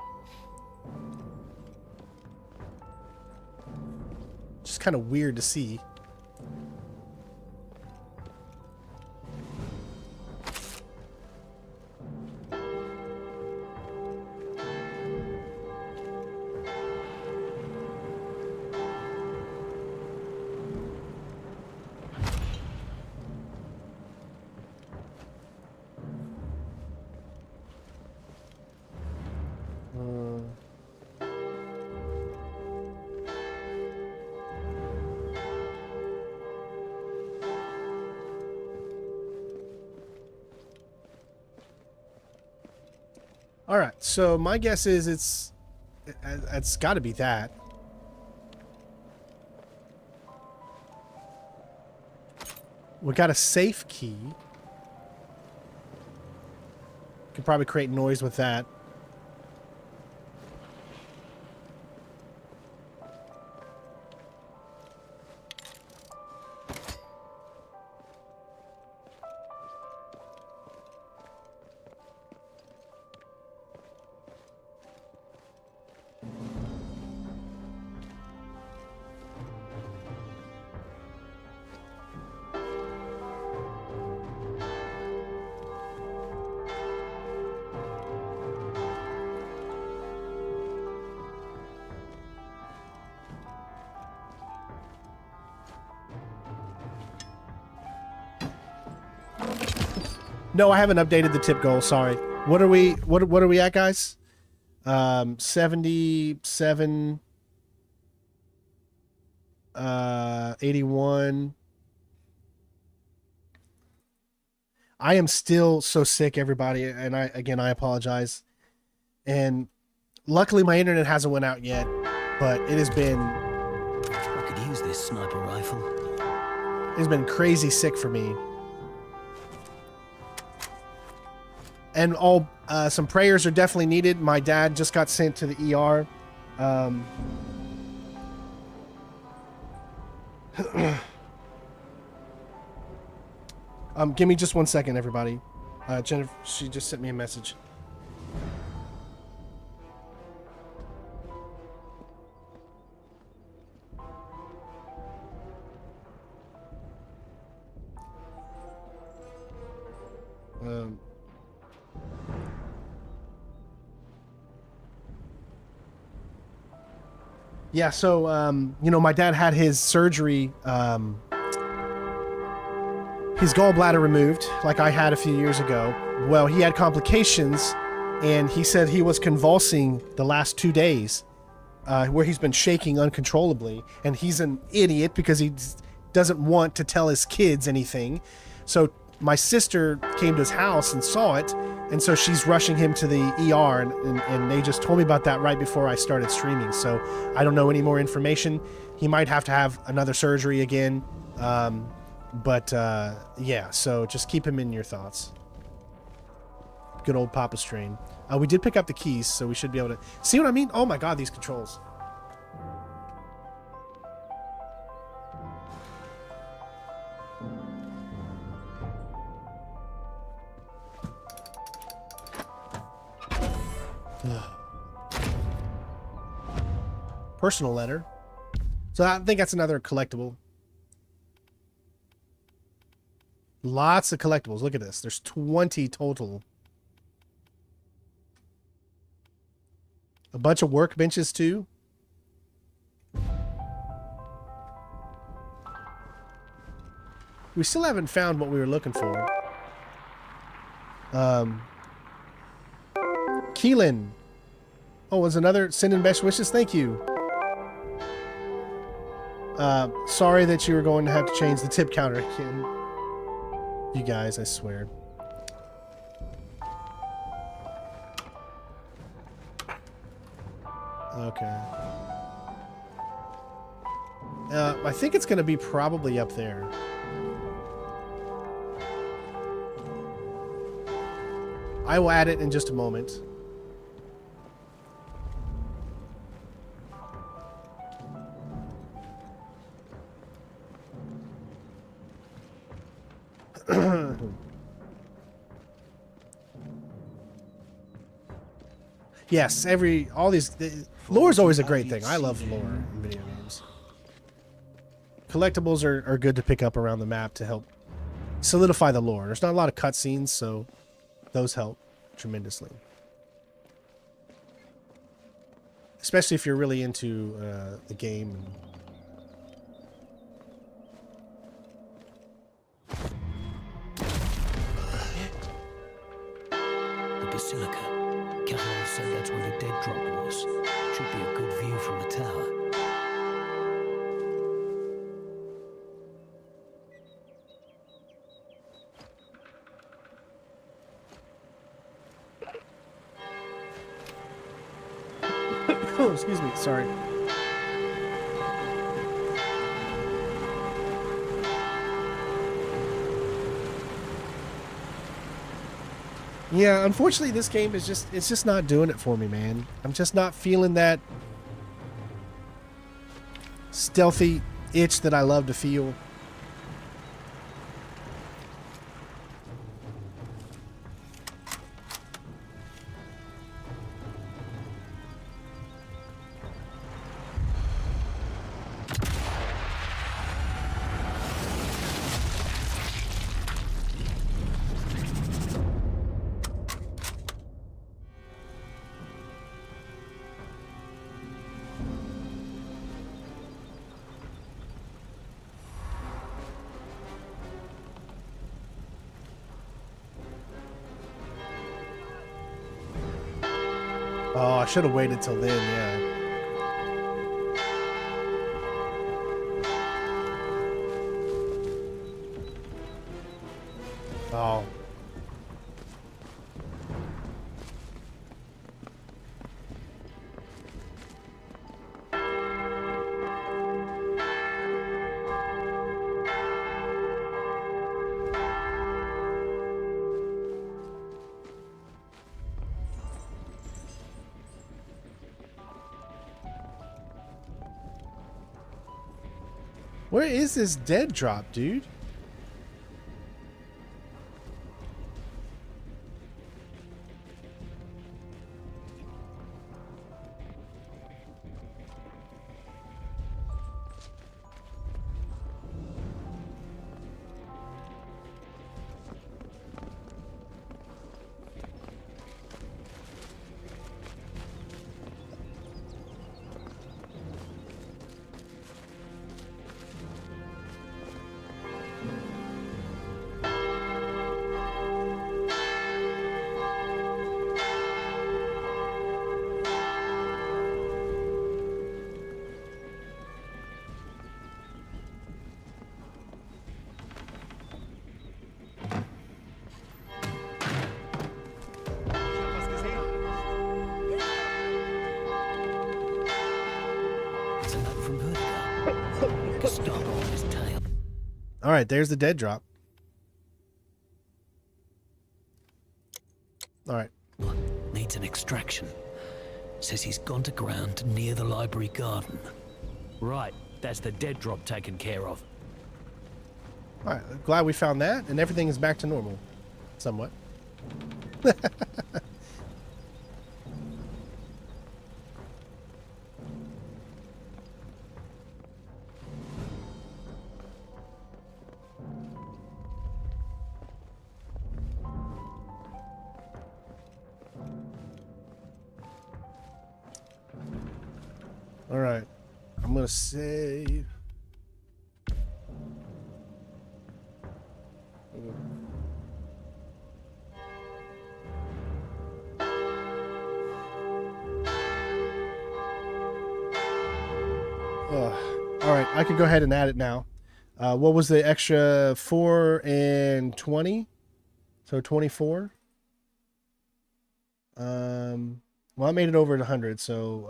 Just kind of weird to see. All right, so my guess is it's got to be that. We got a safe key. Could probably create noise with that. No, I haven't updated the tip goal. Sorry. What are we? What are we at, guys? 77. 81. I am still so sick, everybody, and I apologize. And luckily, my internet hasn't went out yet, but it has been. I could use this sniper rifle. It's been crazy sick for me. And all some prayers are definitely needed. My dad just got sent to the ER. Give me just 1 second, everybody. Jennifer, she just sent me a message. Yeah, so, you know, my dad had his surgery his gallbladder removed, like I had a few years ago. Well, he had complications, and he said he was convulsing the last 2 days, where he's been shaking uncontrollably, and he's an idiot because he doesn't want to tell his kids anything. So my sister came to his house and saw it, and so she's rushing him to the ER, and they just told me about that right before I started streaming. So I don't know any more information. He might have to have another surgery again. Yeah, so just keep him in your thoughts. Good old Papa Strain. We did pick up the keys, so we should be able to... See what I mean? Oh my god, these controls. Personal letter. So I think that's another collectible. Lots of collectibles. Look at this. There's 20 total. A bunch of workbenches too. We still haven't found what we were looking for. Keelan. Oh, was another sending best wishes? Thank you. Sorry that you were going to have to change the tip counter again. You guys, I swear. Okay. I think it's going to be probably up there. I will add it in just a moment. Yes, all these... lore is always a great thing. I love lore in video games. Collectibles are good to pick up around the map to help solidify the lore. There's not a lot of cutscenes, so those help tremendously. Especially if you're really into the game. The Basilica. Catherine said that's where the dead drop was. Should be a good view from the tower. Oh, excuse me. Sorry. Yeah, unfortunately this game is it's just not doing it for me, man. I'm just not feeling that stealthy itch that I love to feel. Oh, I should have waited till then, yeah. Oh. Where is this dead drop, dude? Gestapo on his tail. All right, there's the dead drop. All right. Needs an extraction. Says he's gone to ground near the library garden. Right, that's the dead drop taken care of. All right, glad we found that, and everything is back to normal, somewhat. All right, I'm gonna save. All right, I can go ahead and add it now. What was the extra 4 and 20? So 24. Well, I made it over 100, so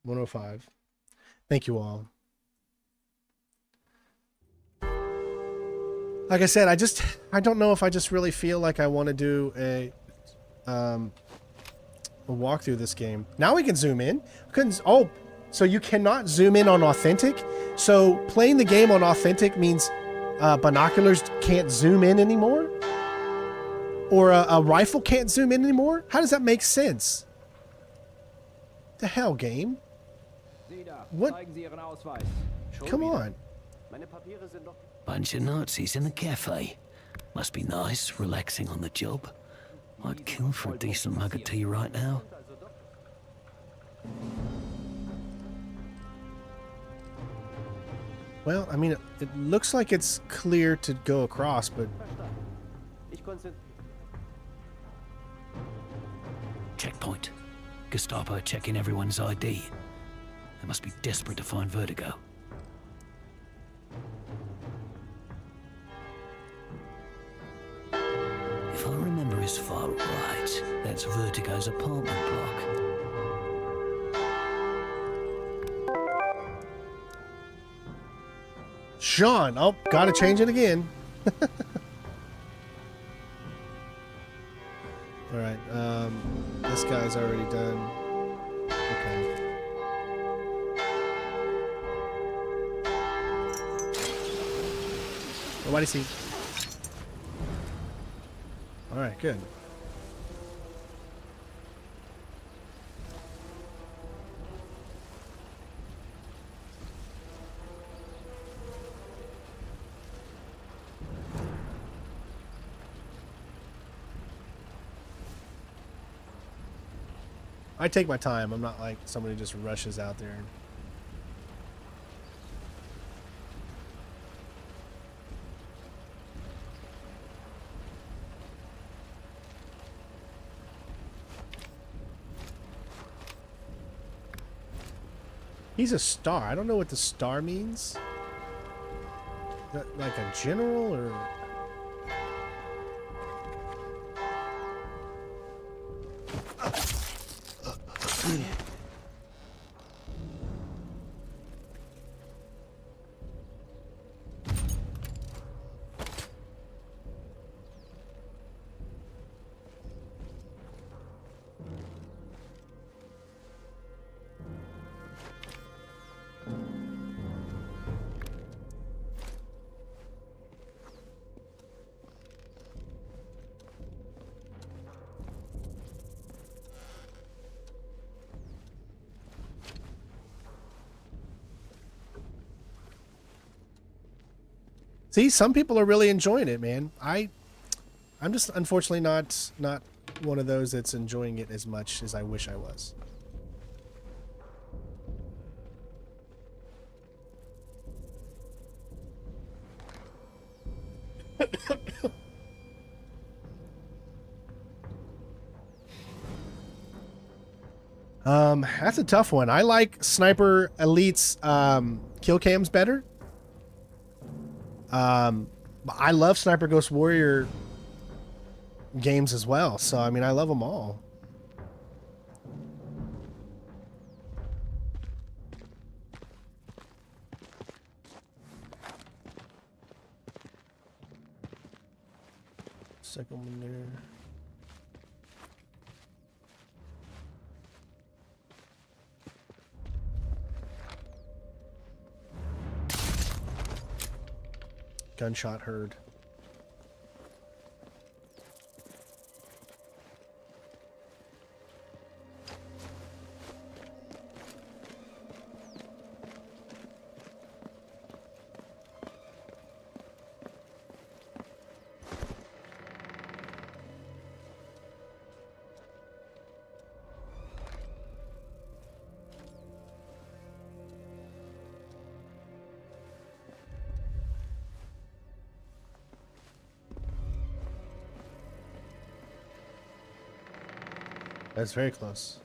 105. Thank you all. Like I said, I don't know if I just really feel like I want to do a walkthrough this game. Now we can zoom in. Oh, so you cannot zoom in on authentic? So playing the game on authentic means binoculars can't zoom in anymore? Or a rifle can't zoom in anymore? How does that make sense? The hell, game? What? Come on. Bunch of Nazis in the cafe. Must be nice, relaxing on the job. I'd kill for a decent mug of tea right now. Well, I mean, it looks like it's clear to go across, but... Checkpoint. Gestapo checking everyone's ID. They must be desperate to find Vertigo. If I remember his file right, that's Vertigo's apartment block. Sean! Oh, gotta change it again. Alright, this guy's already done. Okay. Nobody see. Alright, good. I take my time. I'm not like somebody who just rushes out there. He's a star. I don't know what the star means. Is that like a general or... See, some people are really enjoying it, man. I'm just unfortunately not one of those that's enjoying it as much as I wish I was. That's a tough one. I like Sniper Elite's kill cams better. I love Sniper Ghost Warrior games as well, so I mean, I love them all. Second one there. Gunshot heard. That's very close.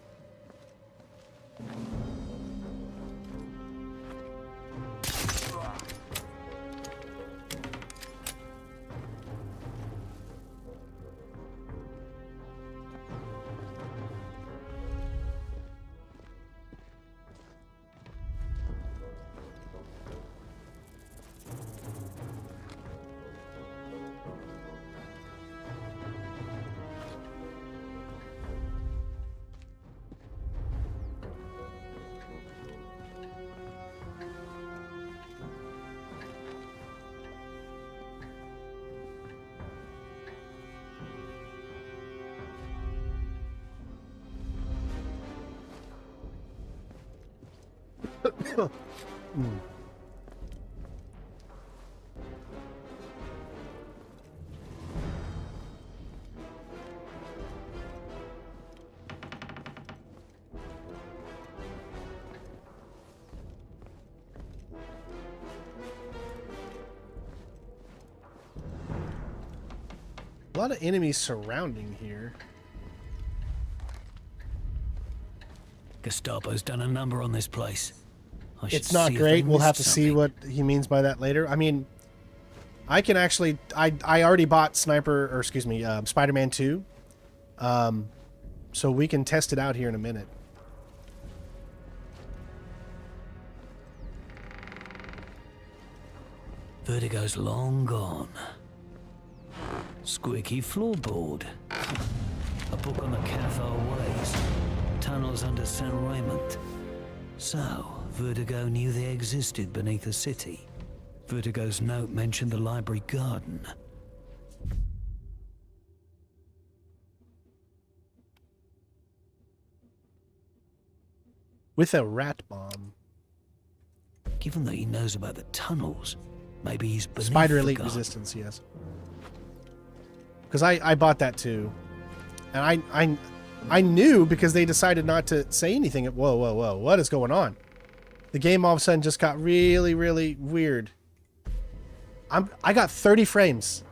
A lot of enemies surrounding here. Gestapo's done a number on this place. It's not great. We'll have to see what he means by that later. I mean, I can actually... I already bought Spider-Man 2. So we can test it out here in a minute. Vertigo's long gone. Squeaky floorboard. A book on the Cathar ways. Tunnels under St. Raymond. So, Vertigo knew they existed beneath the city. Vertigo's note mentioned the library garden. With a rat bomb. Given that he knows about the tunnels, maybe he's beneath Spider the Elite garden. Resistance, yes. Because I bought that too. And I knew because they decided not to say anything. Whoa, whoa, whoa. What is going on? The game all of a sudden just got really, really weird. I got 30 frames.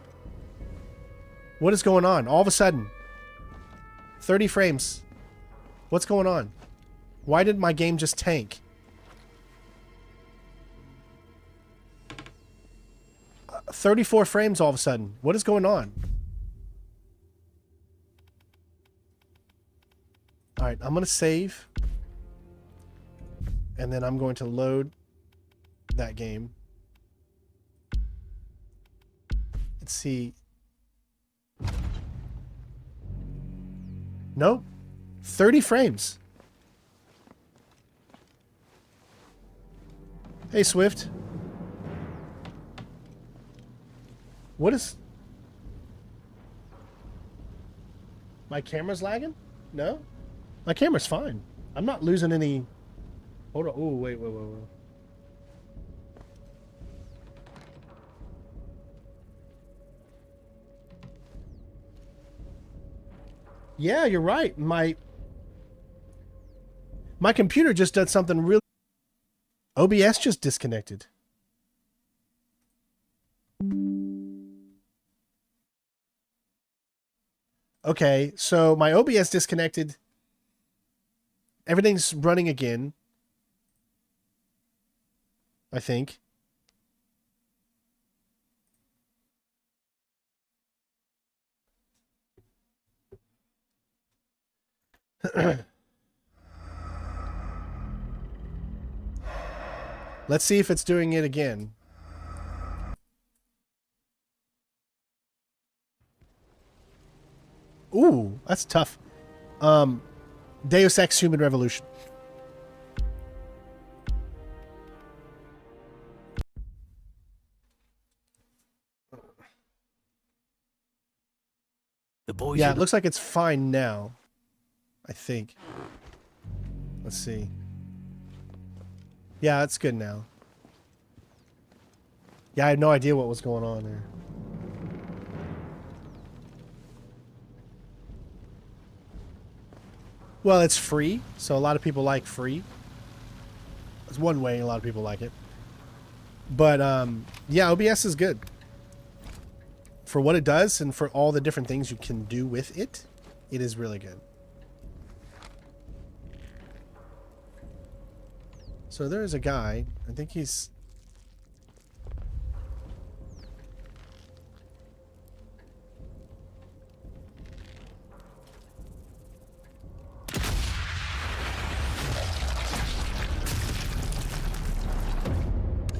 What is going on? All of a sudden. 30 frames. What's going on? Why did my game just tank? 34 frames all of a sudden. What is going on? Alright, I'm going to save. And then I'm going to load that game. Let's see. Nope. 30 frames. Hey, Swift. What is... My camera's lagging? No? My camera's fine. I'm not losing any... Hold on. Oh, wait. Yeah, you're right. My computer just did something really... OBS just disconnected. Okay, so my OBS disconnected. Everything's running again. I think. Let's see if it's doing it again. Ooh, that's tough. Deus Ex Human Revolution. The boys Yeah, are it looks like it's fine now. I think. Let's see. Yeah, it's good now. Yeah, I had no idea what was going on there. Well, it's free, so a lot of people like free. That's one way a lot of people like it. But, yeah, OBS is good. For what it does and for all the different things you can do with it, it is really good. So there is a guy. I think he's...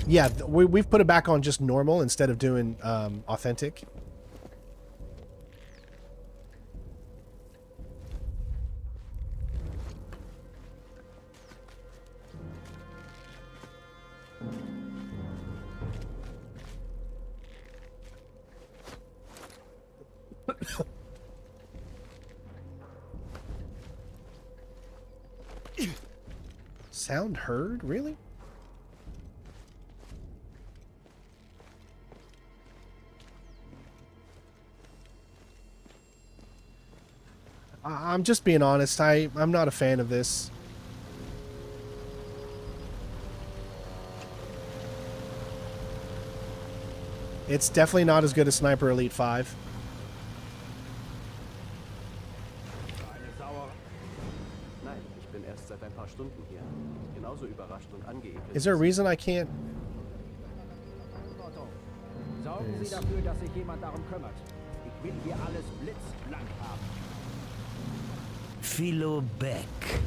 Yeah, we've put it back on just normal instead of doing authentic. Sound heard? Really? I'm just being honest. I'm not a fan of this. It's definitely not as good as Sniper Elite 5. Is there a reason I can't? Sorgen Sie dafür, dass sich jemand darum kümmert. Ich will hier alles blitzblank haben. Philo Beck,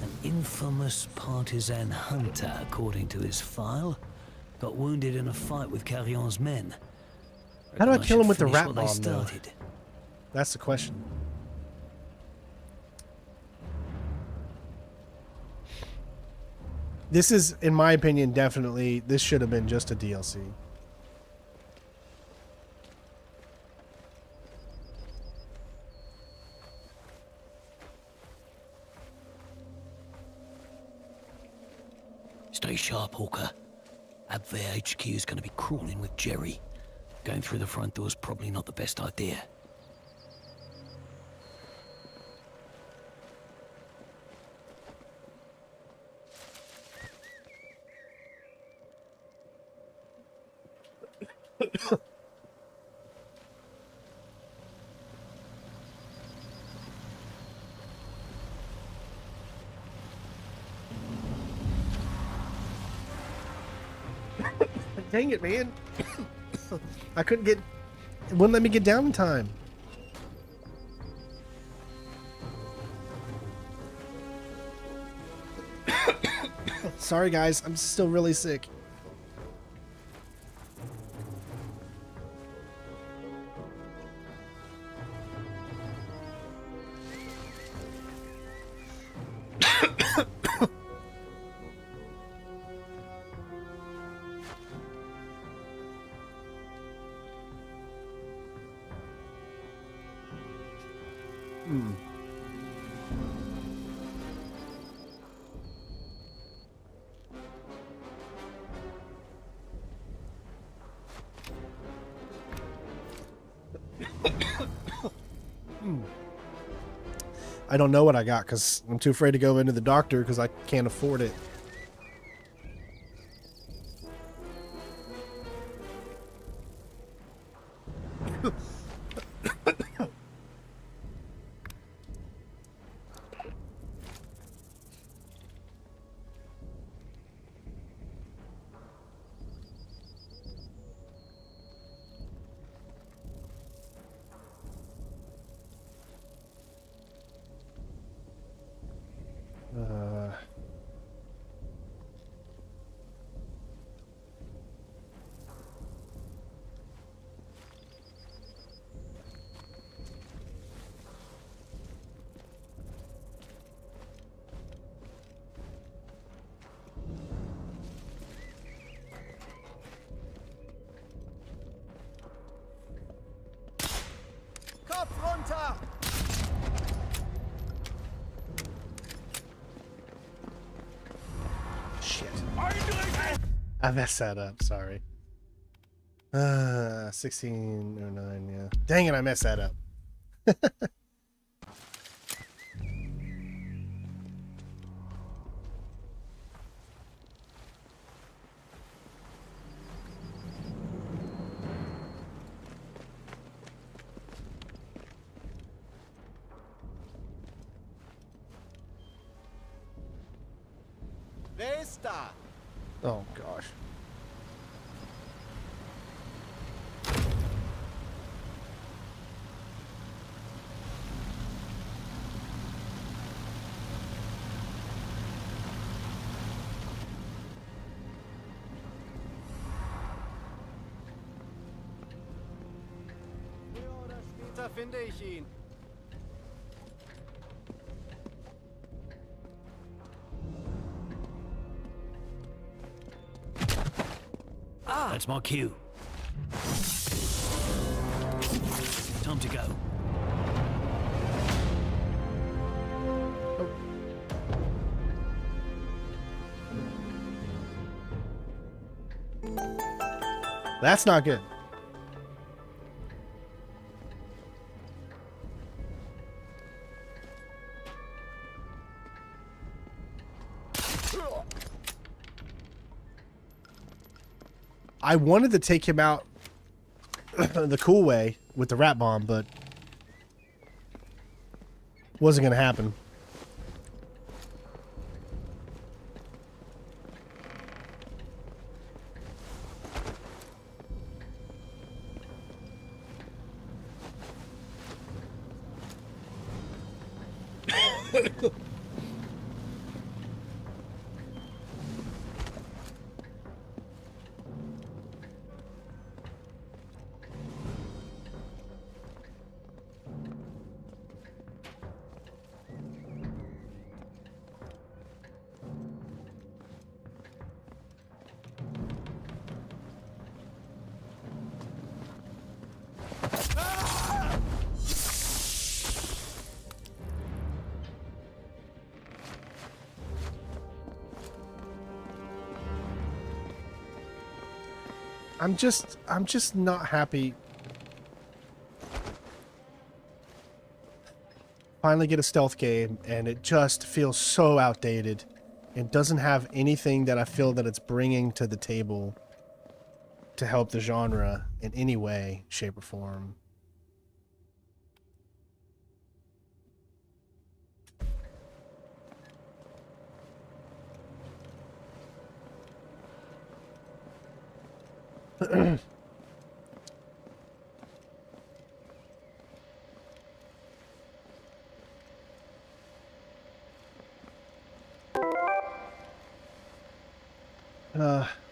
an infamous partisan hunter, according to his file, got wounded in a fight with Carrion's men. How do I kill him with the Finish rat what they bomb, though? started. That's the question. This is, in my opinion, definitely, this should have been just a DLC. Stay sharp, Hawker. Abwehr HQ is going to be crawling with Jerry. Going through the front door is probably not the best idea. Dang it, man. I couldn't get... It wouldn't let me get down in time. Sorry, guys. I'm still really sick. I don't know what I got because I'm too afraid to go into the doctor because I can't afford it. runter! Shit. I messed that up, sorry. 1609, yeah. Dang it, I messed that up. Wer ist da? Oh gosh. Früher oder später finde ich ihn. That's my cue. Time to go. That's not good. I wanted to take him out the cool way with the rat bomb, but wasn't going to happen. I'm just not happy. Finally get a stealth game and it just feels so outdated. It doesn't have anything that I feel that it's bringing to the table to help the genre in any way, shape, or form.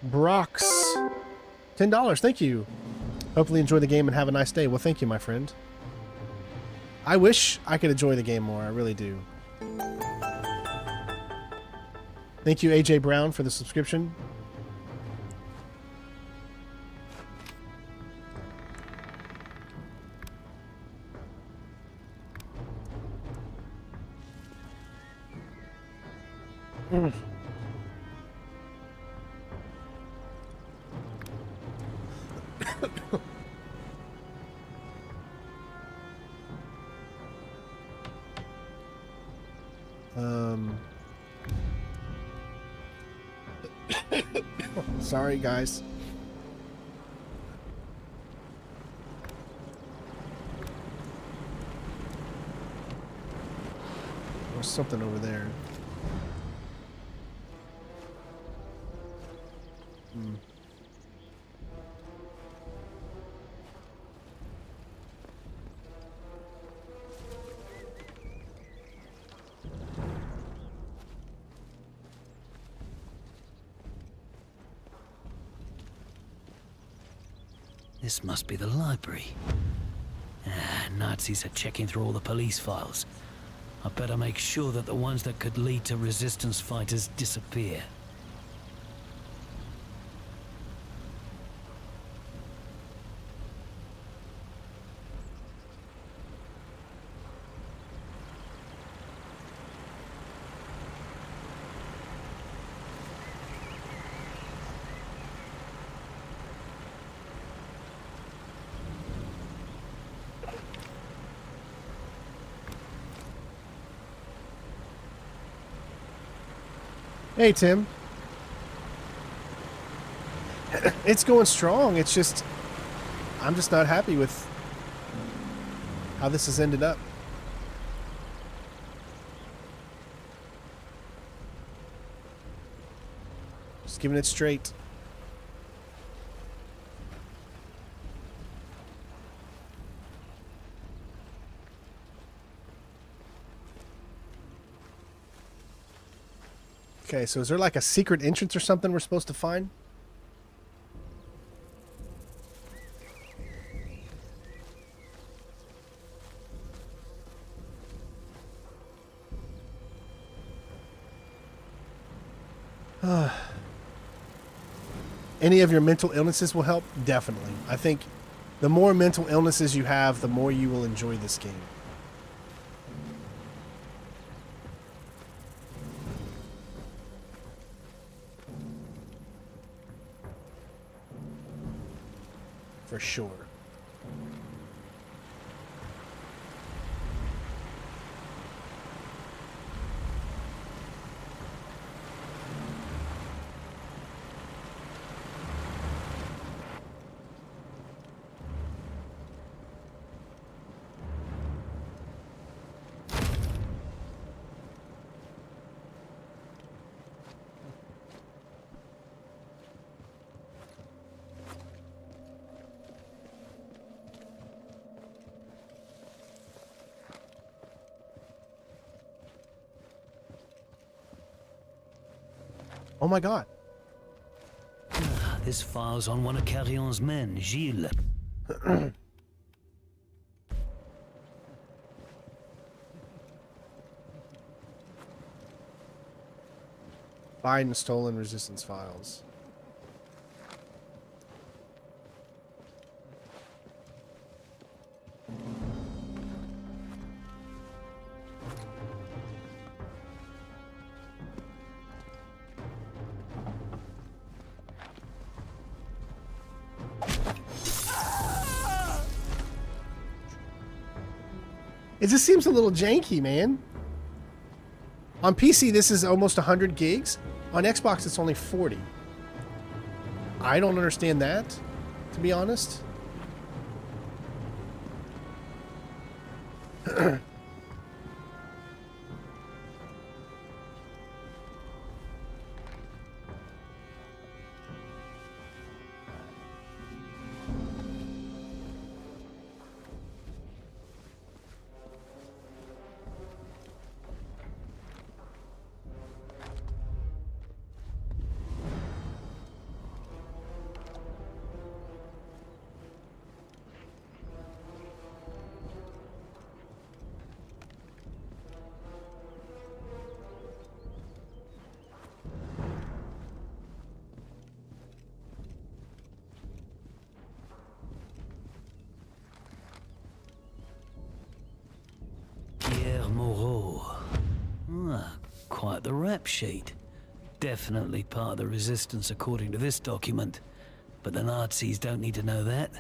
Brox, $10. Thank you. Hopefully enjoy the game and have a nice day. Well, thank you, my friend. I wish I could enjoy the game more. I really do. Thank you, AJ Brown, for the subscription. Sorry, guys. There's something over there. This must be the library. Nazis are checking through all the police files. I better make sure that the ones that could lead to resistance fighters disappear. Hey, Tim. It's going strong. It's just, I'm just not happy with how this has ended up. Just giving it straight. Okay, so is there like a secret entrance or something we're supposed to find? Any of your mental illnesses will help? Definitely. I think the more mental illnesses you have, the more you will enjoy this game. For sure. Oh my god. This file's on one of Carrion's men, Gilles. Find stolen resistance files. It just seems a little janky, man. On PC, this is almost 100 gigs. On Xbox, it's only 40. I don't understand that, to be honest. Quite the rap sheet. Definitely part of the resistance according to this document. But the Nazis don't need to know that.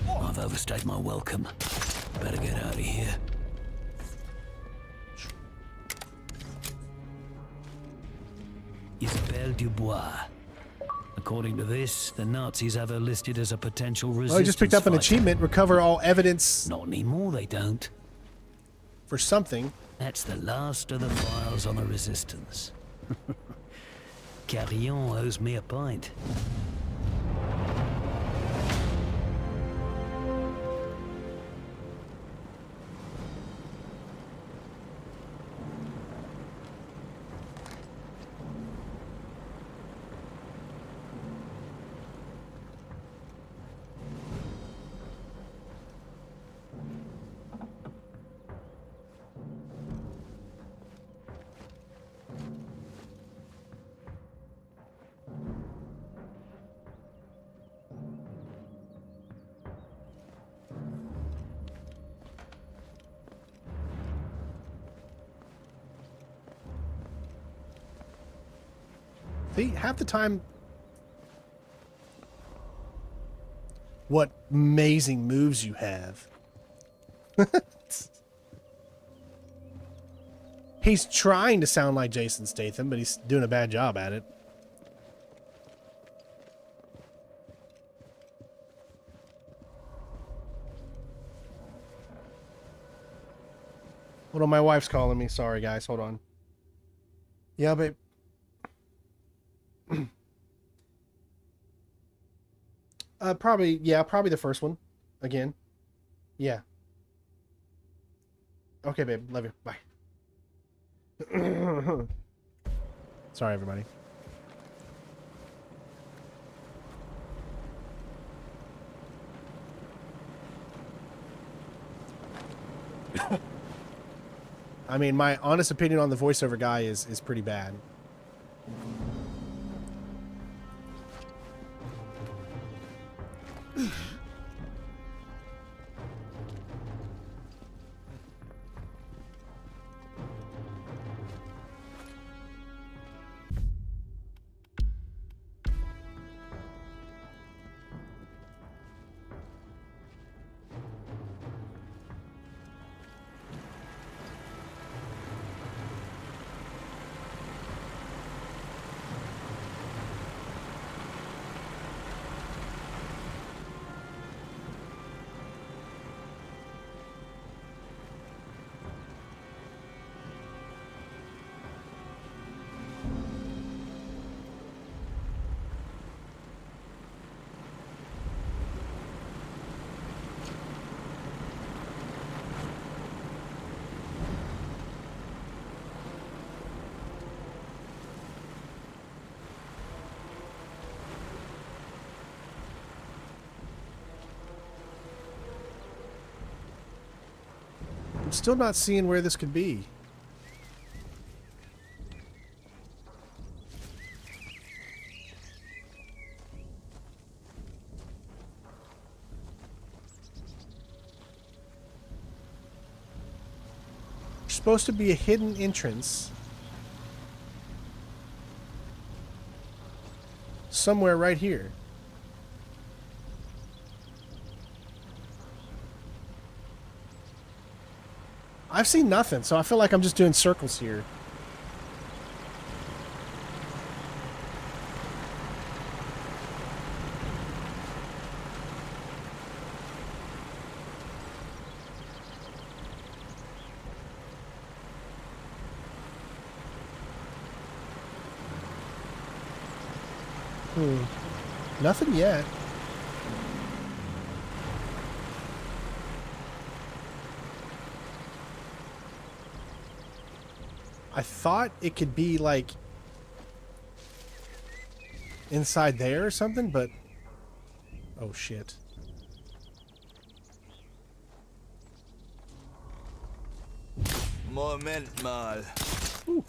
I've overstayed my welcome. Better get out of here. Isabelle Dubois. According to this, the Nazis have her listed as a potential resistance Oh, I just picked up an fighter. achievement. Recover all evidence Not anymore, they don't. for something. That's the last of the files on the resistance. Carrion owes me a pint. half the time. What amazing moves you have. He's trying to sound like Jason Statham, but he's doing a bad job at it. Hold on, my wife's calling me. Sorry, guys. Hold on. Yeah, babe. Probably the first one. Again. Yeah. Okay, babe. Love you. Bye. Sorry, everybody. I mean, my honest opinion on the voiceover guy is pretty bad. I'm still not seeing where this could be. There's supposed to be a hidden entrance somewhere right here. I've seen nothing, so I feel like I'm just doing circles here. Nothing yet. I thought it could be like inside there or something, but oh shit. Moment mal. Ooh.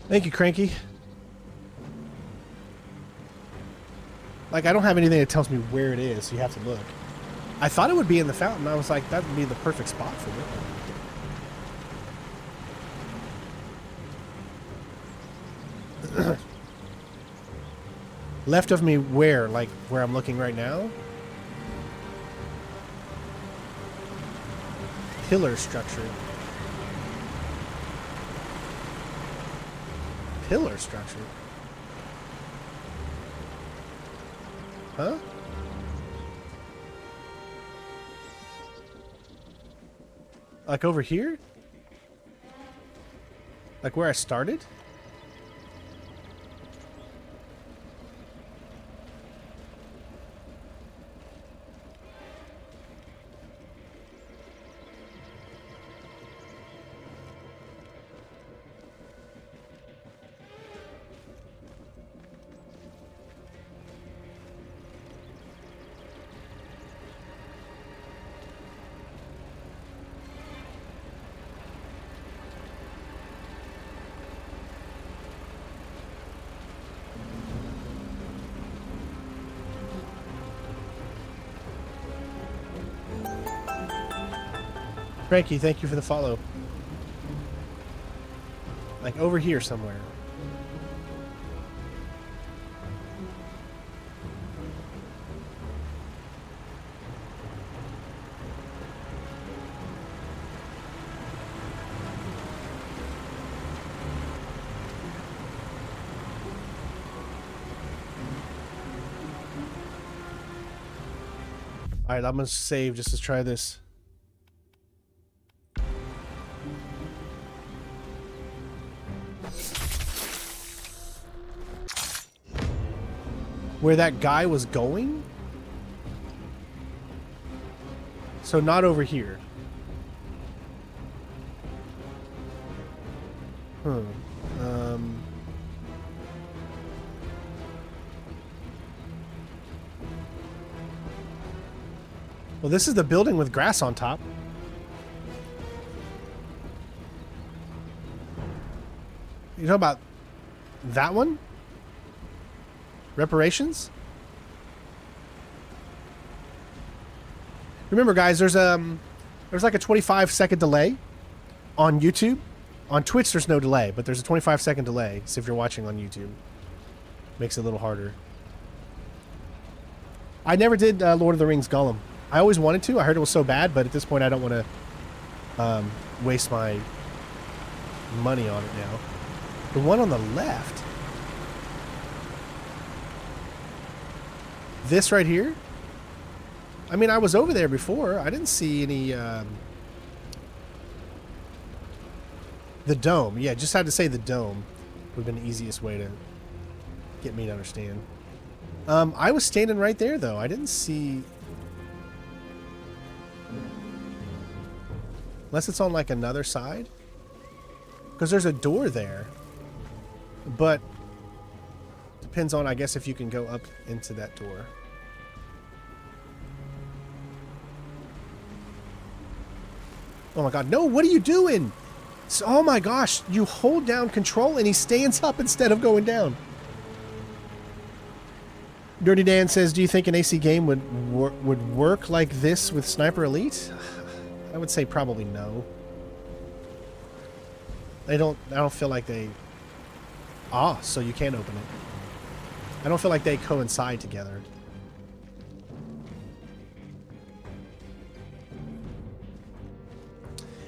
Thank you, Cranky. Like, I don't have anything that tells me where it is, so you have to look. I thought it would be in the fountain. I was like, that would be the perfect spot for it. Left of me where? Like, where I'm looking right now? Pillar structure. Pillar structure? Huh? Like over here? Like where I started? Frankie, thank you for the follow. Like over here somewhere. Alright, I'm gonna save just to try this. Where that guy was going? So not over here. Huh. Well, this is the building with grass on top. You talking about that one? Reparations? Remember, guys, there's like a 25-second delay on YouTube. On Twitch, there's no delay, but there's a 25-second delay. So if you're watching on YouTube, makes it a little harder. I never did Lord of the Rings Gollum. I always wanted to. I heard it was so bad, but at this point, I don't want to waste my money on it now. The one on the left. This right here? I mean, I was over there before. I didn't see any... The dome. Yeah, just had to say the dome. Would have been the easiest way to get me to understand. I was standing right there, though. I didn't see... Unless it's on, like, another side. Because there's a door there. But... Depends on, I guess, if you can go up into that door. Oh my god, no, what are you doing? So, oh my gosh, you hold down control and he stands up instead of going down. Dirty Dan says, do you think an AC game would work like this with Sniper Elite? I would say probably no. I don't feel like they... Ah, so you can't open it. I don't feel like they coincide together.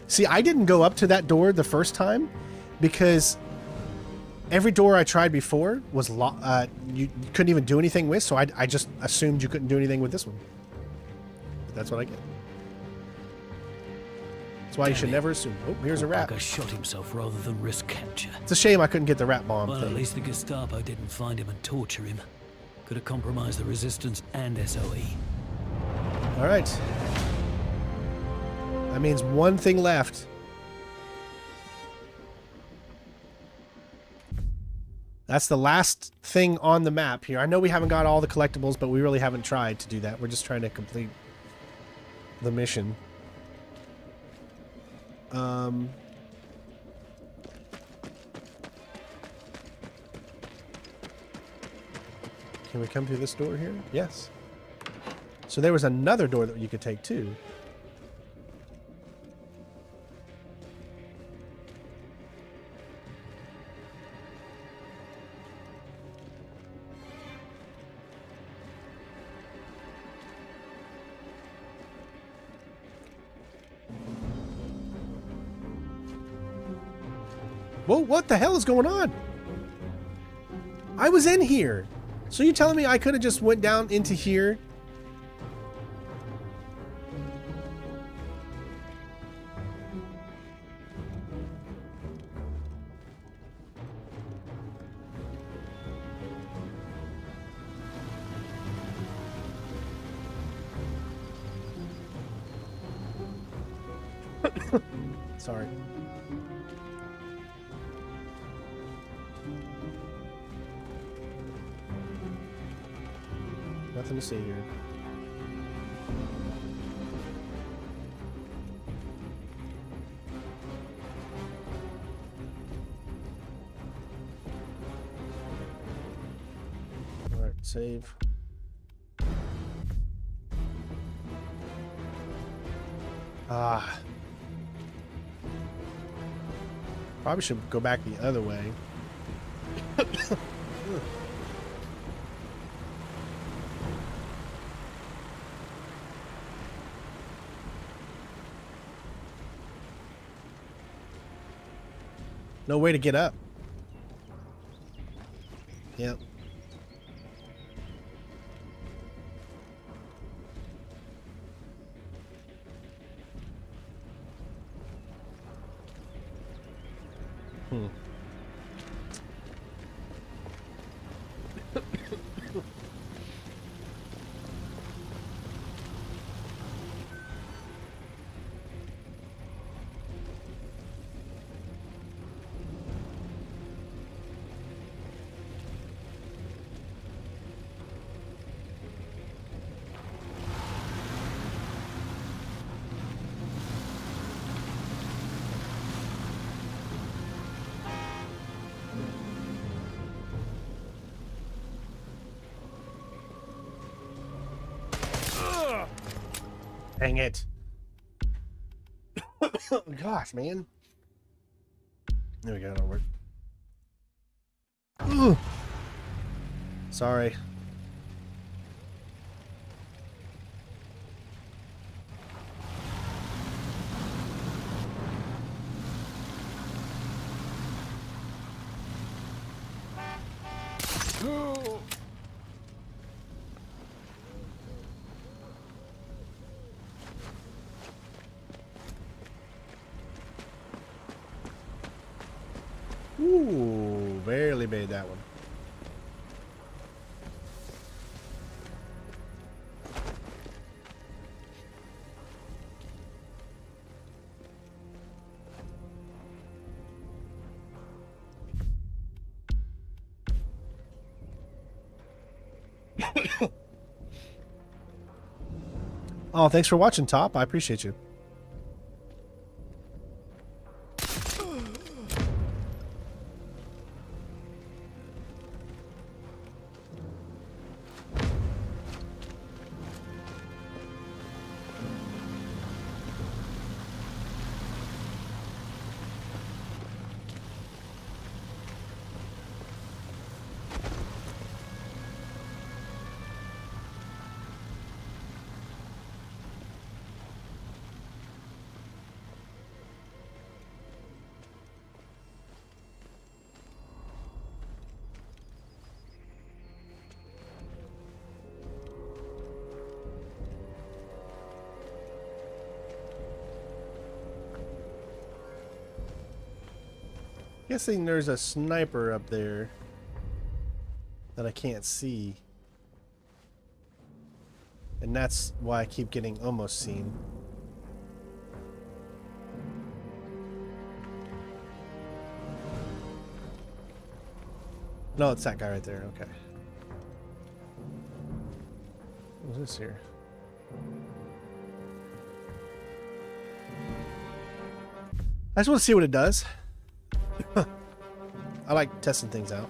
See, I didn't go up to that door the first time because every door I tried before was you couldn't even do anything with, so I just assumed you couldn't do anything with this one. But that's what I get. That's why you should never assume. Oh, here's a rat. Walker shot himself rather than risk capture. It's a shame I couldn't get the rat bomb Well, thing. at least the Gestapo didn't find him and torture him. Could have compromised the resistance and SOE. All right. That means one thing left. That's the last thing on the map here. I know we haven't got all the collectibles, but we really haven't tried to do that. We're just trying to complete the mission. Can we come through this door here? Yes. So there was another door that you could take too. Whoa, what the hell is going on? I was in here. So you telling me I could have just went down into here? Sorry. Nothing to see here. Alright, save. Ah. Probably should go back the other way. No way to get up. Yep. Dang it. Gosh, man. There we go. That'll work. Ugh. Sorry. Ooh, barely made that one. Oh, thanks for watching, Top. I appreciate you. Guessing there's a sniper up there that I can't see. And that's why I keep getting almost seen. No, it's that guy right there. Okay. What's this here? I just want to see what it does. I like testing things out.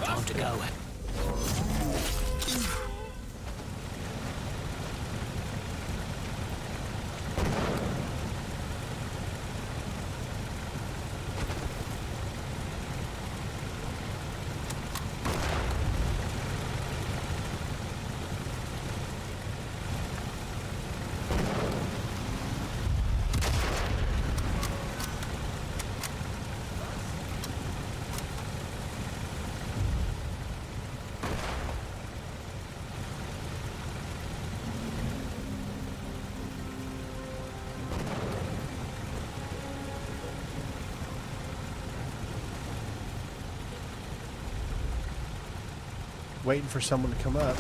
Time to go. Waiting for someone to come up.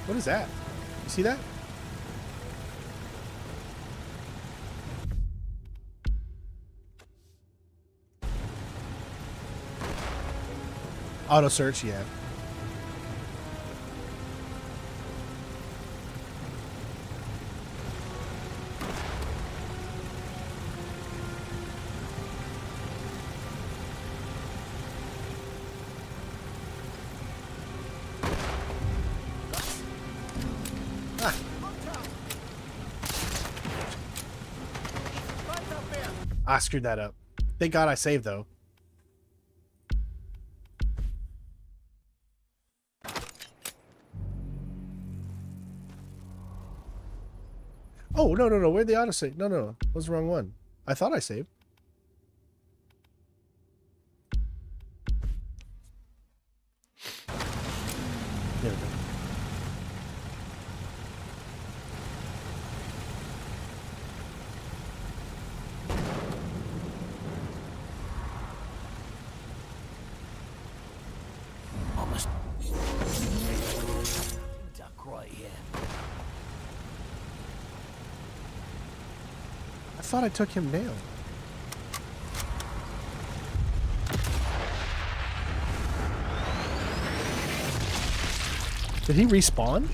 What is that? You see that? Auto search, yeah. I screwed that up. Thank God I saved, though. Oh, no, no, no. Where'd the autosave? No, no, no. That was the wrong one. I thought I saved. There we go. I must duck right here. I thought I took him down. Did he respawn?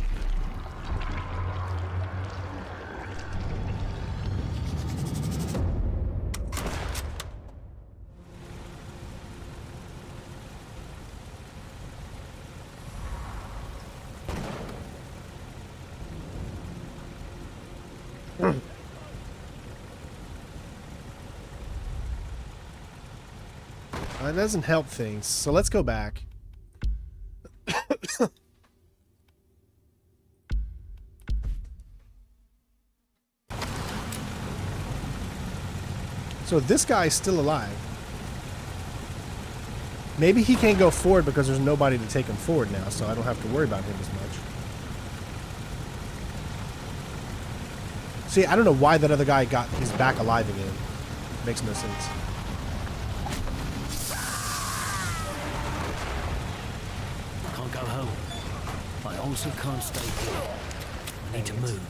That doesn't help things. So let's go back. So this guy's still alive. Maybe he can't go forward because there's nobody to take him forward now, so I don't have to worry about him as much. See, I don't know why that other guy he's back alive again. Makes no sense. Can't go home. I also can't stay here. I need to move.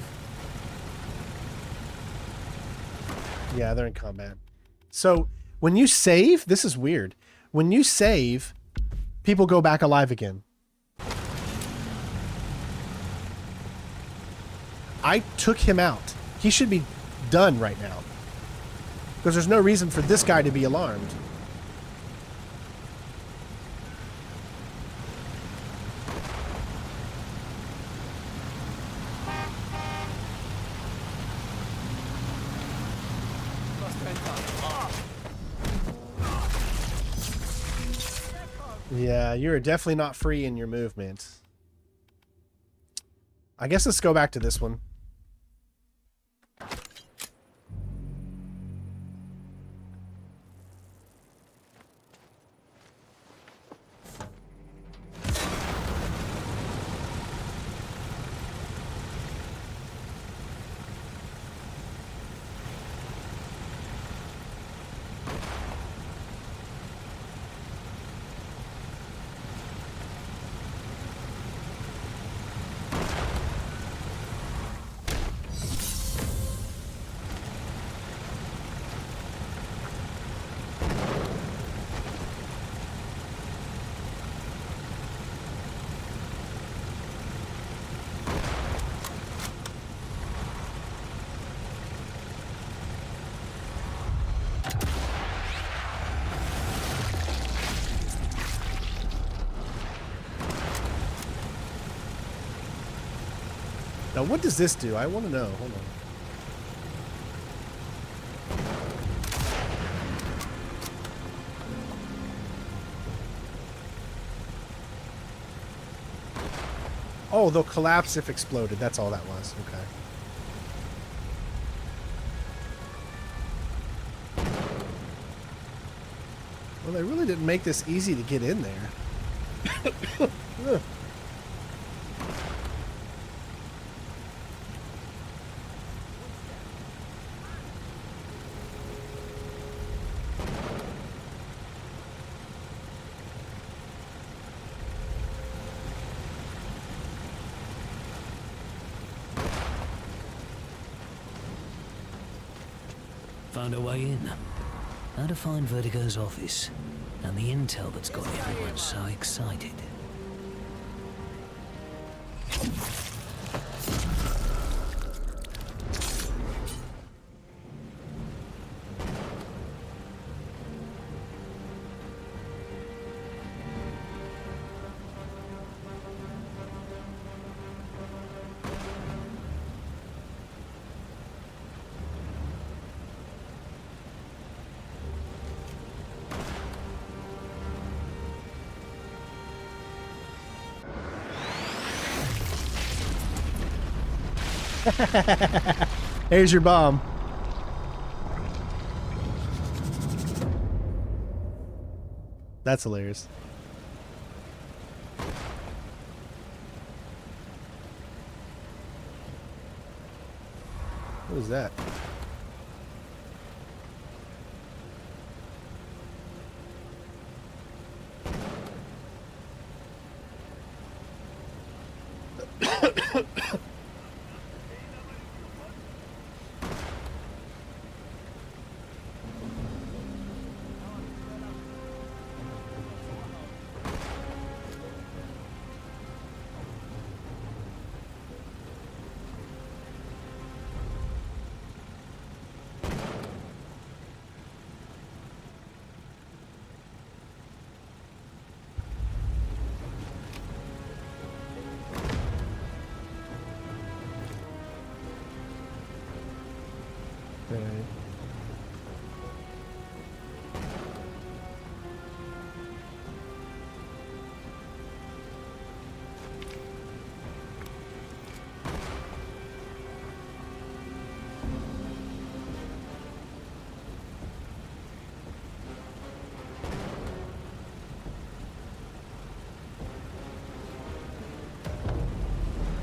Yeah, they're in combat. So when you save, this is weird. When you save, people go back alive again. I took him out. He should be done right now. Because there's no reason for this guy to be alarmed. Yeah, you're definitely not free in your movement. I guess let's go back to this one. Now, what does this do? I want to know. Hold on. Oh, they'll collapse if exploded. That's all that was. Okay. Well, they really didn't make this easy to get in there. Ugh. Found a way in. How to find Vertigo's office, and the intel that's got everyone so excited. Here's your bomb. That's hilarious. What is that? Okay.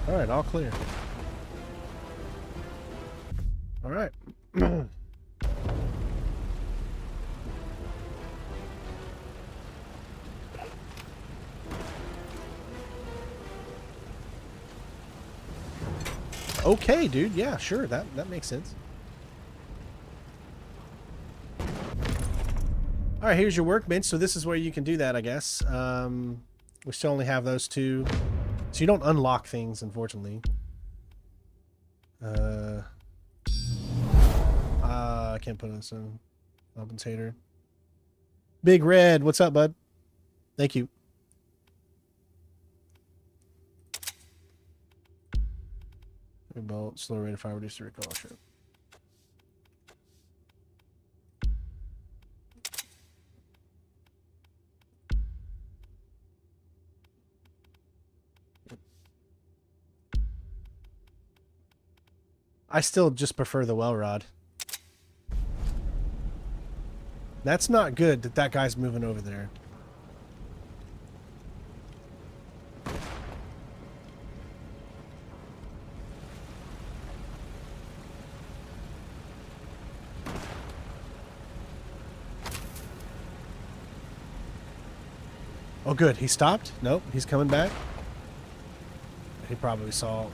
All right, all clear. All right. Okay, dude. Yeah, sure. That makes sense. All right, here's your workbench. So this is where you can do that, I guess. We still only have those two. So you don't unlock things, unfortunately. I can't put in some compensator. Big Red, what's up, bud? Thank you. Bolt, slow rate of fire, reduce the recoil, sure. I still just prefer the well rod. That's not good that that guy's moving over there. Oh, good. He stopped? Nope. He's coming back. He probably saw.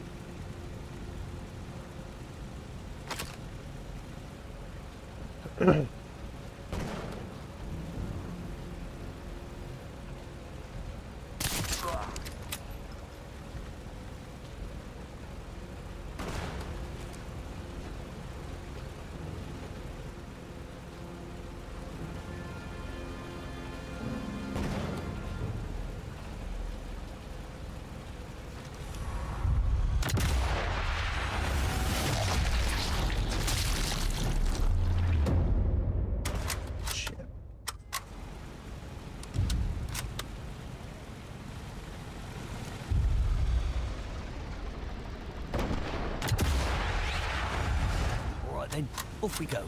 Then off we go.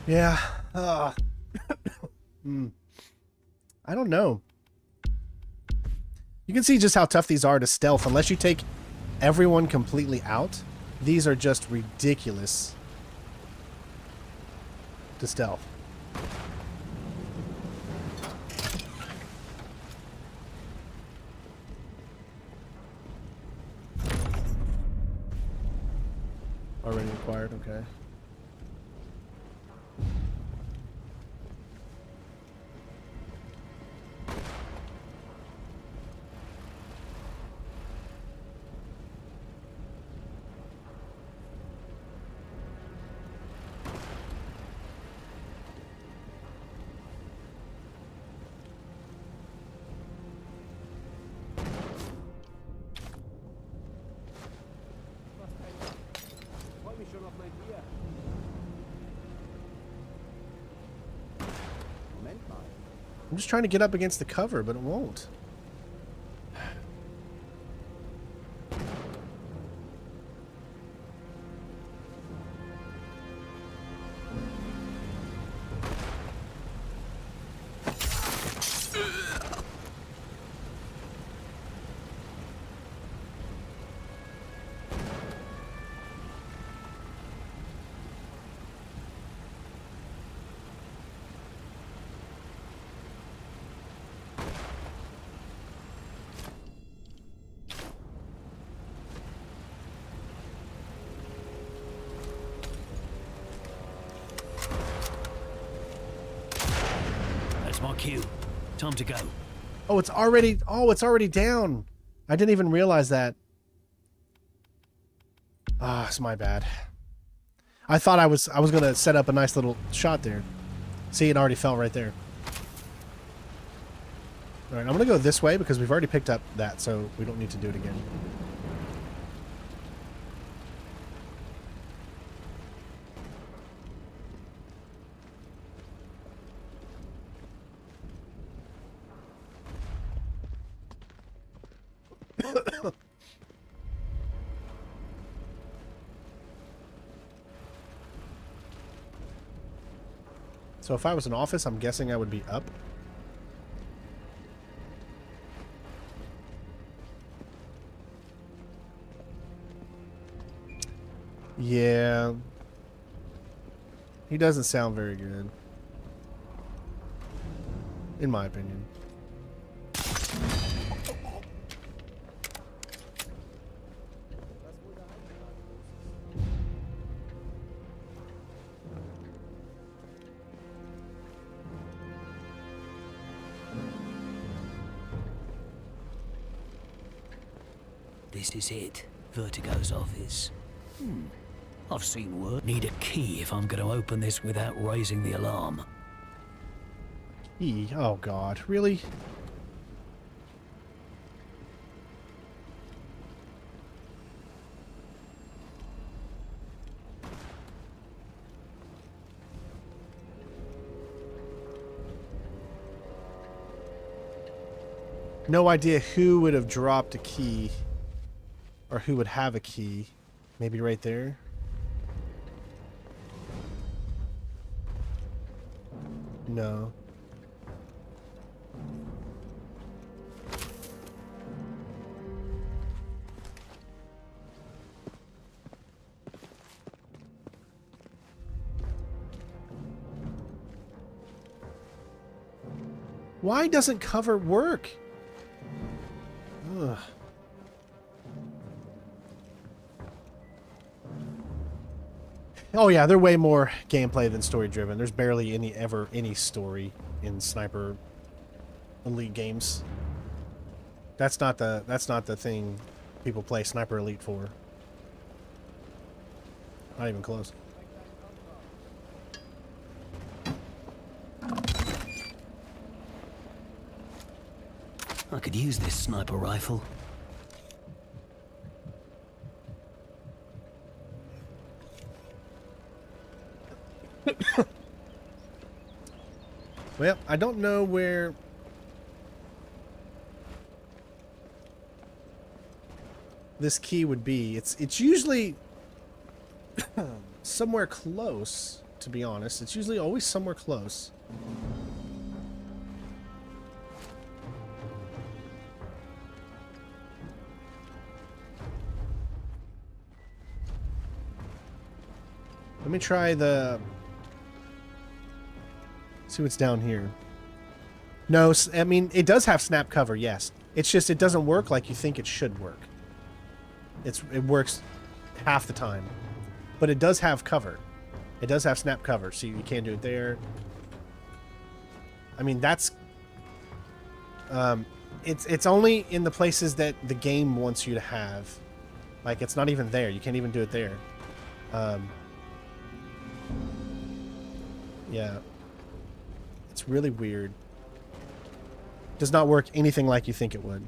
Yeah. I don't know. You can see just how tough these are to stealth. Unless you take everyone completely out, these are just ridiculous to stealth. Already acquired, okay. Ich freue mich schon auf mein Bier. I'm just trying to get up against the cover, but it won't. That's my cue. Time to go. Oh, it's already down. I didn't even realize that. Ah, it's my bad. I thought I was gonna set up a nice little shot there. See, it already fell right there. All right, I'm gonna go this way because we've already picked up that, so we don't need to do it again. So if I was in office, I'm guessing I would be up. Yeah. He doesn't sound very good. In my opinion. This is it. Vertigo's office. I've seen work. Need a key if I'm going to open this without raising the alarm. Oh God, really? No idea who would have dropped a key. Or who would have a key. Maybe right there. No. Why doesn't cover work? Ugh. Oh yeah, they're way more gameplay than story driven. There's barely any story in Sniper Elite games. That's not the thing people play Sniper Elite for. Not even close. I could use this sniper rifle. Well, I don't know where... this key would be. It's usually somewhere close, to be honest. It's usually always somewhere close. Let me try the... see what's down here. No, I mean, it does have snap cover, yes. It's just, it doesn't work like you think it should work. It works half the time. But it does have cover. It does have snap cover, so you can't do it there. I mean, that's... it's only in the places that the game wants you to have. Like, it's not even there. You can't even do it there. Yeah. It's really weird. Does not work anything like you think it would.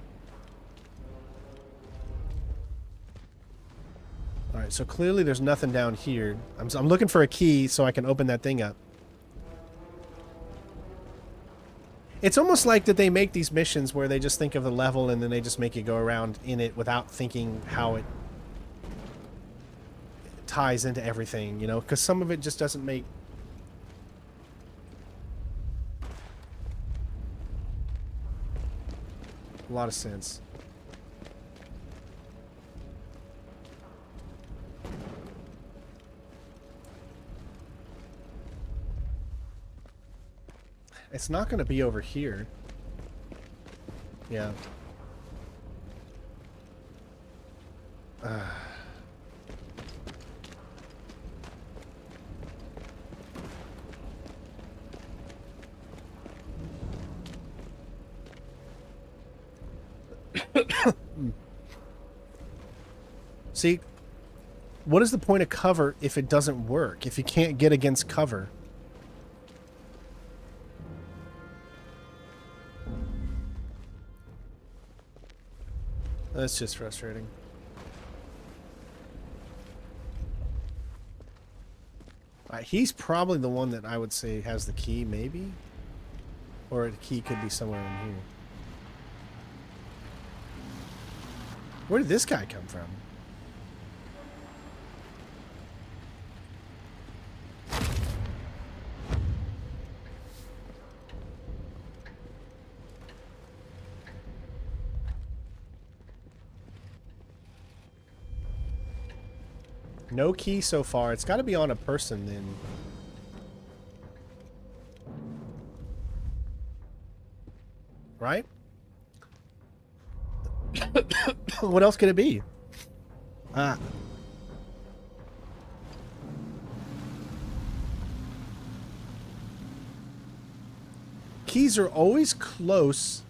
Alright, so clearly there's nothing down here. I'm looking for a key so I can open that thing up. It's almost like that they make these missions where they just think of the level and then they just make you go around in it without thinking how it ties into everything, you know? Because some of it just doesn't make a lot of sense. It's not going to be over here. Yeah. See, what is the point of cover if it doesn't work? If you can't get against cover? That's just frustrating. He's probably the one that I would say has the key, maybe? Or the key could be somewhere in here. Where did this guy come from? No key so far. It's got to be on a person then. Right? What else could it be? Ah. Keys are always close.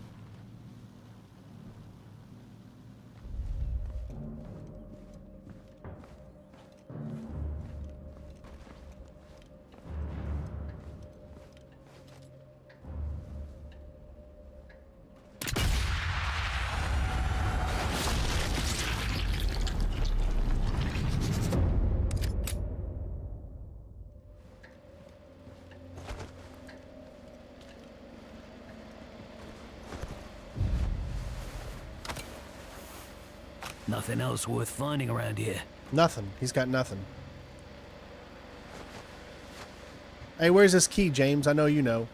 Nothing else worth finding around here. Nothing. He's got nothing. Hey, where's this key, James? I know you know.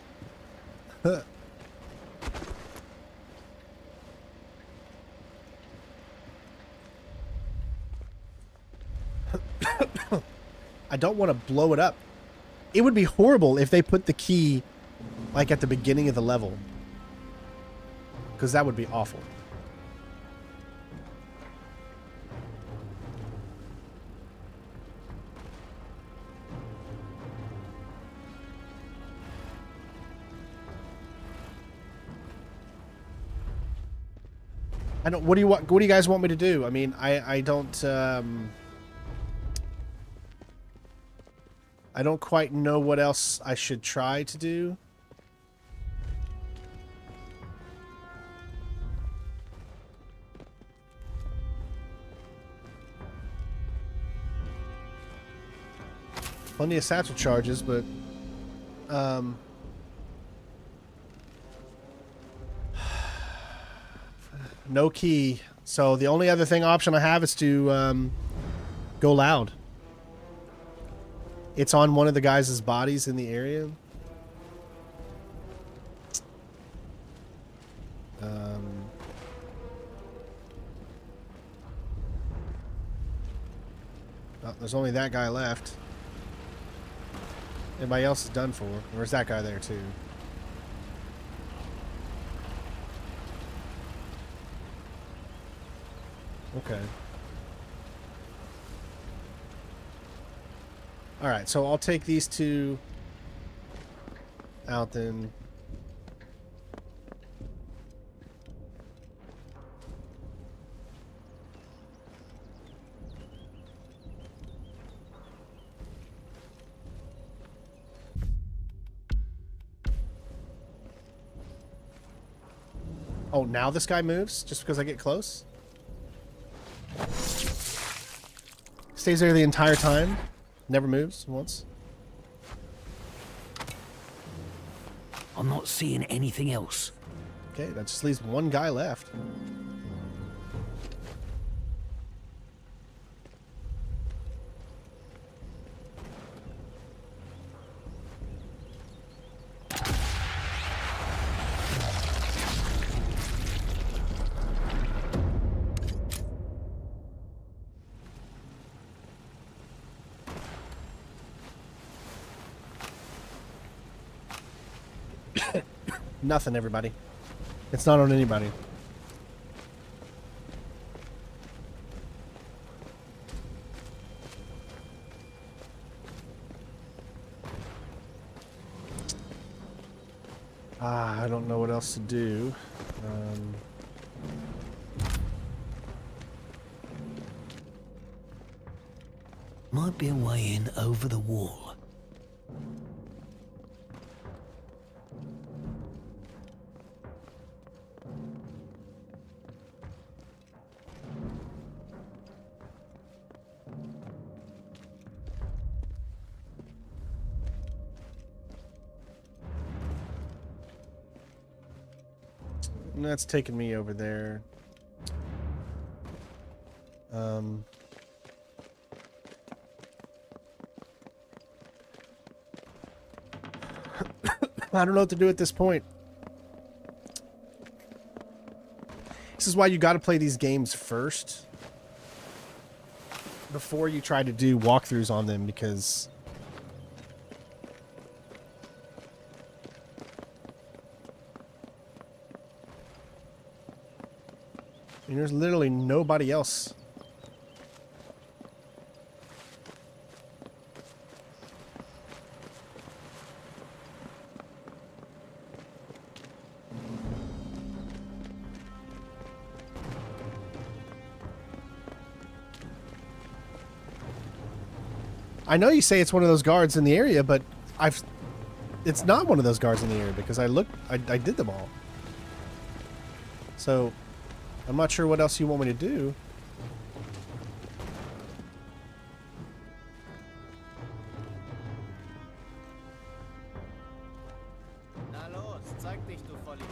I don't want to blow it up. It would be horrible if they put the key like at the beginning of the level. Because that would be awful. I don't. What do you guys want me to do? I mean, I don't. I don't quite know what else I should try to do. Plenty of satchel charges, but no key. So the only other option I have is to go loud. It's on one of the guys' bodies in the area. Oh, there's only that guy left. Everybody else is done for. Or is that guy there too? Okay. Alright, so I'll take these two out then. Oh, now this guy moves just because I get close? Stays there the entire time? Never moves once? I'm not seeing anything else. Okay, that just leaves one guy left. Nothing, everybody. It's not on anybody. I don't know what else to do. Might be a way in over the wall. And that's taking me over there. I don't know what to do at this point. This is why you got to play these games first before you try to do walkthroughs on them, because I mean, there's literally nobody else. I know you say it's one of those guards in the area, but it's not one of those guards in the area because I did them all. So I'm not sure what else you want me to do. Na los, zeig dich, du Vollidiot.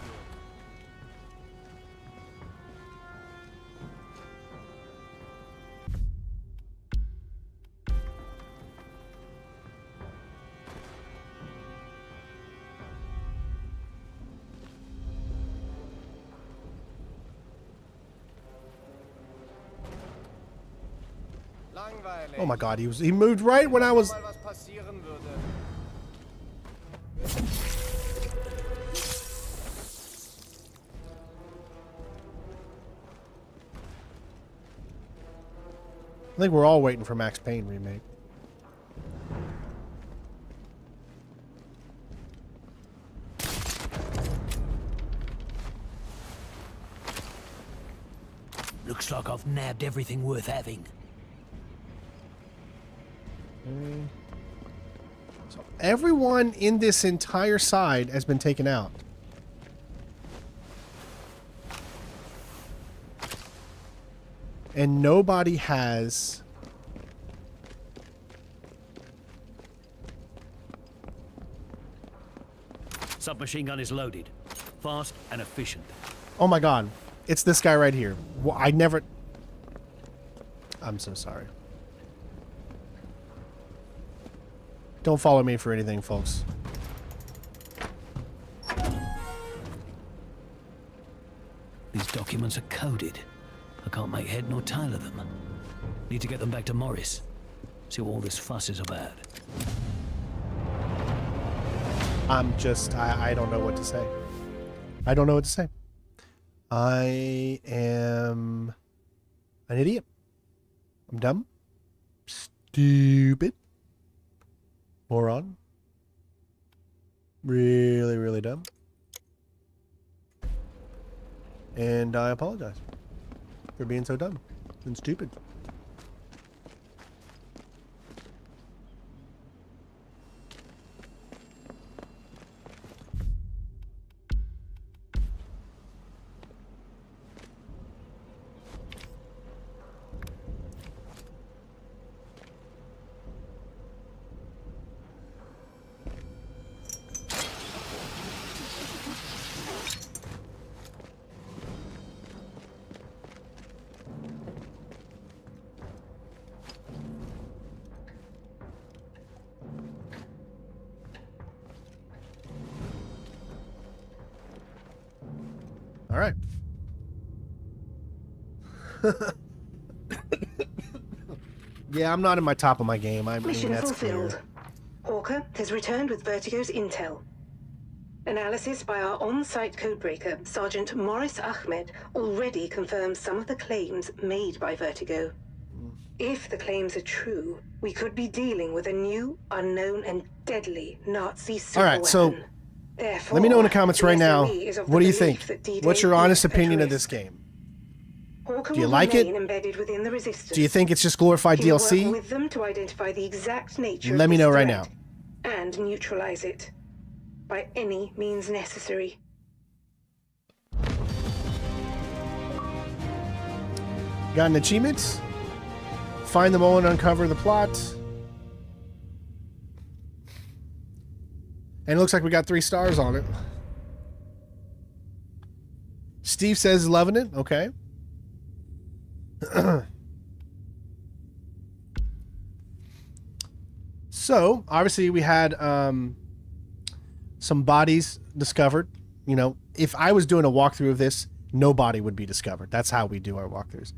Langweilig. Oh my God, he moved right when I was. Mal was passieren würde. I think we're all waiting for Max Payne remake. Looks like I've nabbed everything worth having. So everyone in this entire side has been taken out. And nobody has... Submachine gun is loaded. Fast and efficient. Oh my God. It's this guy right here. Well, I never... I'm so sorry. Don't follow me for anything, folks. These documents are coded. I can't make head nor tail of them. Need to get them back to Morris. See what all this fuss is about. I don't know what to say. I don't know what to say. I am an idiot. I'm dumb. Stupid. Moron. Really, really dumb. And I apologize for being so dumb and stupid. Yeah, I'm not in my top of my game. I mean, Mission that's fulfilled. clear. Hawker has returned with Vertigo's intel. Analysis by our on-site codebreaker, Sergeant Morris Ahmed, already confirms some of the claims made by Vertigo. If the claims are true, we could be dealing with a new, unknown, and deadly Nazi superweapon. All right, so Therefore, let me know in the comments right now. SOE is of the What do you belief think? that D-Day What's your honest is at opinion of risk. this game? Hawker Do you will like it? remain embedded within the resistance. Do you think it's just glorified He will DLC? work with them to identify the exact nature Let of me this know right threat and neutralize it by any means necessary. Got an achievement? Find them all and uncover the plot. And it looks like we got 3 stars on it. Steve says he's loving it. Okay. So, obviously, we had some bodies discovered. You know, if I was doing a walkthrough of this, no body would be discovered. That's how we do our walkthroughs.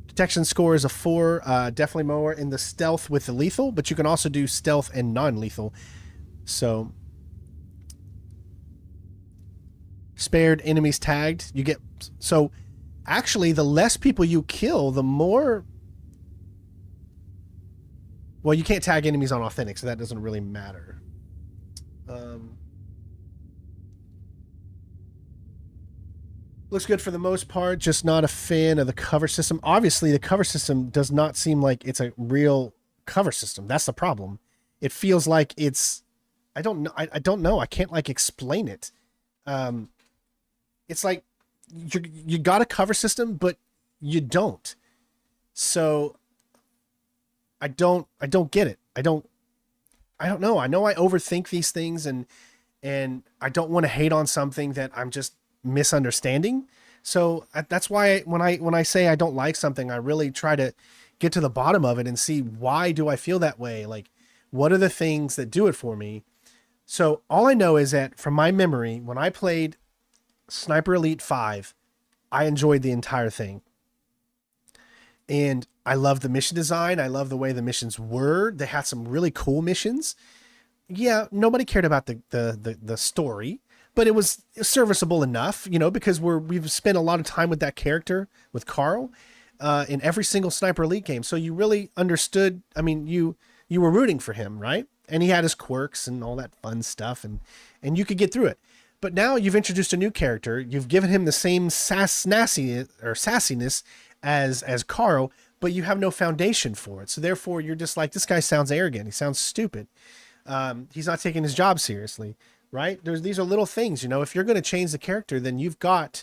Detection score is a 4, definitely more in the stealth with the lethal, but you can also do stealth and non-lethal. So, spared enemies tagged. You get, so actually the less people you kill, the more, well, you can't tag enemies on authentic, so that doesn't really matter. Looks good for the most part, just not a fan of the cover system. Obviously, the cover system does not seem like it's a real cover system. That's the problem. It feels like it's, I don't know. I don't know. I can't like explain it. It's like you got a cover system, but you don't. So I don't get it. I don't know. I know I overthink these things and I don't want to hate on something that I'm just misunderstanding. So that's why when I say I don't like something, I really try to get to the bottom of it and see, why do I feel that way? Like, what are the things that do it for me? So all I know is that from my memory, when I played Sniper Elite 5, I enjoyed the entire thing. And I love the mission design. I love the way the missions were. They had some really cool missions. Yeah, nobody cared about the story, but it was serviceable enough, you know, because we've spent a lot of time with that character, with Carl, in every single Sniper Elite game. So you really understood. I mean, you were rooting for him, right? And he had his quirks and all that fun stuff, and you could get through it. But now you've introduced a new character. You've given him the same sassiness as Carl, but you have no foundation for it. So therefore, you're just like, this guy sounds arrogant. He sounds stupid. He's not taking his job seriously, right? These are little things, you know. If you're going to change the character, then you've got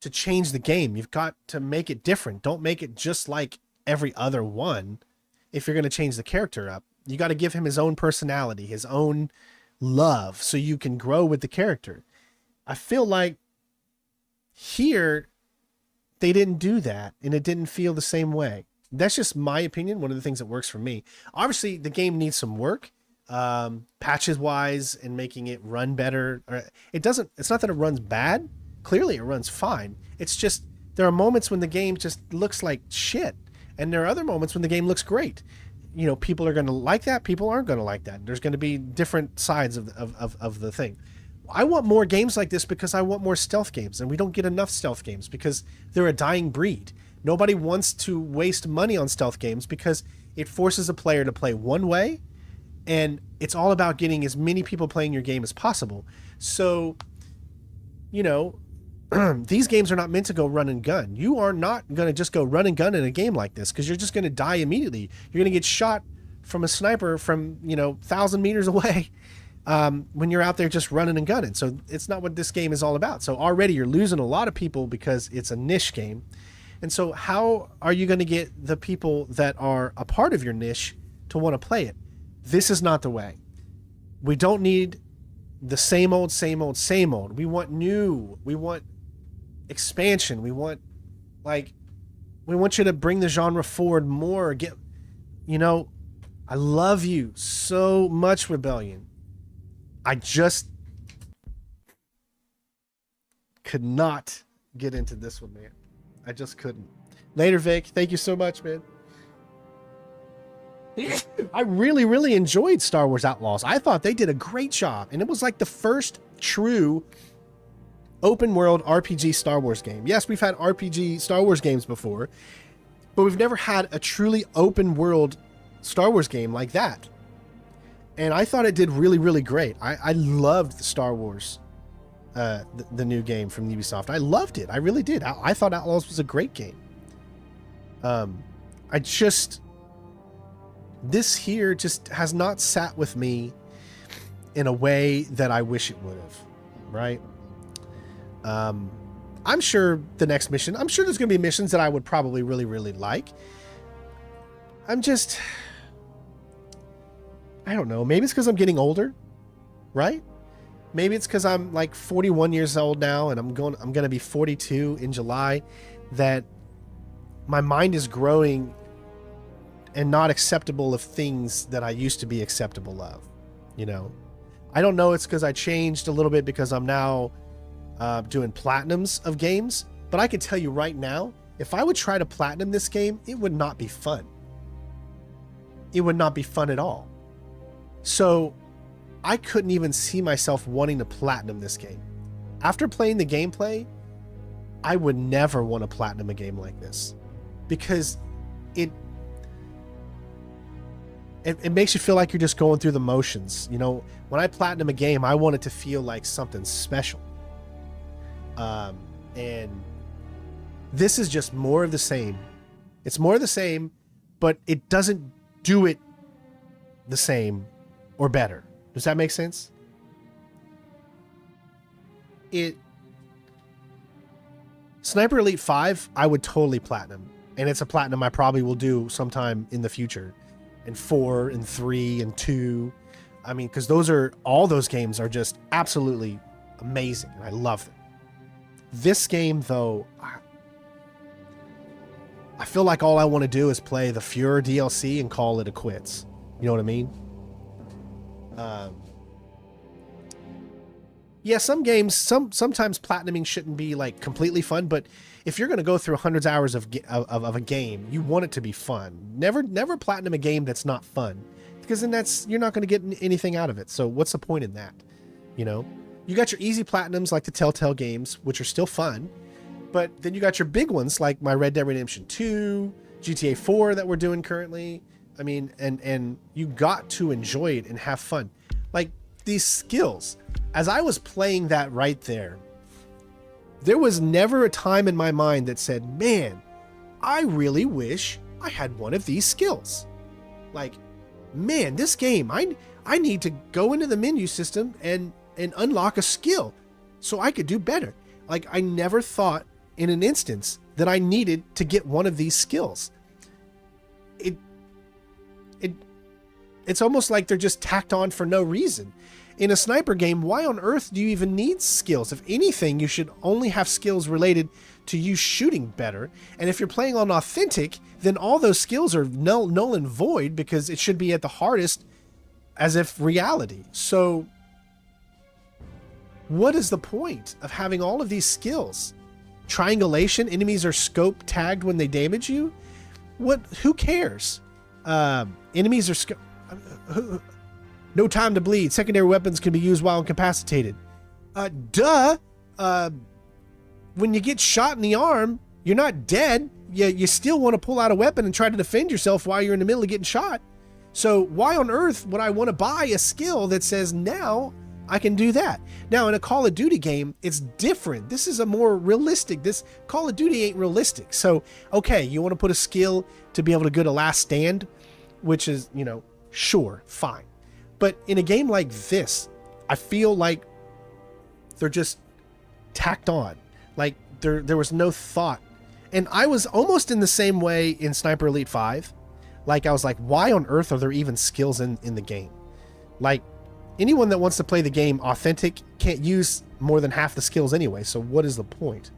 to change the game. You've got to make it different. Don't make it just like every other one. If you're going to change the character up, you got to give him his own personality, his own love, so you can grow with the character. I feel like here they didn't do that, and it didn't feel the same way. That's just my opinion. One of the things that works for me. Obviously, the game needs some work, patches wise, and making it run better. It's not that it runs bad. Clearly, it runs fine. It's just there are moments when the game just looks like shit, and there are other moments when the game looks great. You know, people are going to like that. People aren't going to like that. There's going to be different sides of the thing. I want more games like this because I want more stealth games, and we don't get enough stealth games because they're a dying breed. Nobody wants to waste money on stealth games because it forces a player to play one way, and it's all about getting as many people playing your game as possible. So, you know, these games are not meant to go run and gun. You are not going to just go run and gun in a game like this because you're just going to die immediately. You're going to get shot from a sniper from, 1,000 meters away when you're out there just running and gunning. So it's not what this game is all about. So already you're losing a lot of people because it's a niche game. And so how are you going to get the people that are a part of your niche to want to play it? This is not the way. We don't need the same old. We want new. We want expansion. We want you to bring the genre forward more. I love you so much, Rebellion. I just could not get into this one, man. I just couldn't. Later, Vic. Thank you so much, man. I really, really enjoyed Star Wars Outlaws. I thought they did a great job. And it was like the first true open world RPG Star Wars game. Yes, we've had RPG Star Wars games before, but we've never had a truly open world Star Wars game like that. And I thought it did really, really great. I loved the Star Wars, the new game from Ubisoft. I loved it. I really did. I thought Outlaws was a great game. This here just has not sat with me in a way that I wish it would have, right? I'm sure the next mission, I'm sure there's going to be missions that I would probably really, really like. I don't know. Maybe it's because I'm getting older, right? Maybe it's because I'm like 41 years old now and I'm going to be 42 in July, that my mind is growing and not acceptable of things that I used to be acceptable of, you know? I don't know. It's because I changed a little bit because I'm now doing platinums of games, but I can tell you right now, if I would try to platinum this game, it would not be fun. It would not be fun at all. So I couldn't even see myself wanting to platinum this game. After playing the gameplay, I would never want to platinum a game like this, because it makes you feel like you're just going through the motions. You know, when I platinum a game, I want it to feel like something special. And this is just more of the same. It's more of the same, but it doesn't do it the same or better. Does that make sense? Sniper Elite 5, I would totally platinum. And it's a platinum I probably will do sometime in the future. And 4 and 3 and 2. I mean, because all those games are just absolutely amazing. And I love them. This game, though, I feel like all I want to do is play the Fuhrer DLC and call it a quits. You know what I mean? Yeah, some games, sometimes platinuming shouldn't be like completely fun, but if you're going to go through hundreds of hours of a game, you want it to be fun. Never platinum a game that's not fun, because then you're not going to get anything out of it. So what's the point in that? You know, you got your easy platinums like the Telltale games, which are still fun, but then you got your big ones like my Red Dead Redemption 2, GTA 4 that we're doing currently. I mean, and you got to enjoy it and have fun. Like these skills, as I was playing that right there was never a time in my mind that said, man, I really wish I had one of these skills. Like, man, this game, I need to go into the menu system and unlock a skill so I could do better. Like, I never thought in an instance that I needed to get one of these skills. It's almost like they're just tacked on for no reason. In a sniper game, why on earth do you even need skills? If anything, you should only have skills related to you shooting better. And if you're playing on authentic, then all those skills are null and void, because it should be at the hardest as if reality. So what is the point of having all of these skills? Triangulation, enemies are scope tagged when they damage you? Who cares? Enemies are no time to bleed. Secondary weapons can be used while incapacitated. When you get shot in the arm, you're not dead. You still want to pull out a weapon and try to defend yourself while you're in the middle of getting shot. So why on earth would I want to buy a skill that says now I can do that? Now in a Call of Duty game, it's different. This is a more realistic. This Call of Duty ain't realistic. So, okay, you want to put a skill to be able to go to last stand, which is, you know, sure, fine. But in a game like this, I feel like they're just tacked on. Like there was no thought. And I was almost in the same way in Sniper Elite 5. Like I was like, why on earth are there even skills in the game? Like anyone that wants to play the game authentic can't use more than half the skills anyway. So what is the point?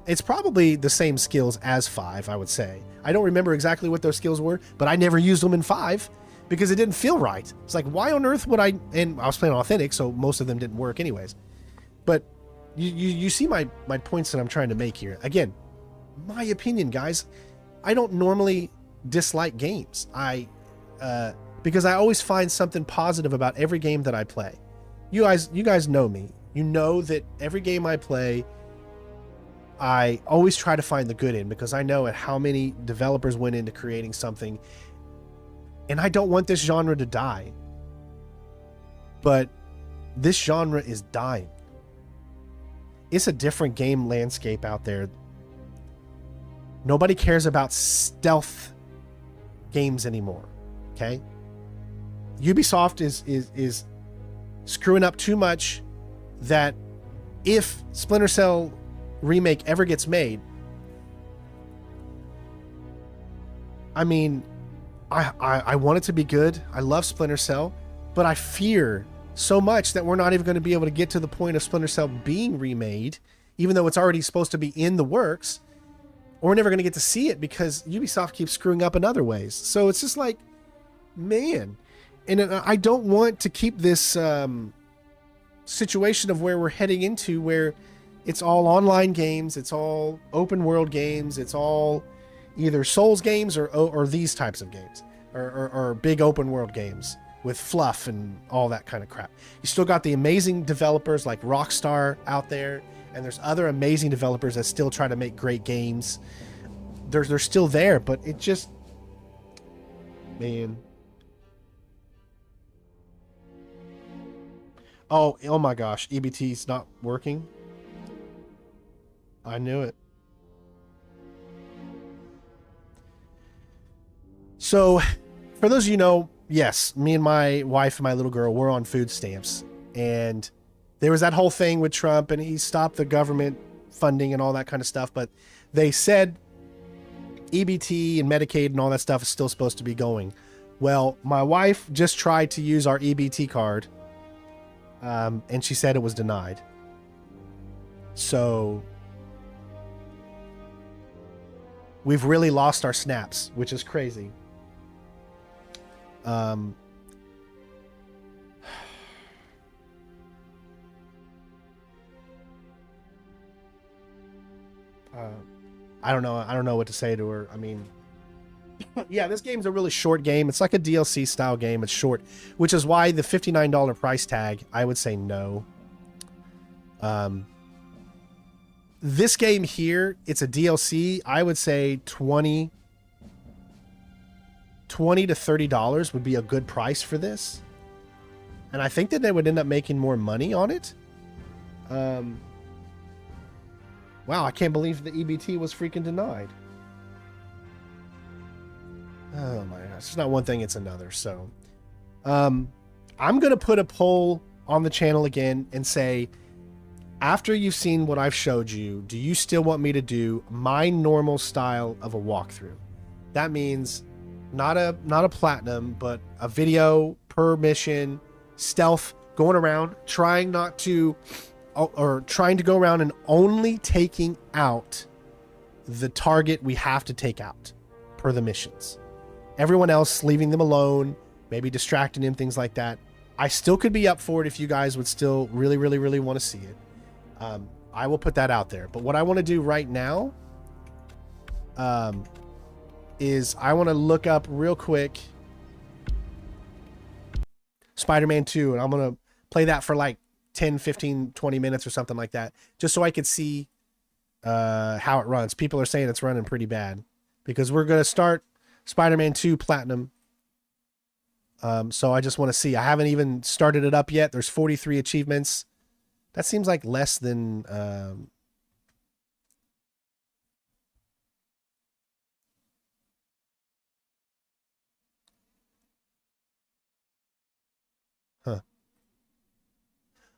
It's probably the same skills as 5, I would say. I don't remember exactly what those skills were, but I never used them in 5. Because it didn't feel right. It's like, why on earth would I? And I was playing authentic, so most of them didn't work anyways. But you see my points that I'm trying to make here. Again, my opinion, guys. I don't normally dislike games. Because I always find something positive about every game that I play. You guys know me. You know that every game I play, I always try to find the good in, because I know at how many developers went into creating something, and I don't want this genre to die. But this genre is dying. It's a different game landscape out there. Nobody cares about stealth games anymore. Okay? Ubisoft is screwing up too much that if Splinter Cell remake ever gets made, I mean, I want it to be good. I love Splinter Cell, but I fear so much that we're not even going to be able to get to the point of Splinter Cell being remade, even though it's already supposed to be in the works, or we're never going to get to see it because Ubisoft keeps screwing up in other ways. So it's just like, man, and I don't want to keep this situation of where we're heading into, where it's all online games, it's all open world games, it's all either Souls games or these types of games, or big open world games with fluff and all that kind of crap. You still got the amazing developers like Rockstar out there, and there's other amazing developers that still try to make great games. They're still there, but it just, man. Oh my gosh, EBT's not working. I knew it. So, for those of you who know, yes, me and my wife and my little girl were on food stamps, and there was that whole thing with Trump, and he stopped the government funding and all that kind of stuff, but they said EBT and Medicaid and all that stuff is still supposed to be going. Well, my wife just tried to use our EBT card, and she said it was denied. So we've really lost our snaps, which is crazy. I don't know what to say to her. I mean, yeah, this game's a really short game. It's like a DLC style game. It's short, which is why the $59 price tag, I would say no. This game here, it's a DLC. I would say $20 to $30 would be a good price for this. And I think that they would end up making more money on it. Wow, I can't believe the EBT was freaking denied. Oh my gosh, it's not one thing, it's another. So, I'm going to put a poll on the channel again and say, after you've seen what I've showed you, do you still want me to do my normal style of a walkthrough? That means not a platinum, but a video per mission, stealth, going around, trying not to, or trying to go around and only taking out the target we have to take out per the missions. Everyone else, leaving them alone, maybe distracting him, things like that. I still could be up for it if you guys would still really, really, really want to see it. I will put that out there. But what I want to do right now is I want to look up real quick Spider-Man 2, and I'm going to play that for like 10, 15, 20 minutes or something like that, just so I could see how it runs. People are saying it's running pretty bad because we're going to start Spider-Man 2 Platinum. So I just want to see. I haven't even started it up yet. There's 43 achievements. That seems like less than...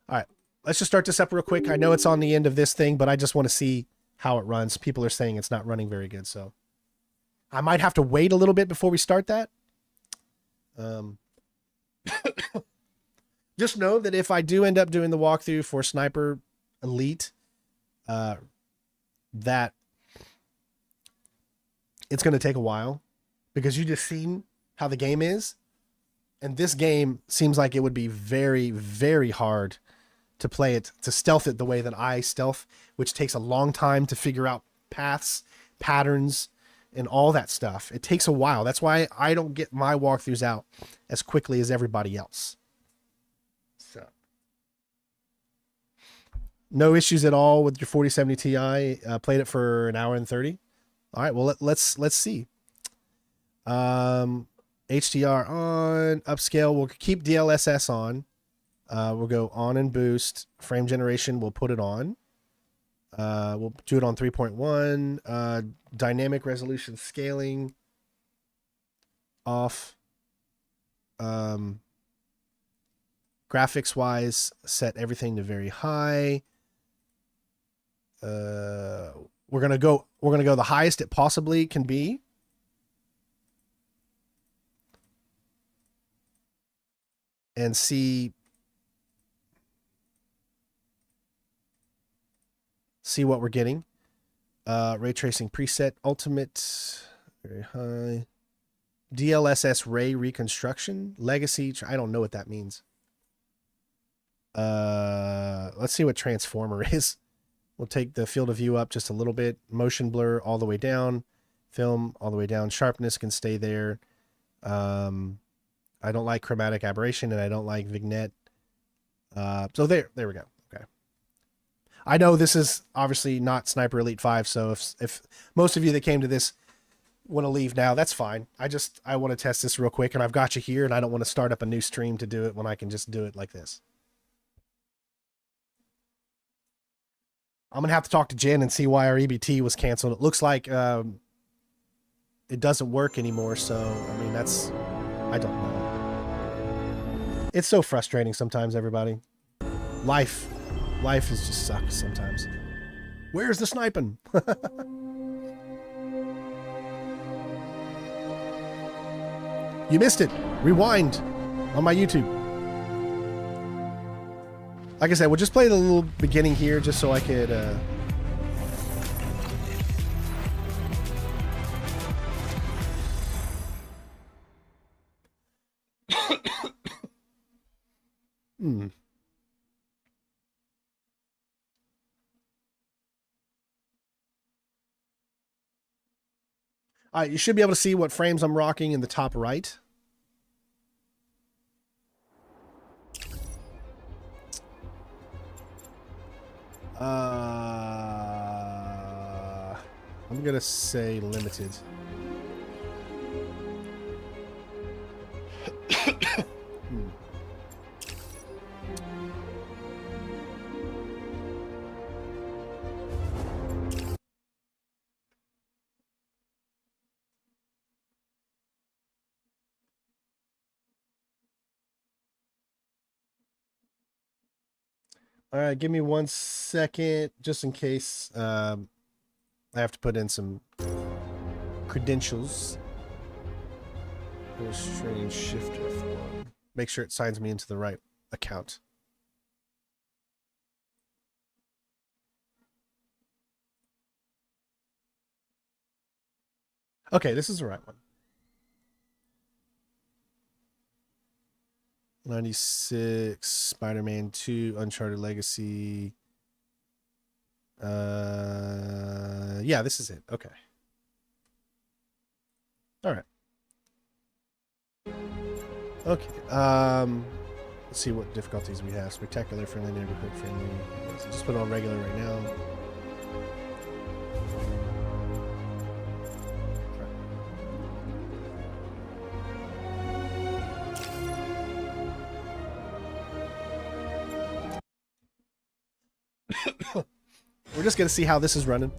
All right, let's just start this up real quick. I know it's on the end of this thing, but I just want to see how it runs. People are saying it's not running very good, so I might have to wait a little bit before we start that. Just know that if I do end up doing the walkthrough for Sniper Elite, that it's going to take a while because you just seen how the game is. And this game seems like it would be very, very hard to play it, to stealth it the way that I stealth, which takes a long time to figure out paths patterns and all that stuff. It takes a while. That's why I don't get my walkthroughs out as quickly as everybody else. So no issues at all with your 4070 Ti. Played it for an hour and 30. All right, well, let's see. HDR on, upscale. We'll keep DLSS on. We'll go on and boost. Frame generation, we'll put it on. We'll do it on 3.1. Dynamic resolution scaling off. Graphics wise, set everything to very high. We're gonna go the highest it possibly can be. And see what we're getting. Ray tracing preset, ultimate, very high. DLSS ray reconstruction, legacy. I don't know what that means. Let's see what transformer is. We'll take the field of view up just a little bit. Motion blur all the way down. Film all the way down. Sharpness can stay there. I don't like chromatic aberration, and I don't like vignette. So there we go. Okay. I know this is obviously not Sniper Elite 5, so if most of you that came to this want to leave now, that's fine. I want to test this real quick, and I've got you here, and I don't want to start up a new stream to do it when I can just do it like this. I'm going to have to talk to Jen and see why our EBT was canceled. It looks like it doesn't work anymore, so, I mean, I don't know. It's so frustrating sometimes, everybody. Life is just sucks sometimes. Where's the sniping? You missed it. Rewind on my YouTube. Like I said, we'll just play the little beginning here just so I could... All right, you should be able to see what frames I'm rocking in the top right. I'm going to say limited. All right, give me 1 second, just in case I have to put in some credentials. Strange shifter form. Make sure it signs me into the right account. Okay, this is the right one. 96, Spider-Man 2, Uncharted Legacy. Yeah, this is it. Okay. All right. Okay. Let's see what difficulties we have. Spectacular, friendly, neighborhood friendly. Let's just put it on regular right now. We're just going to see how this is running.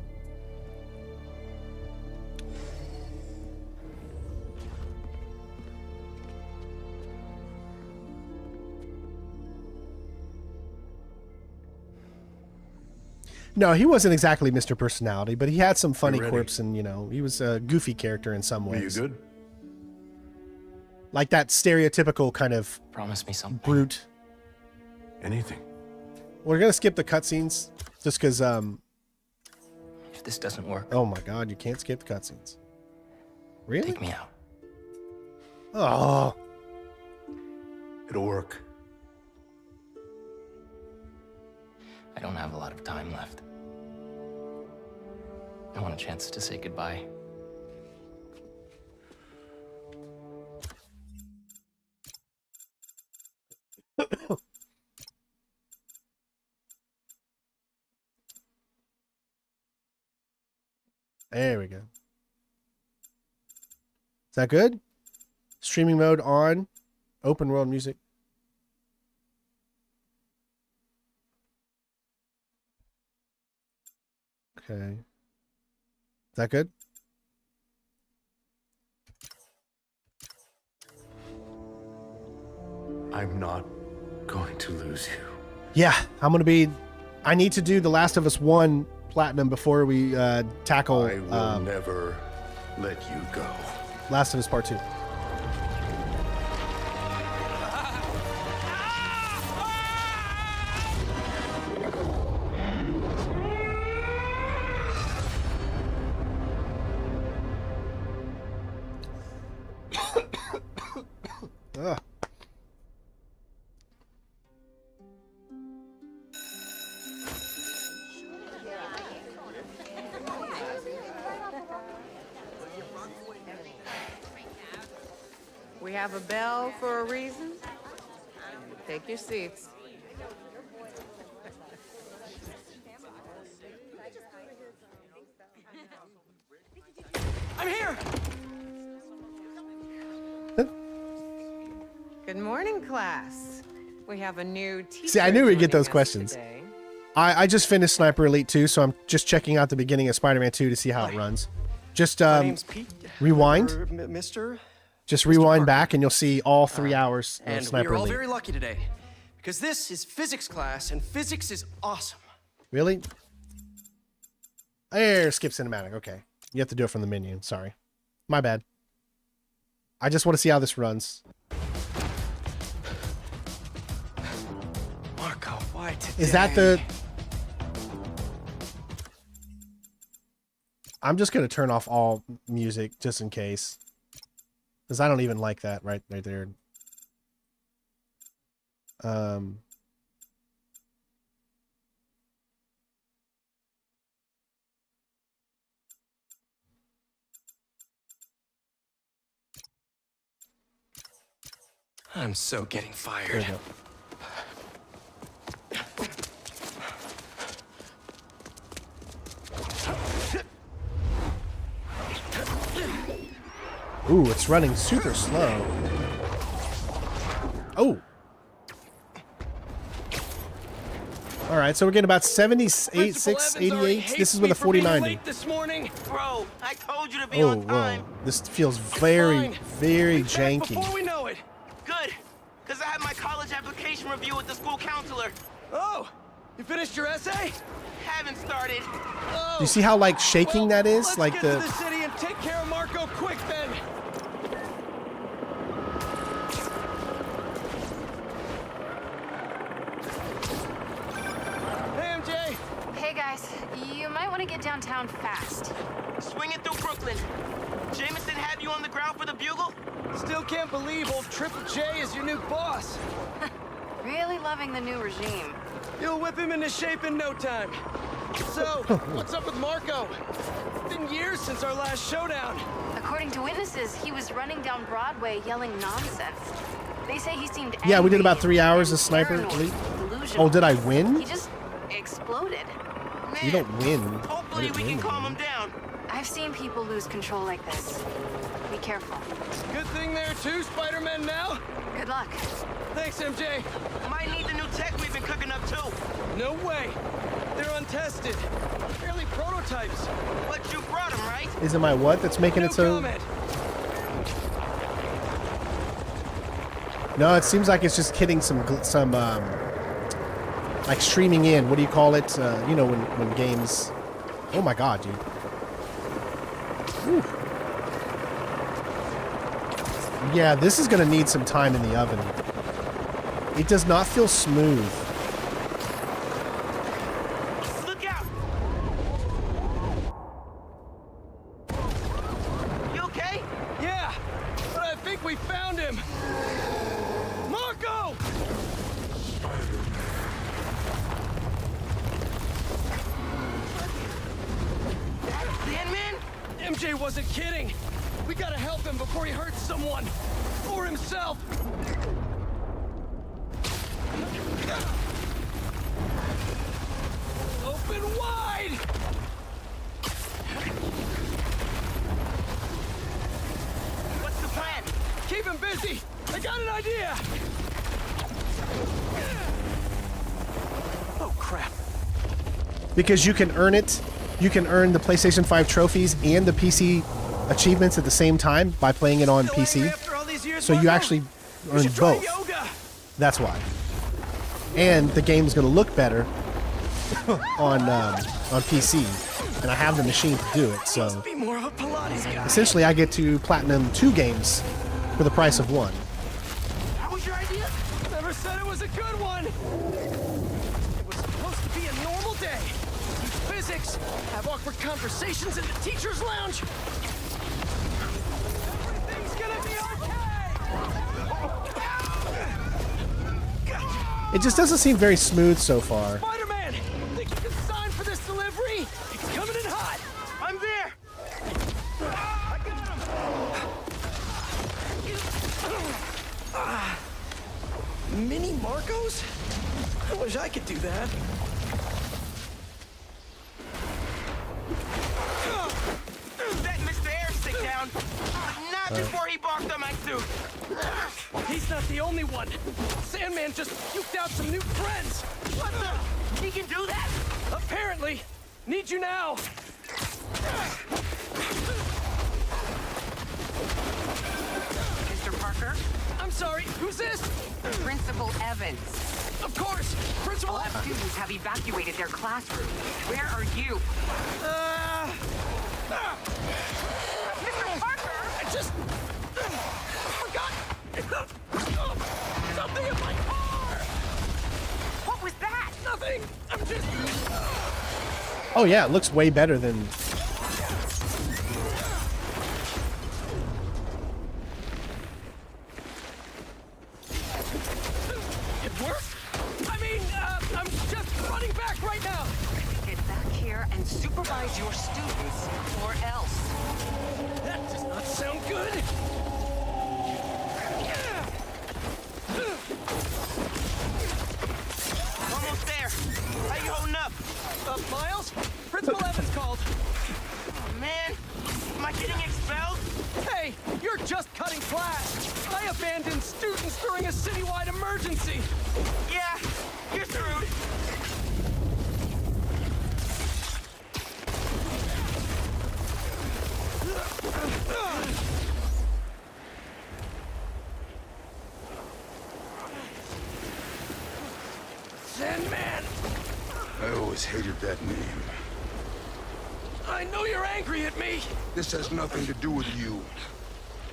No, he wasn't exactly Mr. Personality, but he had some funny quips and, you know, he was a goofy character in some ways. Are you good? Like that stereotypical kind of Promise me something. brute. Anything. We're going to skip the cutscenes just because, If this doesn't work, oh my God, you can't skip the cutscenes. Really? take me out. Oh, It'll work. I don't have a lot of time left. I want a chance to say goodbye. There we go. Is that good? Streaming mode on. Open world music. Okay. Is that good? I'm not going to lose you. Yeah, I'm going to be... I need to do The Last of Us 1 Platinum before we tackle... I will never let you go. Last of Us Part 2. Ugh. We have a bell for a reason. Take your seats. I'm here! Good morning, class. We have a new teacher. See, I knew we'd get those joining us questions. today. I just finished Sniper Elite 2, so I'm just checking out the beginning of Spider-Man 2 to see how it runs. Just My name's Pete. rewind. Or Mr. Just rewind back and you'll see all 3 hours of And Sniper we're all Elite. very lucky today because this is physics class and physics is awesome. Really? There, skip cinematic. Okay. You have to do it from the menu. Sorry. My bad. I just want to see how this runs. Marco, why today? Is that the... I'm just going to turn off all music just in case. Because I don't even like that right there. I'm so getting There fired. we go. Ooh, it's running super slow. Oh. All right, so we're getting about 78, 6, 88. This is with a 49. This morning. Bro, I told you to be Oh, on time. whoa. This feels very, very janky. Before we know it. Good, because I had my college application review with the school counselor. Oh, you finished your essay? Haven't started. Oh. Do you see how, like, shaking that is? Let's Like get the... to the city and take care of Marco quick then. Hey, MJ. Hey guys, you might want to get downtown fast. Swinging through Brooklyn. Jameson have you on the ground for the bugle? Still can't believe old Triple J is your new boss. Really loving the new regime. You'll whip him into shape in no time. So, what's up with Marco? It's been years since our last showdown. According to witnesses, he was running down Broadway yelling nonsense. They say he seemed Yeah, we did angry about 3 hours of and Sniper paranoid, Elite. delusional. Oh, did I win? He just exploded. You don't win. Hopefully we can calm him down. I've seen people lose control like this. Be careful. Good thing there are two Spider-Men now. Good luck. Thanks, MJ. Might need the new tech we've been cooking up too. No way. They're untested. Barely prototypes. But you brought them, right? Is it my what that's making No it so... comment. No, it seems like it's just hitting some like streaming in. What do you call it? You know, when games... Oh my god, dude. Whew. Yeah, this is going to need some time in the oven. It does not feel smooth. Look out! You okay? Yeah, but I think we found him. Marco! That's the AJ wasn't kidding. We gotta help him before he hurts someone. Or himself. Open wide! What's the plan? Keep him busy! I got an idea! Oh, crap. Because you can earn it. You can earn the PlayStation 5 trophies and the PC achievements at the same time by playing it on PC. So you actually earn both. That's why. And the game's going to look better on PC, and I have the machine to do it. So essentially, I get to platinum 2 games for the price of 1. That was your idea? Never said it was a good one. It was supposed to be a normal day. Teach physics, have awkward conversations in the teacher's lounge. Everything's gonna be okay. It just doesn't seem very smooth so far. Spider-Man, think you can sign for this delivery? It's coming in hot. I'm there. I got him. Mini Marcos? I wish I could do that. Let Mr. Airstick down. Not before he barked on my suit. He's not the only one. Sandman just puked out some new friends. What the? He can do that? Apparently. Need you now. Mr. Parker? I'm sorry, who's this? Principal Evans. Of course, Principal Evans. Students have evacuated their classroom. Where are you? Mr. Parker! I just forgot something in my car. What was that? Nothing. I'm just. Oh yeah, it looks way better than. It worked? I mean, I'm just running back right now. Get back here and supervise your students, or else. That does not sound good. Almost there. How you holding up? Miles? Principal Evans called. Oh, man. Am I getting expelled? Hey, you're just cutting class. I abandoned students during a citywide emergency. Yeah, you're screwed. Sandman! I always hated that name. I know you're angry at me. This has nothing to do with you.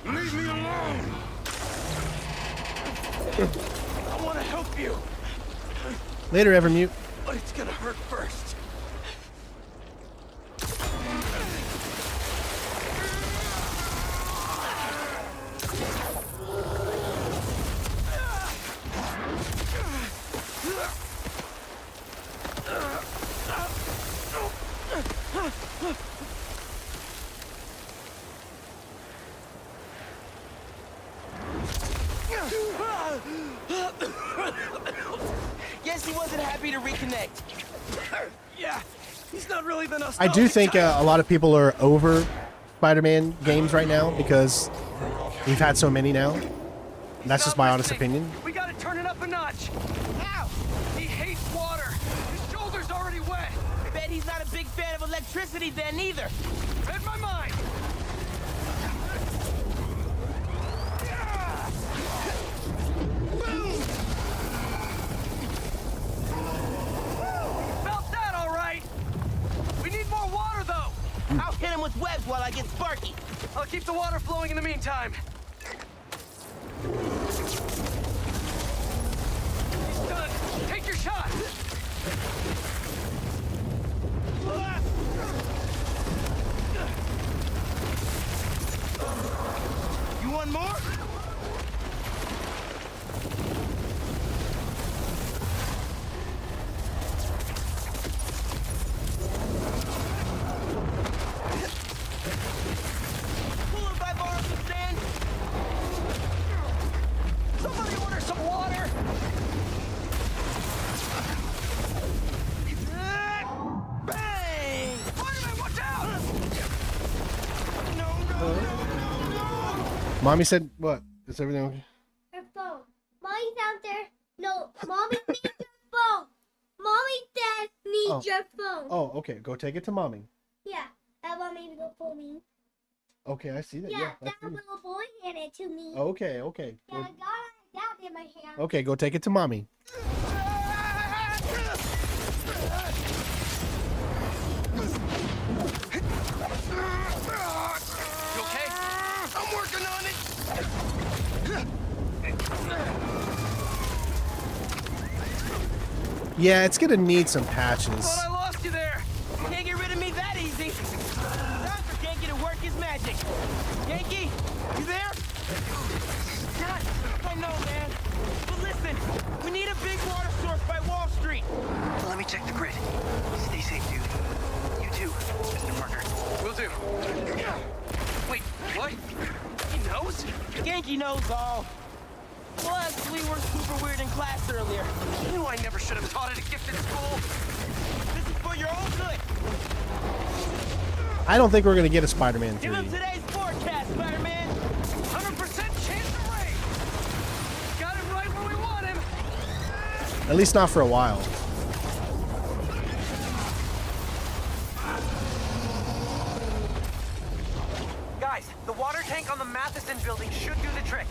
Leave me alone! I want to help you. Later, Evermute. But it's gonna hurt first. Guess he wasn't happy to reconnect. Yeah, he's not really the I do think a lot of people are over Spider-Man games right now because we've had so many now. That's just my honest opinion. We gotta turn it up a notch. Ow! He hates water. His shoulder's already wet. Bet he's not a big fan of electricity then either. Read my mind. Felt that all right. We need more water though. I'll hit him with webs while I get Sparky. I'll keep the water flowing in the meantime. He's done. Take your shot. You want more? Mommy said what? Is everything okay? Her phone. Mommy's out there. No, Mommy needs your phone. Mommy, Dad needs your phone. Oh, okay. Go take it to Mommy. Yeah, I want me to go for me. Okay, I see that. Yeah, Yeah, that little boy handed it to me. okay, okay. Yeah, I got that in my hand. Okay, go take it to Mommy. You okay? I'm working on it. Yeah, it's gonna need some patches. Thought I lost you there. Can't get rid of me that easy. Time for Genki to work his magic. Genki, you there? God, I know, man. But listen, we need a big water source by Wall Street. Let me check the grid. Stay safe, dude. You too, Mr. Parker. Will do. Wait, what? He knows? Genki knows all. Plus, we were super weird in class earlier. You knew I never should have taught at a gifted school. This is for your own good. I don't think we're gonna get a Spider-Man 3. Give him today's forecast, Spider-Man. 100% chance of rain. Got him right where we want him. At least not for a while. Guys, the water tank on the Matheson building should do the trick.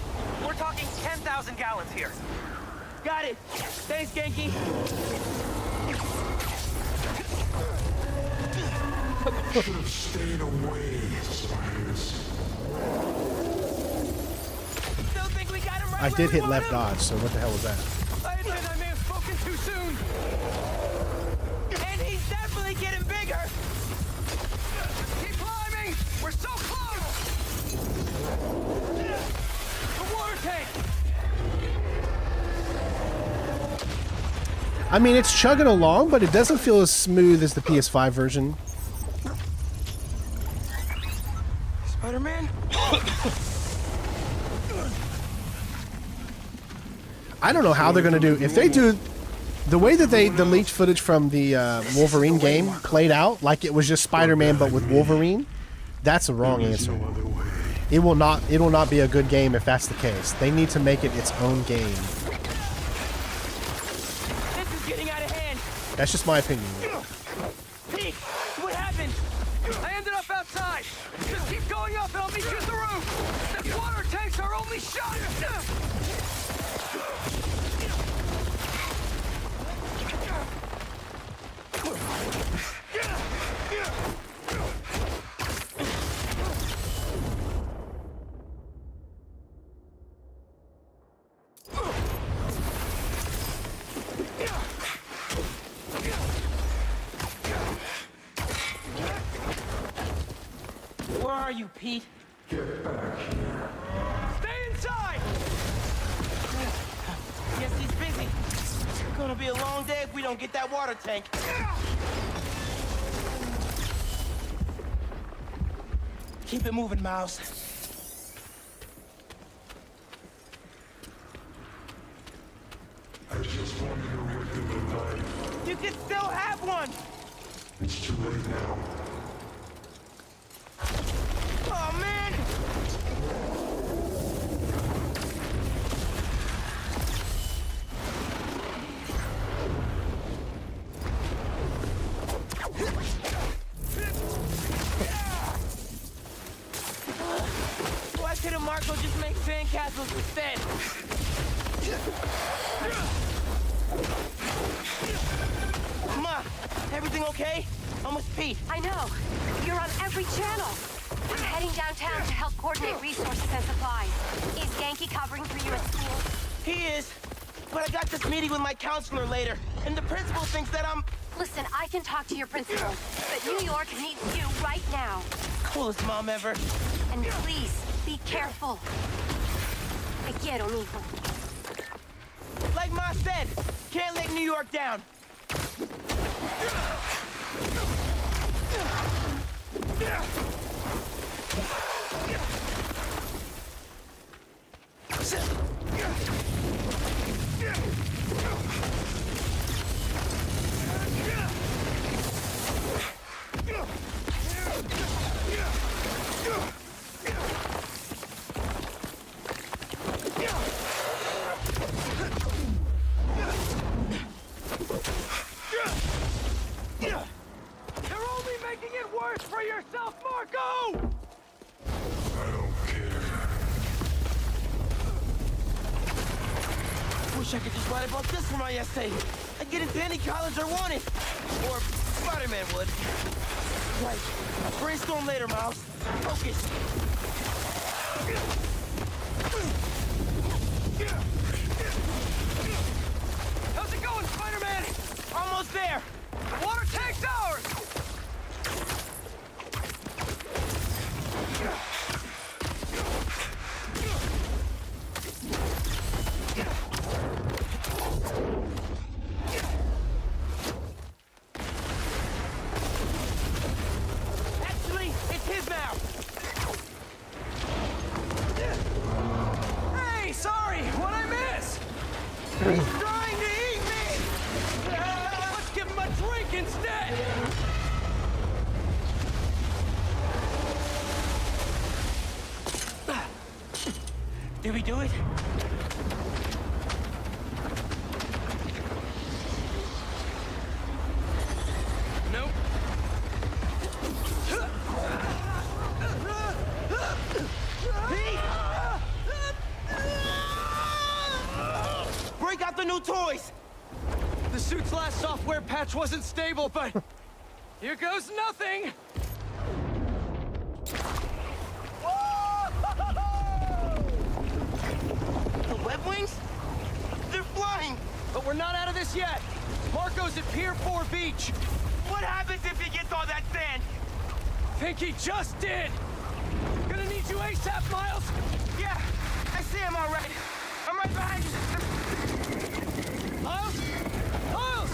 We're talking 10,000 gallons here. Got it. Thanks, Genki. Should have stayed away, spiders. Still think we got him right I where did we hit want left him? dodge, so what the hell was that? I admit I may have spoken too soon. And he's definitely getting bigger. Keep climbing. We're so close. The water tank. I mean, it's chugging along, but it doesn't feel as smooth as the PS5 version. Spider-Man? I don't know how they're gonna do. If they do the way that the leaked footage from the Wolverine game played out, like it was just Spider-Man but with Wolverine, that's the wrong answer. It will not be a good game if that's the case. They need to make it its own game. This is getting out of hand. That's just my opinion. Pete, what happened? I ended up outside. Just keep going up and I'll meet you at the roof. The water tank's our only shot. Where are you, Pete? Get back here. Stay inside. Guess he's busy. It's gonna be a long day if we don't get that water tank. Keep it moving, Miles. I just wanted a regular life. You can still have one. It's too late now. Oh, man. Why couldn't Marco just make sandcastles instead? Ma, everything okay? I'm with Pete. I know. You're on every channel. I'm heading downtown to help coordinate resources and supplies. Is Genki covering for you at school? He is. But I got this meeting with my counselor later, and the principal thinks that I'm... Listen, I can talk to your principal, but New York needs you right now. Coolest mom ever. And please, be careful. Te quiero, mijo. Like Ma said, can't let New York down. wish I could just write about this for my essay. I'd get into any college I wanted. Or Spider-Man would. Right. Brainstorm later, Miles. Focus. How's it going, Spider-Man? Almost there. Water tank's ours! Actually, it's his now. Hey, sorry, what'd I miss? He's trying to eat me! Let's give him a drink instead! Did we do it? Nope. Break out the new toys! The suit's last software patch wasn't stable, but here goes nothing! The web wings? They're flying! But we're not out of this yet. Marco's at Pier 4 Beach. What happens if he gets all that sand? Think he just did. Gonna need you ASAP, Miles. Yeah, I see him all right. I'm right behind you. Miles? Miles!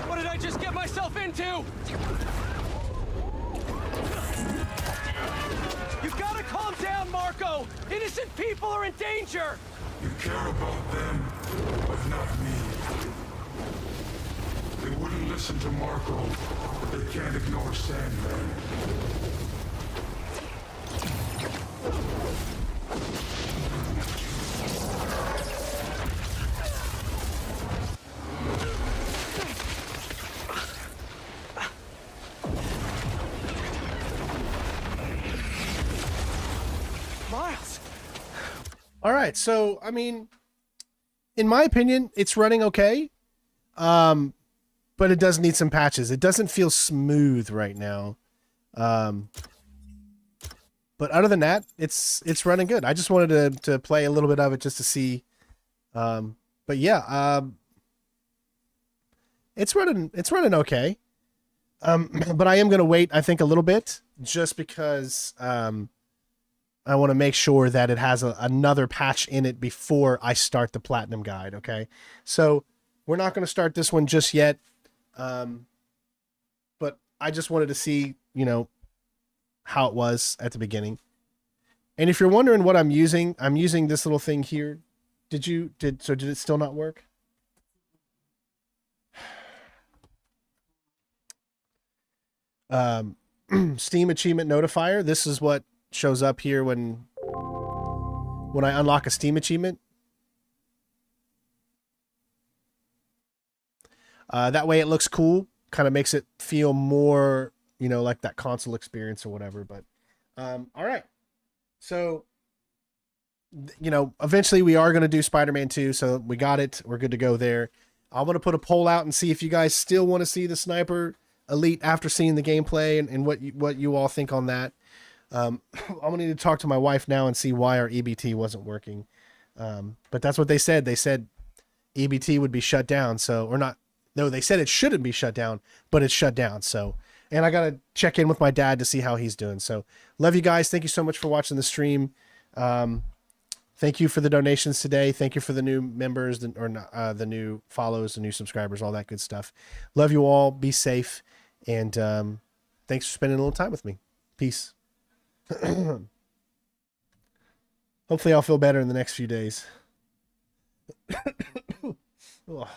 What did I just get myself into? You gotta calm down, Marco! Innocent people are in danger! You care about them, but not me. They wouldn't listen to Marco, but they can't ignore Sandman. Miles! All right, so I mean, in my opinion, it's running okay, but it does need some patches. It doesn't feel smooth right now, but other than that, it's running good. I just wanted to play a little bit of it just to see, but yeah, it's running okay, but I am gonna wait. I think a little bit just because I want to make sure that it has another patch in it before I start the Platinum Guide, okay? So we're not going to start this one just yet, but I just wanted to see, you know, how it was at the beginning. And if you're wondering what I'm using this little thing here. Did it still not work? Steam Achievement Notifier. This is what shows up here when I unlock a Steam achievement. That way it looks cool, kind of makes it feel more, you know, like that console experience or whatever. But all right, so you know, eventually we are going to do Spider-Man 2, so we got it. We're good to go there. I'm going to put a poll out and see if you guys still want to see the Sniper Elite after seeing the gameplay and what you all think on that. I'm gonna need to talk to my wife now and see why our EBT wasn't working. But that's what they said. They said EBT would be shut down. So, or not. No, they said it shouldn't be shut down, but it's shut down. So, and I got to check in with my dad to see how he's doing. So love you guys. Thank you so much for watching the stream. Thank you for the donations today. Thank you for the new members the new follows, the new subscribers, all that good stuff. Love you all. Be safe. And, thanks for spending a little time with me. Peace. Hopefully I'll feel better in the next few days. Ugh.